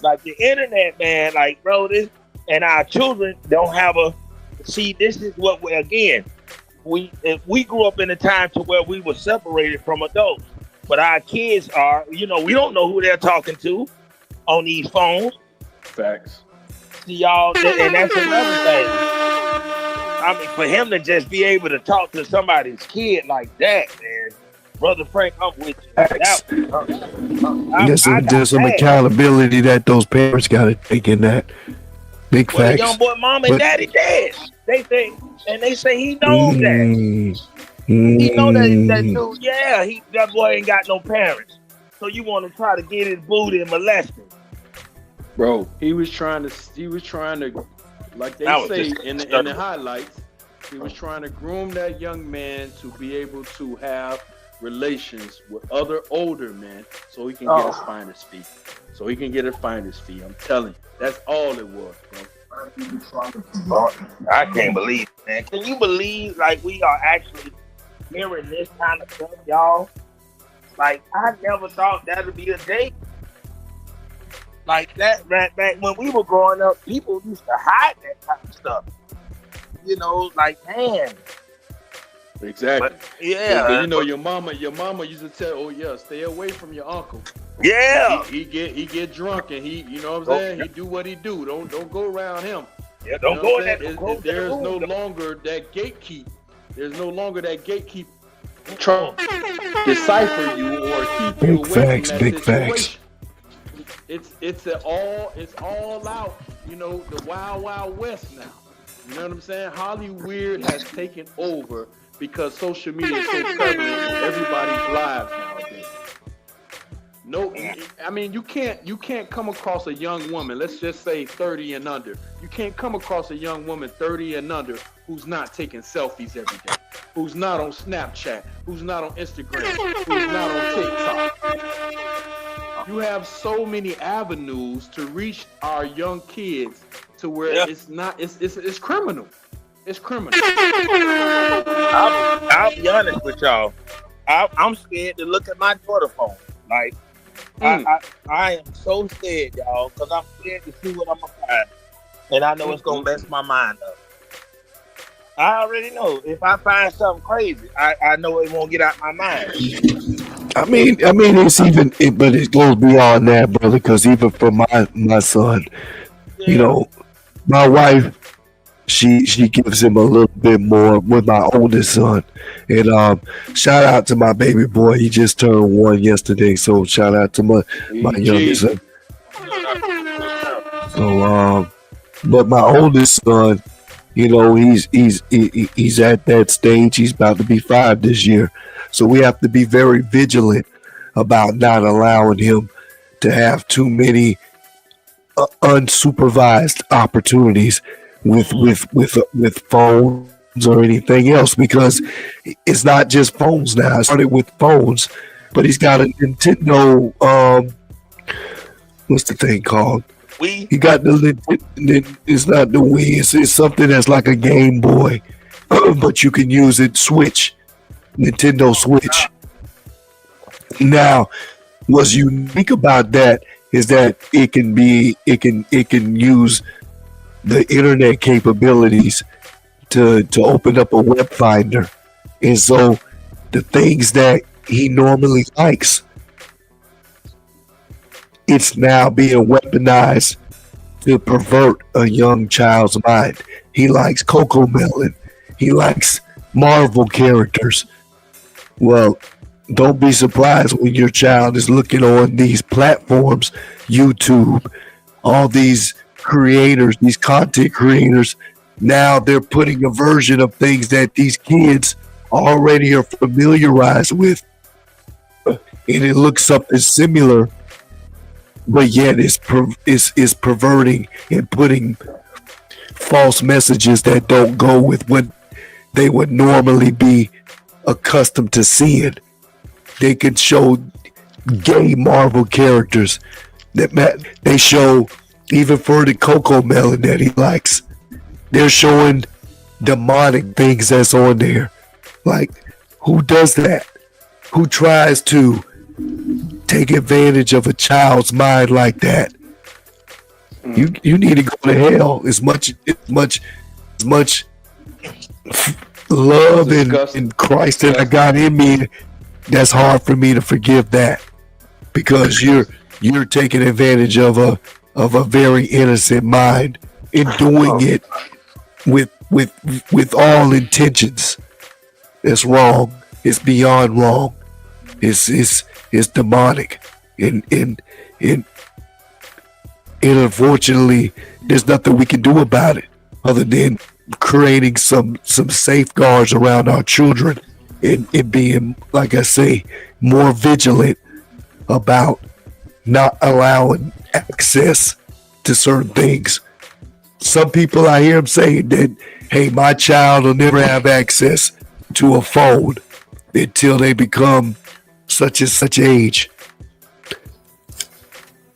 Like, the internet, man, like, bro, this, and our children don't have see, this is what we grew up in a time to where we were separated from adults. But our kids are, we don't know who they're talking to on these phones. Facts. Y'all, and that's another thing. I mean, for him to just be able to talk to somebody's kid like that, man, Brother Frank, I'm with you. There's some accountability that those parents got to take in that. Big facts. The young boy, mom and daddy dead. They say he knows that. He know that dude. Yeah, that boy ain't got no parents. So you want to try to get his booty and molest him? Bro, he was trying to, like they say in the highlights, he was trying to groom that young man to be able to have relations with other older men so he can get his finder's fee. I'm telling you, that's all it was, bro. I can't believe it, man. Can you believe, like, we are actually hearing this kind of stuff, y'all? Like, I never thought that would be a day. Like that back when we were growing up, people used to hide that type of stuff. You know, like man. Exactly. But, yeah. You know, your mama used to tell, oh yeah, stay away from your uncle. Yeah. He get drunk and he, you know what I'm saying? He do what he do. Don't go around him. Yeah, don't go in there. There's no longer that gatekeep. There's no longer that gatekeep trying to decipher you or keep you away from that situation. It's all out. You know, the wild west now. You know what I'm saying? Hollywood has taken over because social media is so prevalent in everybody's lives nowadays. No, I mean you can't come across a young woman, let's just say 30 and under. You can't come across a young woman 30 and under who's not taking selfies every day, who's not on Snapchat, who's not on Instagram, who's not on TikTok. You have so many avenues to reach our young kids to where it's criminal. It's criminal. I'll be honest with y'all. I'm scared to look at my daughter's phone. Like, I am so scared, y'all, because I'm scared to see what I'm going to find. And I know it's going to mess my mind up. I already know. If I find something crazy, I know it won't get out my mind. I mean, but it goes beyond that, brother, because even for my son, you know, my wife, she gives him a little bit more with my oldest son. And shout out to my baby boy. He just turned 1 yesterday. So shout out to my youngest son. So but my oldest son, you know, he's at that stage. He's about to be 5 this year. So we have to be very vigilant about not allowing him to have too many unsupervised opportunities with phones or anything else, because it's not just phones now. I started with phones, but he's got a Nintendo. What's the thing called? Wii. He got it's not the Wii. It's something that's like a Game Boy, but you can use it. Switch, Nintendo Switch. Now, what's unique about that is that it can use the internet capabilities to open up a web finder, and so the things that he normally likes, it's now being weaponized to pervert a young child's mind. He likes Coco Melon. He likes Marvel characters. Well, don't be surprised when your child is looking on these platforms, YouTube, all these creators, these content creators. Now they're putting a version of things that these kids already are familiarized with, and it looks something similar, but yet it's perverting and putting false messages that don't go with what they would normally be accustomed to seeing. They could show gay Marvel characters that they show, even for the Coco Melon that he likes, they're showing demonic things that's on there. Like, who does that? Who tries to take advantage of a child's mind like that? You need to go to hell. As much love in Christ that I got in me, that's hard for me to forgive that, because you're taking advantage of a very innocent mind in doing it with all intentions. It's wrong. It's beyond wrong. It's demonic. And unfortunately, there's nothing we can do about it other than creating some safeguards around our children and being, like I say, more vigilant about not allowing access to certain things. Some people, I hear them saying that, hey, my child will never have access to a phone until they become such and such age.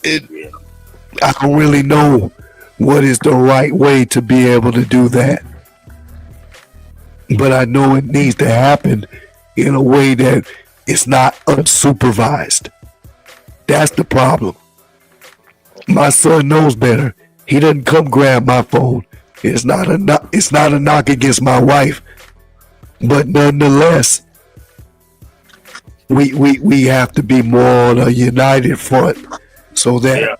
I don't really know what is the right way to be able to do that, but I know it needs to happen in a way that it's not unsupervised. That's the problem. My son knows better. He doesn't come grab my phone. It's not a knock against my wife, but nonetheless, we have to be more on a united front so that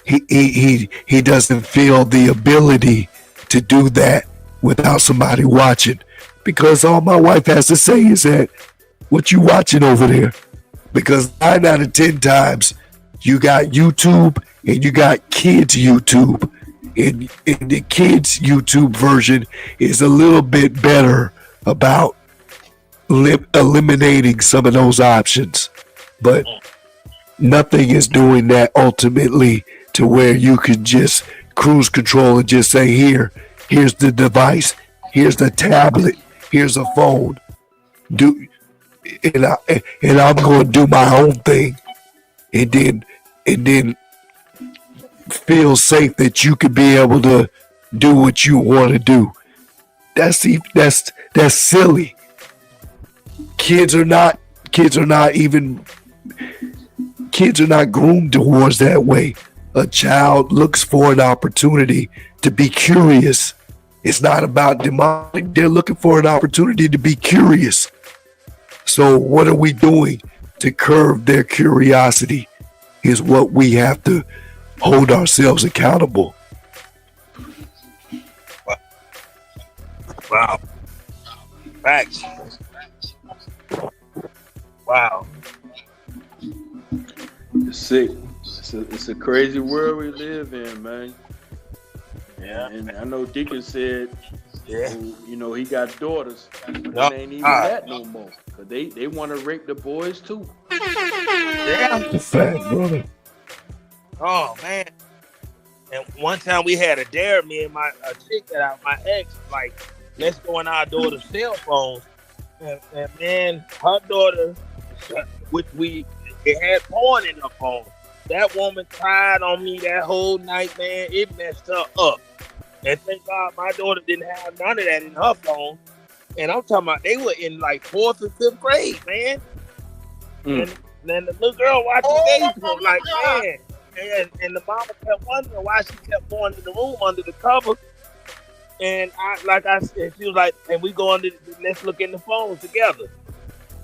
he doesn't feel the ability to do that without somebody watching. Because all my wife has to say is that, what you watching over there? Because 9 out of 10 times you got YouTube and you got kids YouTube. And the kids YouTube version is a little bit better about eliminating some of those options. But nothing is doing that ultimately to where you can just cruise control and just say, here's the device, here's the tablet, here's a phone. And I'm going to do my own thing, and then feel safe that you could be able to do what you want to do. That's silly. Kids are not groomed towards that way. A child looks for an opportunity to be curious. It's not about demonic. They're looking for an opportunity to be curious. So what are we doing to curb their curiosity is what we have to hold ourselves accountable. Wow. Facts. Wow. It's sick. It's a crazy world we live in, man. Yeah. And I know Deacon said, you know, he got daughters, but they ain't even that no more. Cause they want to rape the boys too. Yeah. The fact, brother. Oh man. And one time we had a dare, me and my chick that out, my ex, like, let's go on our daughter's cell phones. And man, her daughter, which it had porn in her phone. That woman cried on me that whole night, man. It messed her up. And thank God my daughter didn't have none of that in her phone. And I'm talking about they were in like 4th and 5th grade, man. And then the little girl watching Facebook, like, man. And the mama kept wondering why she kept going in the room under the cover. And I said, she was like, and we go under, let's look in the phone together.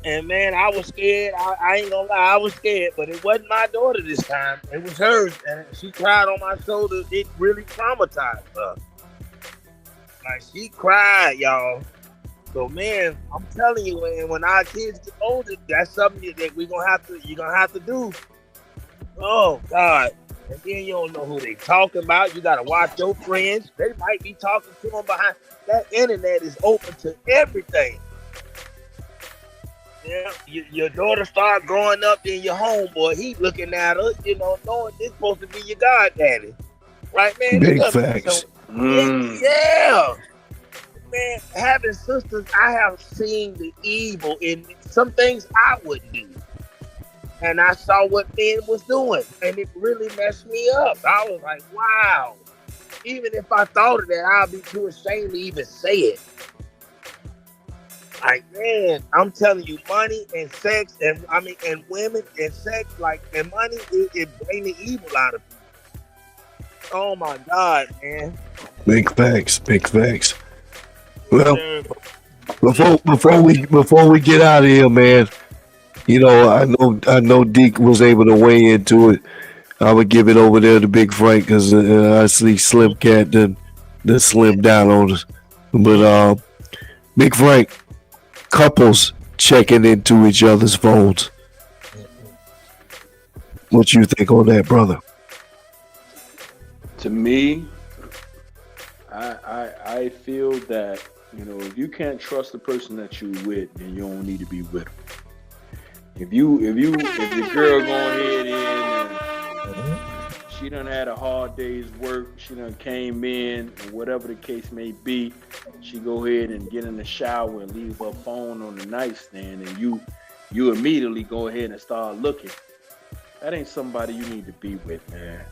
And man, I was scared. I ain't gonna lie, I was scared, but it wasn't my daughter this time. It was hers. And she cried on my shoulder. It really traumatized her. Like, she cried, y'all. So man, I'm telling you, when our kids get older, that's something that you're gonna have to do. Oh God. And then you don't know who they talking about. You gotta watch your friends. They might be talking to them behind. That internet is open to everything. Yeah, your daughter start growing up, in your homeboy, he looking at her, you know, knowing this supposed to be your goddaddy. Right, man? Big facts. Yeah. Man, having sisters, I have seen the evil in some things I wouldn't do. And I saw what men was doing, and it really messed me up. I was like, wow. Even if I thought of that, I'd be too ashamed to even say it. Like, man, I'm telling you, money and sex, and women and sex, like, and money, it bring the evil out of people. Oh my God, man. Big facts. Well, before we get out of here, man, you know, I know Deke was able to weigh into it. I would give it over there to Big Frank because I see Slim Cat done slim down on us. But Big Frank, couples checking into each other's phones. What you think on that, brother? To me, I feel that, you know, if you can't trust the person that you with, then you don't need to be with them. If your girl going ahead and she done had a hard day's work, she done came in, or whatever the case may be, she go ahead and get in the shower and leave her phone on the nightstand, and you immediately go ahead and start looking. That ain't somebody you need to be with, man.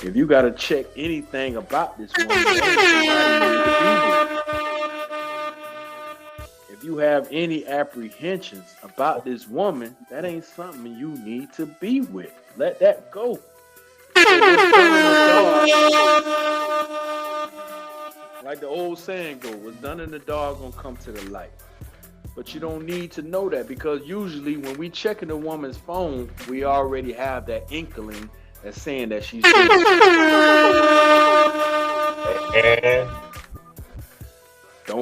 If you gotta check anything about this woman, that ain't somebody you need to be with. If you have any apprehensions about this woman, that ain't something you need to be with. Let that go. Like the old saying go, what's done in the dark gonna come to the light. But you don't need to know that, because usually when we checking a woman's phone, we already have that inkling that's saying that she's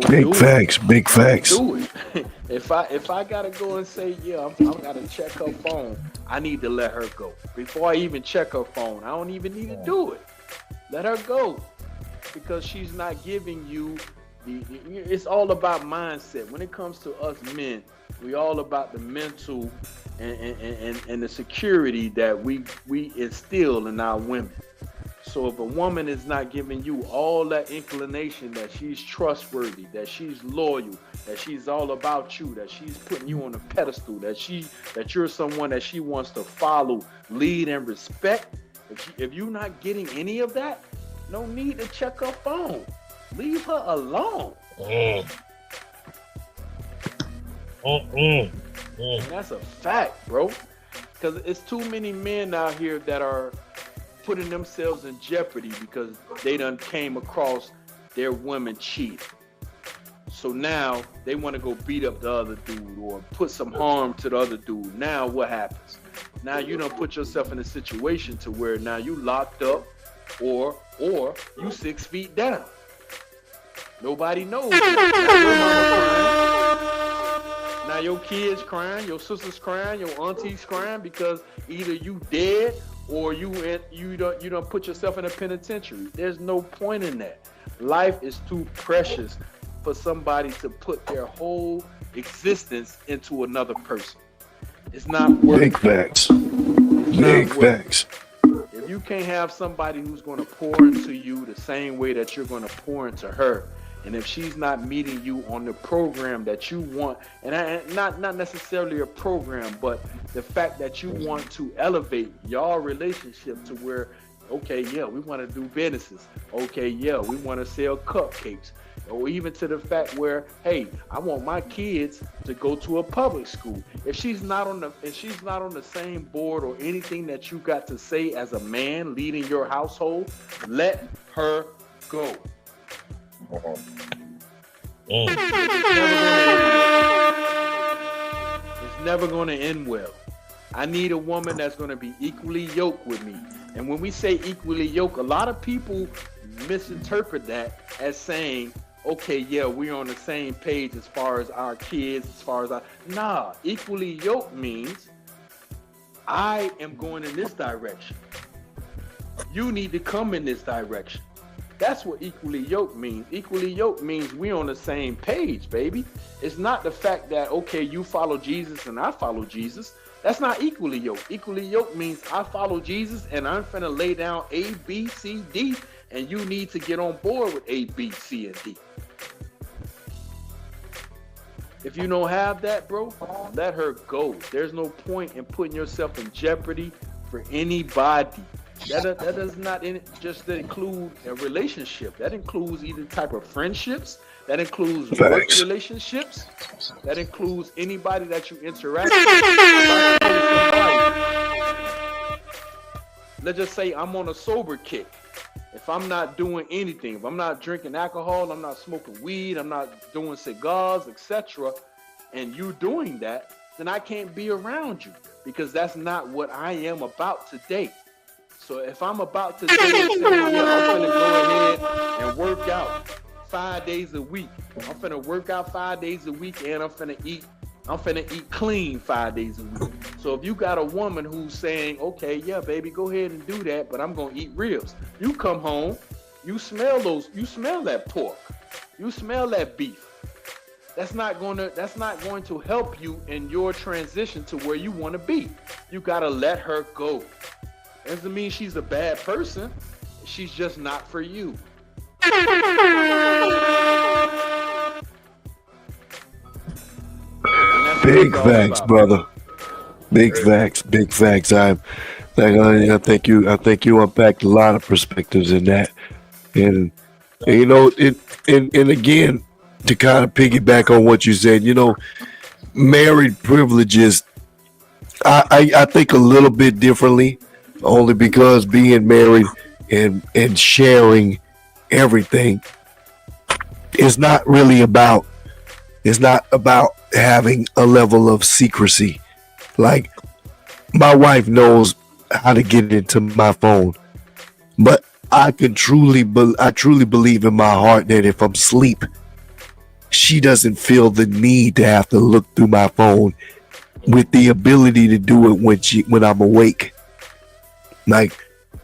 Big facts. Do it. If I gotta go and say, yeah, I'm gotta check her phone, I need to let her go. Before I even check her phone, I don't even need to do it. Let her go. Because she's not giving you it's all about mindset. When it comes to us men, we all about the mental and the security that we instill in our women. So if a woman is not giving you all that inclination that she's trustworthy, that she's loyal, that she's all about you, that she's putting you on a pedestal, that you're someone that she wants to follow, lead, and respect, if you're not getting any of that, no need to check her phone. Leave her alone. And that's a fact, bro. Because it's too many men out here that are putting themselves in jeopardy because they done came across their women cheating. So now they want to go beat up the other dude or put some harm to the other dude. Now what happens? Now you done put yourself in a situation to where now you locked up or you 6 feet down. Nobody knows. Now your kids crying, your sisters crying, your aunties crying because either you dead or you don't put yourself in a penitentiary. There's no point in that. Life is too precious for somebody to put their whole existence into another person. It's not worth it. Big facts. Big facts. If you can't have somebody who's going to pour into you the same way that you're going to pour into her, and if she's not meeting you on the program that you want, and not necessarily a program, but the fact that you want to elevate your relationship to where, okay, yeah, we want to do businesses. Okay, yeah, we want to sell cupcakes. Or even to the fact where, hey, I want my kids to go to a public school. If she's not on the same board or anything that you got to say as a man leading your household, let her go. It's never going to end well. I need a woman that's going to be equally yoked with me. And when we say equally yoked, a lot of people misinterpret that as saying, okay, yeah, we're on the same page as far as our kids, Nah, equally yoked means I am going in this direction. You need to come in this direction. That's what equally yoked means. Equally yoked means we're on the same page, baby. It's not the fact that, okay, you follow Jesus and I follow Jesus. That's not equally yoked. Equally yoked means I follow Jesus and I'm finna lay down A, B, C, D, and you need to get on board with A, B, C, and D. If you don't have that, bro, let her go. There's no point in putting yourself in jeopardy for anybody. That does not just include a relationship. That includes either type of friendships. That includes work relationships. That includes anybody that you interact with. Let's just say I'm on a sober kick. If I'm not doing anything, if I'm not drinking alcohol, I'm not smoking weed, I'm not doing cigars, etc., and you doing that, then I can't be around you because that's not what I am about today. So if I'm about to say, I'm going to go ahead and work out 5 days a week. I'm finna work out 5 days a week and I'm finna eat clean 5 days a week. So if you got a woman who's saying, okay, yeah, baby, go ahead and do that, but I'm gonna eat ribs. You come home, you smell that pork, you smell that beef. That's not going to help you in your transition to where you want to be. You gotta let her go. Doesn't mean she's a bad person. She's just not for you. Big facts, brother. Big facts. I think you unpacked a lot of perspectives in that, and you know, and again, to kind of piggyback on what you said, you know, married privileges. I think a little bit differently only because being married and sharing everything is not really about. It's not about having a level of secrecy. Like, my wife knows how to get into my phone, but I truly believe in my heart that if I'm asleep, she doesn't feel the need to have to look through my phone with the ability to do it when I'm awake. Like,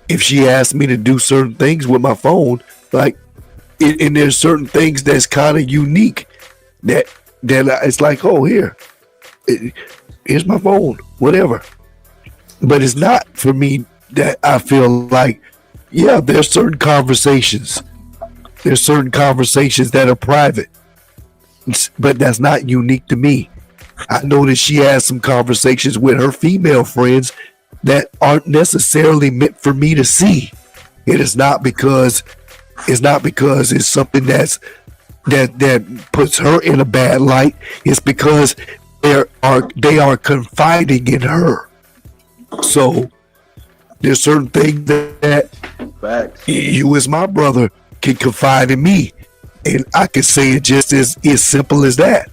if she asks me to do certain things with my phone, like, and there's certain things that's kind of unique that it's like, oh, here's my phone, whatever. But it's not for me that I feel like, yeah, there's certain conversations. There's certain conversations that are private, but that's not unique to me. I know that she has some conversations with her female friends that aren't necessarily meant for me to see. It is not because it's something that puts her in a bad light. It's because they are confiding in her. So there's certain things that you as my brother can confide in me, and I can say it just as simple as that.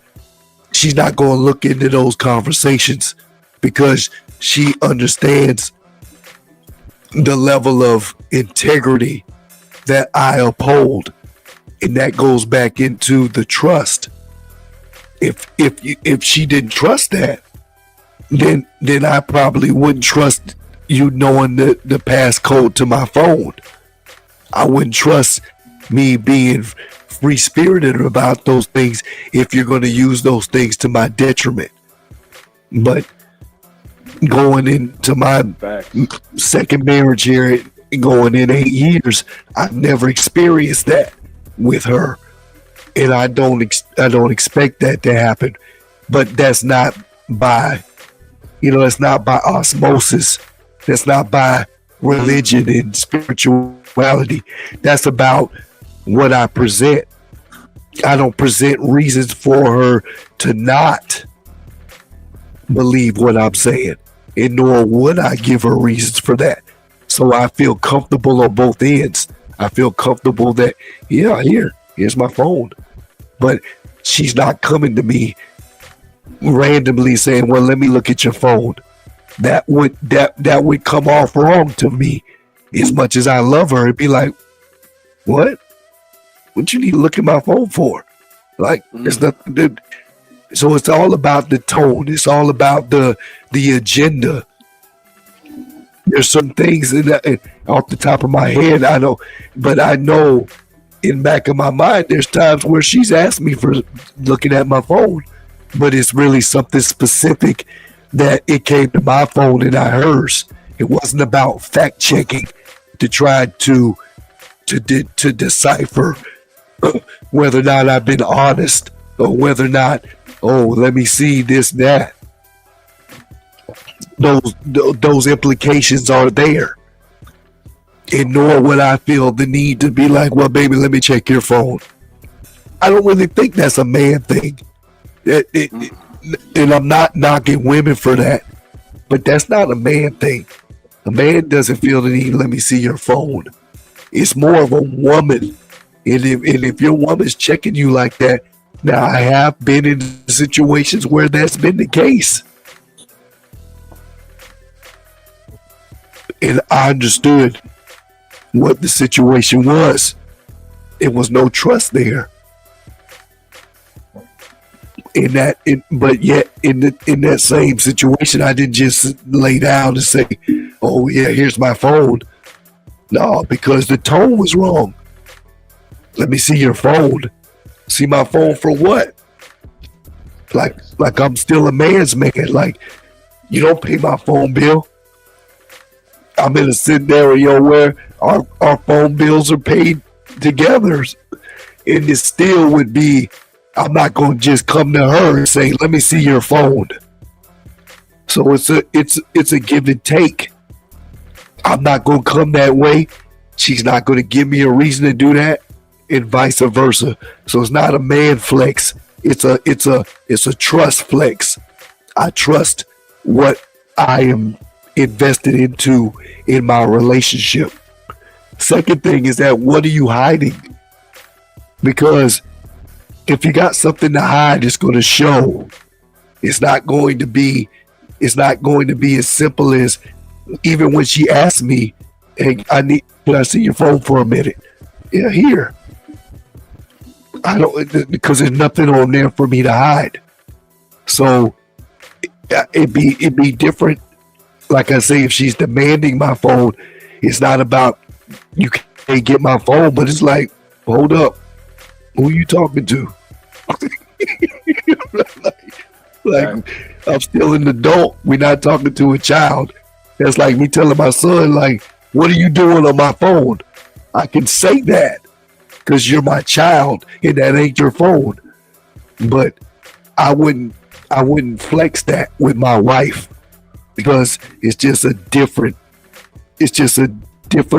She's not going to look into those conversations because she understands the level of integrity that I uphold, and that goes back into the trust. If she didn't trust that, then I probably wouldn't trust you knowing the passcode to my phone. I wouldn't trust me being free-spirited about those things if you're going to use those things to my detriment. But going into my second marriage here, going in 8 years, I've never experienced that with her, and I don't expect that to happen. But that's not by, it's not by osmosis. That's not by religion and spirituality. That's about what I present. I don't present reasons for her to not believe what I'm saying, and nor would I give her reasons for that. So I feel comfortable on both ends. I feel comfortable that, here's my phone. But she's not coming to me randomly saying, well, let me look at your phone. That would come off wrong to me. As much as I love her, it'd be like, what you need to look at my phone for? Like, it's nothing. So it's all about the tone. It's all about the agenda. There's some things off the top of my head I know, but I know in the back of my mind there's times where she's asked me for looking at my phone, but it's really something specific that it came to my phone and not hers. It wasn't about fact checking to try to decipher whether or not I've been honest, or whether or not, let me see this, that. Those implications are there. And nor would I feel the need to be like, well, baby, let me check your phone. I don't really think that's a man thing. And I'm not knocking women for that, but that's not a man thing. A man doesn't feel the need, let me see your phone. It's more of a woman. And if your woman's checking you like that, now I have been in situations where that's been the case. And I understood what the situation was. It was no trust there. But yet in that same situation, I didn't just lay down and say, oh yeah, here's my phone. No, because the tone was wrong. Let me see your phone. See my phone for what? Like I'm still a man's man. Like, you don't pay my phone bill. I'm in a scenario where our phone bills are paid together. And it still would be, I'm not going to just come to her and say, let me see your phone. So it's a give and take. I'm not going to come that way. She's not going to give me a reason to do that, and vice versa. So it's not a man flex. It's a trust flex. I trust what I am invested into in my relationship. Second thing is that what are you hiding? Because if you got something to hide, it's going to show. It's not going to be as simple as, even when she asked me, hey, can I see your phone for a minute? Yeah, here. I don't, because there's nothing on there for me to hide. So it'd be different. Like I say, if she's demanding my phone, it's not about you can't get my phone, but it's like, hold up, who are you talking to? like I'm still an adult. We're not talking to a child. That's like me telling my son, like, what are you doing on my phone? I can say that because you're my child and that ain't your phone. But I wouldn't flex that with my wife because it's just a different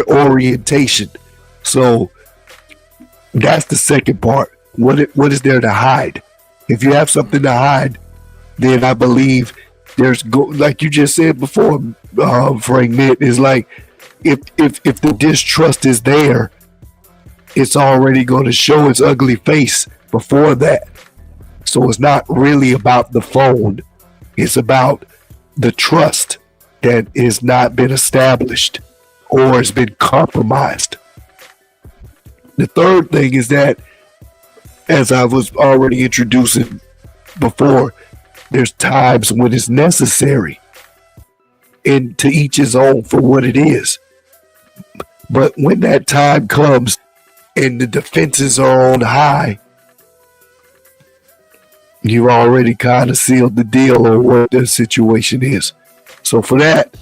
orientation. So that's the second part. What is there to hide? If you have something to hide, then I believe like you just said before, Frank, is like if the distrust is there, it's already going to show its ugly face before that. So it's not really about the phone. It's about the trust that has not been established or has been compromised. The third thing is that, as I was already introducing before, there's times when it's necessary, and to each his own for what it is. But when that time comes and the defenses are on high, you've already kind of sealed the deal on what the situation is. So for that,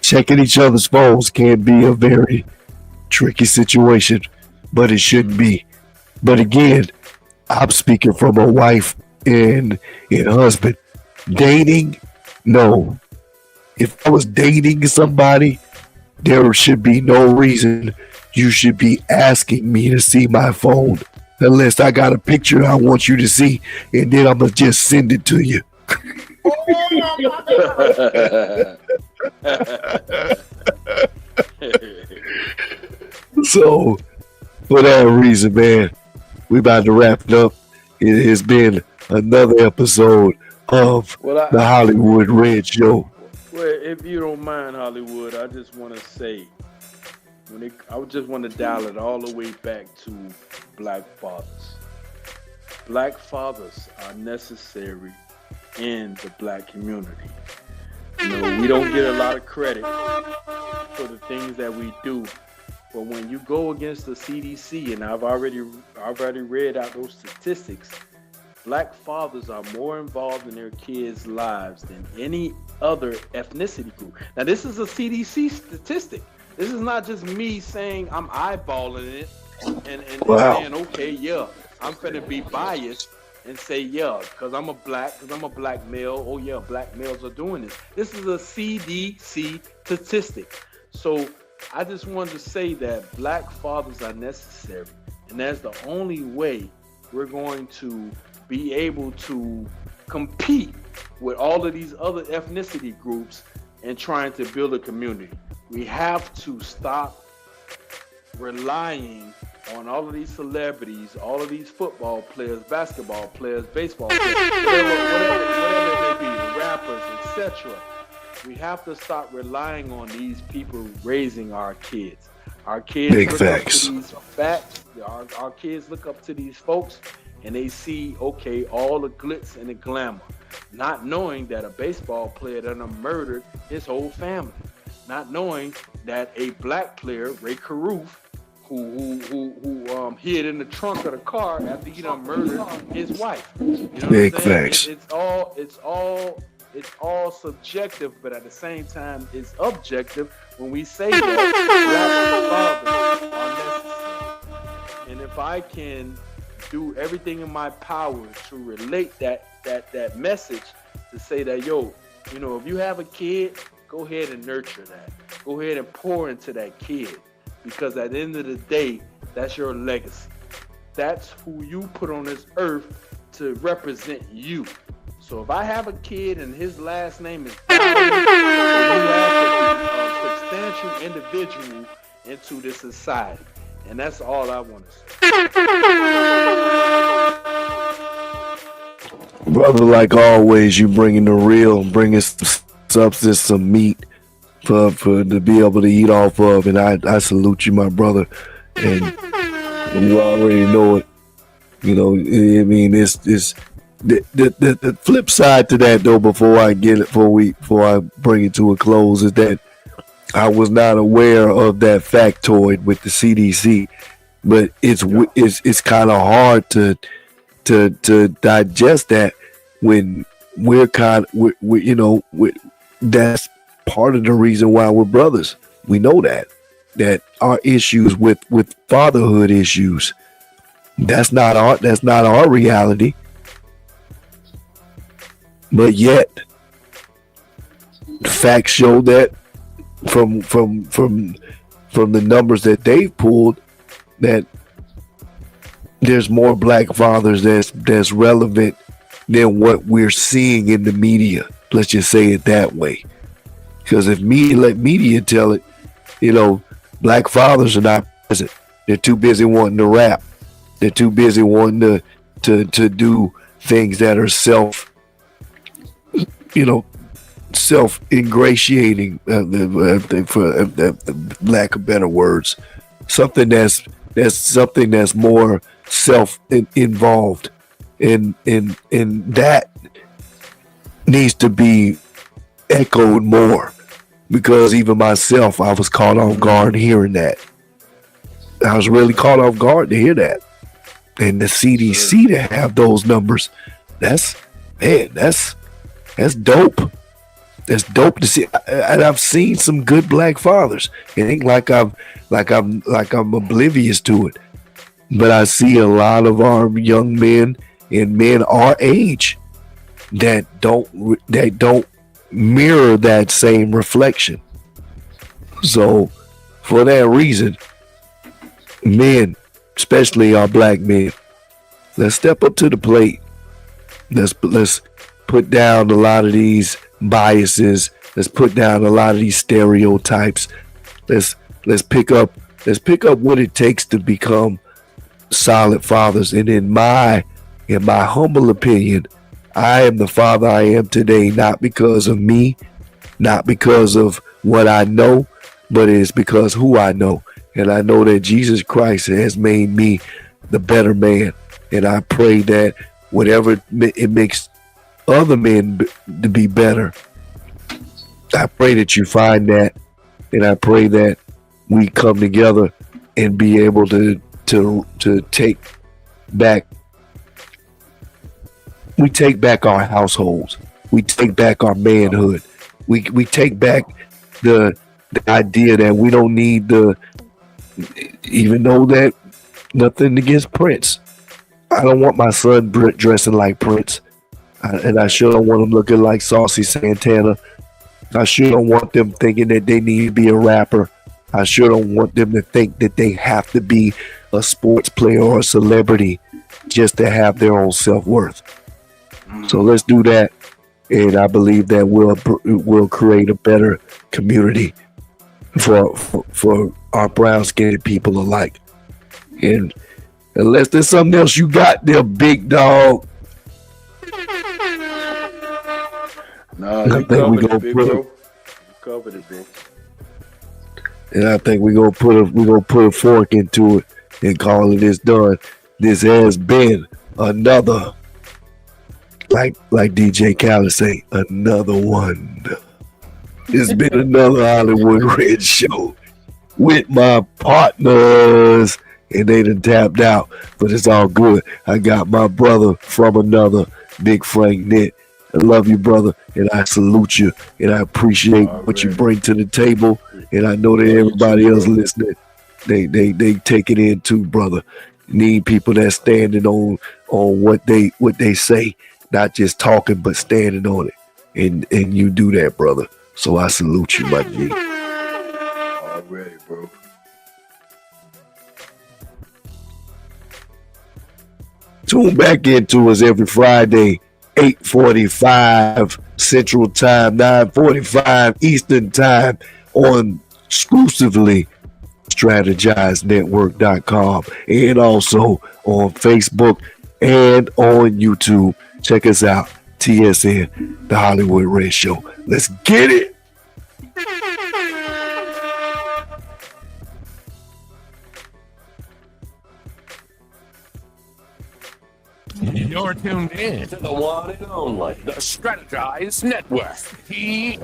checking each other's phones can be a very tricky situation, but it shouldn't be. But again, I'm speaking from a wife and husband. Dating, no. If I was dating somebody, there should be no reason you should be asking me to see my phone unless I got a picture I want you to see, and then I'm going to just send it to you. So, for that reason, man, we about to wrap it up. It has been another episode of the Hollywood Red Show. Well, if you don't mind, Hollywood, I just want to say, I just want to dial it all the way back to black fathers. Black fathers are necessary in the black community. You know, we don't get a lot of credit for the things that we do. But when you go against the CDC, and I've already read out those statistics, black fathers are more involved in their kids' lives than any other ethnicity group. Now, this is a CDC statistic. This is not just me saying I'm eyeballing it and saying, okay, yeah, I'm finna be biased and say, yeah, because I'm a black male. Oh, yeah, black males are doing this. This is a CDC statistic. So I just wanted to say that black fathers are necessary. And that's the only way we're going to be able to compete with all of these other ethnicity groups and trying to build a community. We have to stop relying on all of these celebrities, all of these football players, basketball players, baseball players, whatever it may be, rappers, etc. We have to stop relying on these people raising our kids. Our kids look up to these facts. Our kids look up to these folks, and they see, okay, all the glitz and the glamour, not knowing that a baseball player done murdered his whole family, not knowing that a black player, Ray Caruth, who hid in the trunk of the car after he done murdered his wife. You know Big facts. It's all subjective, but at the same time, it's objective when we say that black fathers are necessary. And if I can do everything in my power to relate that message, to say that, yo, you know, if you have a kid, go ahead and nurture that. Go ahead and pour into that kid, because at the end of the day, that's your legacy. That's who you put on this earth to represent you. So if I have a kid and his last name is Bowden, then he has to be a substantial individual into this society. And that's all I want to say. Brother, like always, you bringing the real, bringing some substance, some meat for to be able to eat off of, and I salute you, my brother. And you already know it. You know, I mean, it's the flip side to that though. Before I bring it to a close, is that I was not aware of that factoid with the CDC, but it's kind of hard to digest that when we're that's part of the reason why we're brothers. We know that our issues with fatherhood issues, that's not our reality. But yet facts show that from the numbers that they've pulled, that there's more black fathers that's relevant than what we're seeing in the media. Let's just say it that way. Because if let media tell it, black fathers are not present. They're too busy wanting to rap. They're too busy wanting to do things that are self-ingratiating, for lack of better words, something that's more self-involved, and that needs to be echoed more, because even myself, I was caught off guard hearing that. I was really caught off guard to hear that, and the CDC to have those numbers, that's dope. That's dope to see, and I've seen some good black fathers. It ain't like I'm oblivious to it, but I see a lot of our young men and men our age that don't mirror that same reflection. So, for that reason, men, especially our black men, let's step up to the plate. Let's put down a lot of these biases. Let's put down a lot of these stereotypes. Let's pick up what it takes to become solid fathers. And in my humble opinion, I am the father I am today, not because of me, not because of what I know, but it's because who I know. And I know that Jesus Christ has made me the better man. And I pray that whatever it makes other men to be better, I pray that you find that, and I pray that we come together and be able to take back. We take back our households. We take back our manhood. We take back the idea that we don't need even though that nothing against Prince. I don't want my son dressing like Prince. And I sure don't want them looking like Saucy Santana. I sure don't want them thinking that they need to be a rapper. I sure don't want them to think that they have to be a sports player or a celebrity just to have their own self-worth. So let's do that, and I believe that we'll create a better community for our brown-skinned people alike. And unless there's something else you got there, big dog. No, you covered it, big bro. Covered it, bro. And I think we're gonna put a fork into it and call it done. This has been another, like DJ Khaled say, another one. It's been another Hollywood Red show with my partners, and they done tapped out, but it's all good. I got my brother from another, Big Frank Nitt. I love you, brother, and I salute you, and I appreciate what you bring to the table. And I know that everybody else listening, they take it in too, brother. Need people that standing on what they say, not just talking, but standing on it. And you do that, brother. So I salute you, my G. Already, bro. Tune back into us every Friday 8:45 Central Time, 9:45 Eastern Time on exclusively strategizenetwork.com and also on Facebook and on YouTube. Check us out, TSN, The Hollywood Red Show. Let's get it. You're tuned in to the one and only, the Strategize Network, TSN.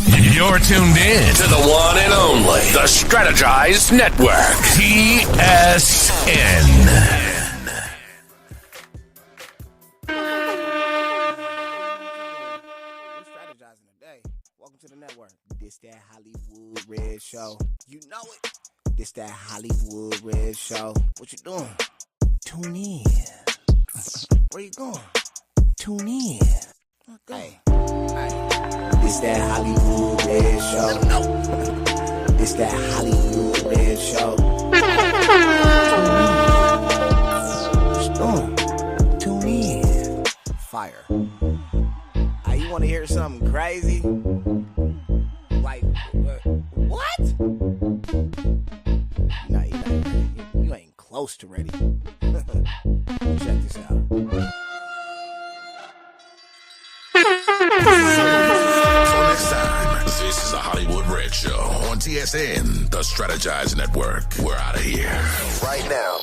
You're tuned in to the one and only, the Strategize Network, TSN. Strategizing today. Welcome to the network. This that Hollywood Red Show. You know it. This that Hollywood Red Show. What you doing? Tune in. Where you going? Tune in. Okay. Hey. This that Hollywood Red Show. This that Hollywood Red Show. What you doing? Tune in. Fire. Hey, you want to hear something crazy? Like, what? Nah, you ain't close to ready. Check this out. So next time, this is a Hollywood Red Show on TSN, the Strategize Network. We're out of here. Right now.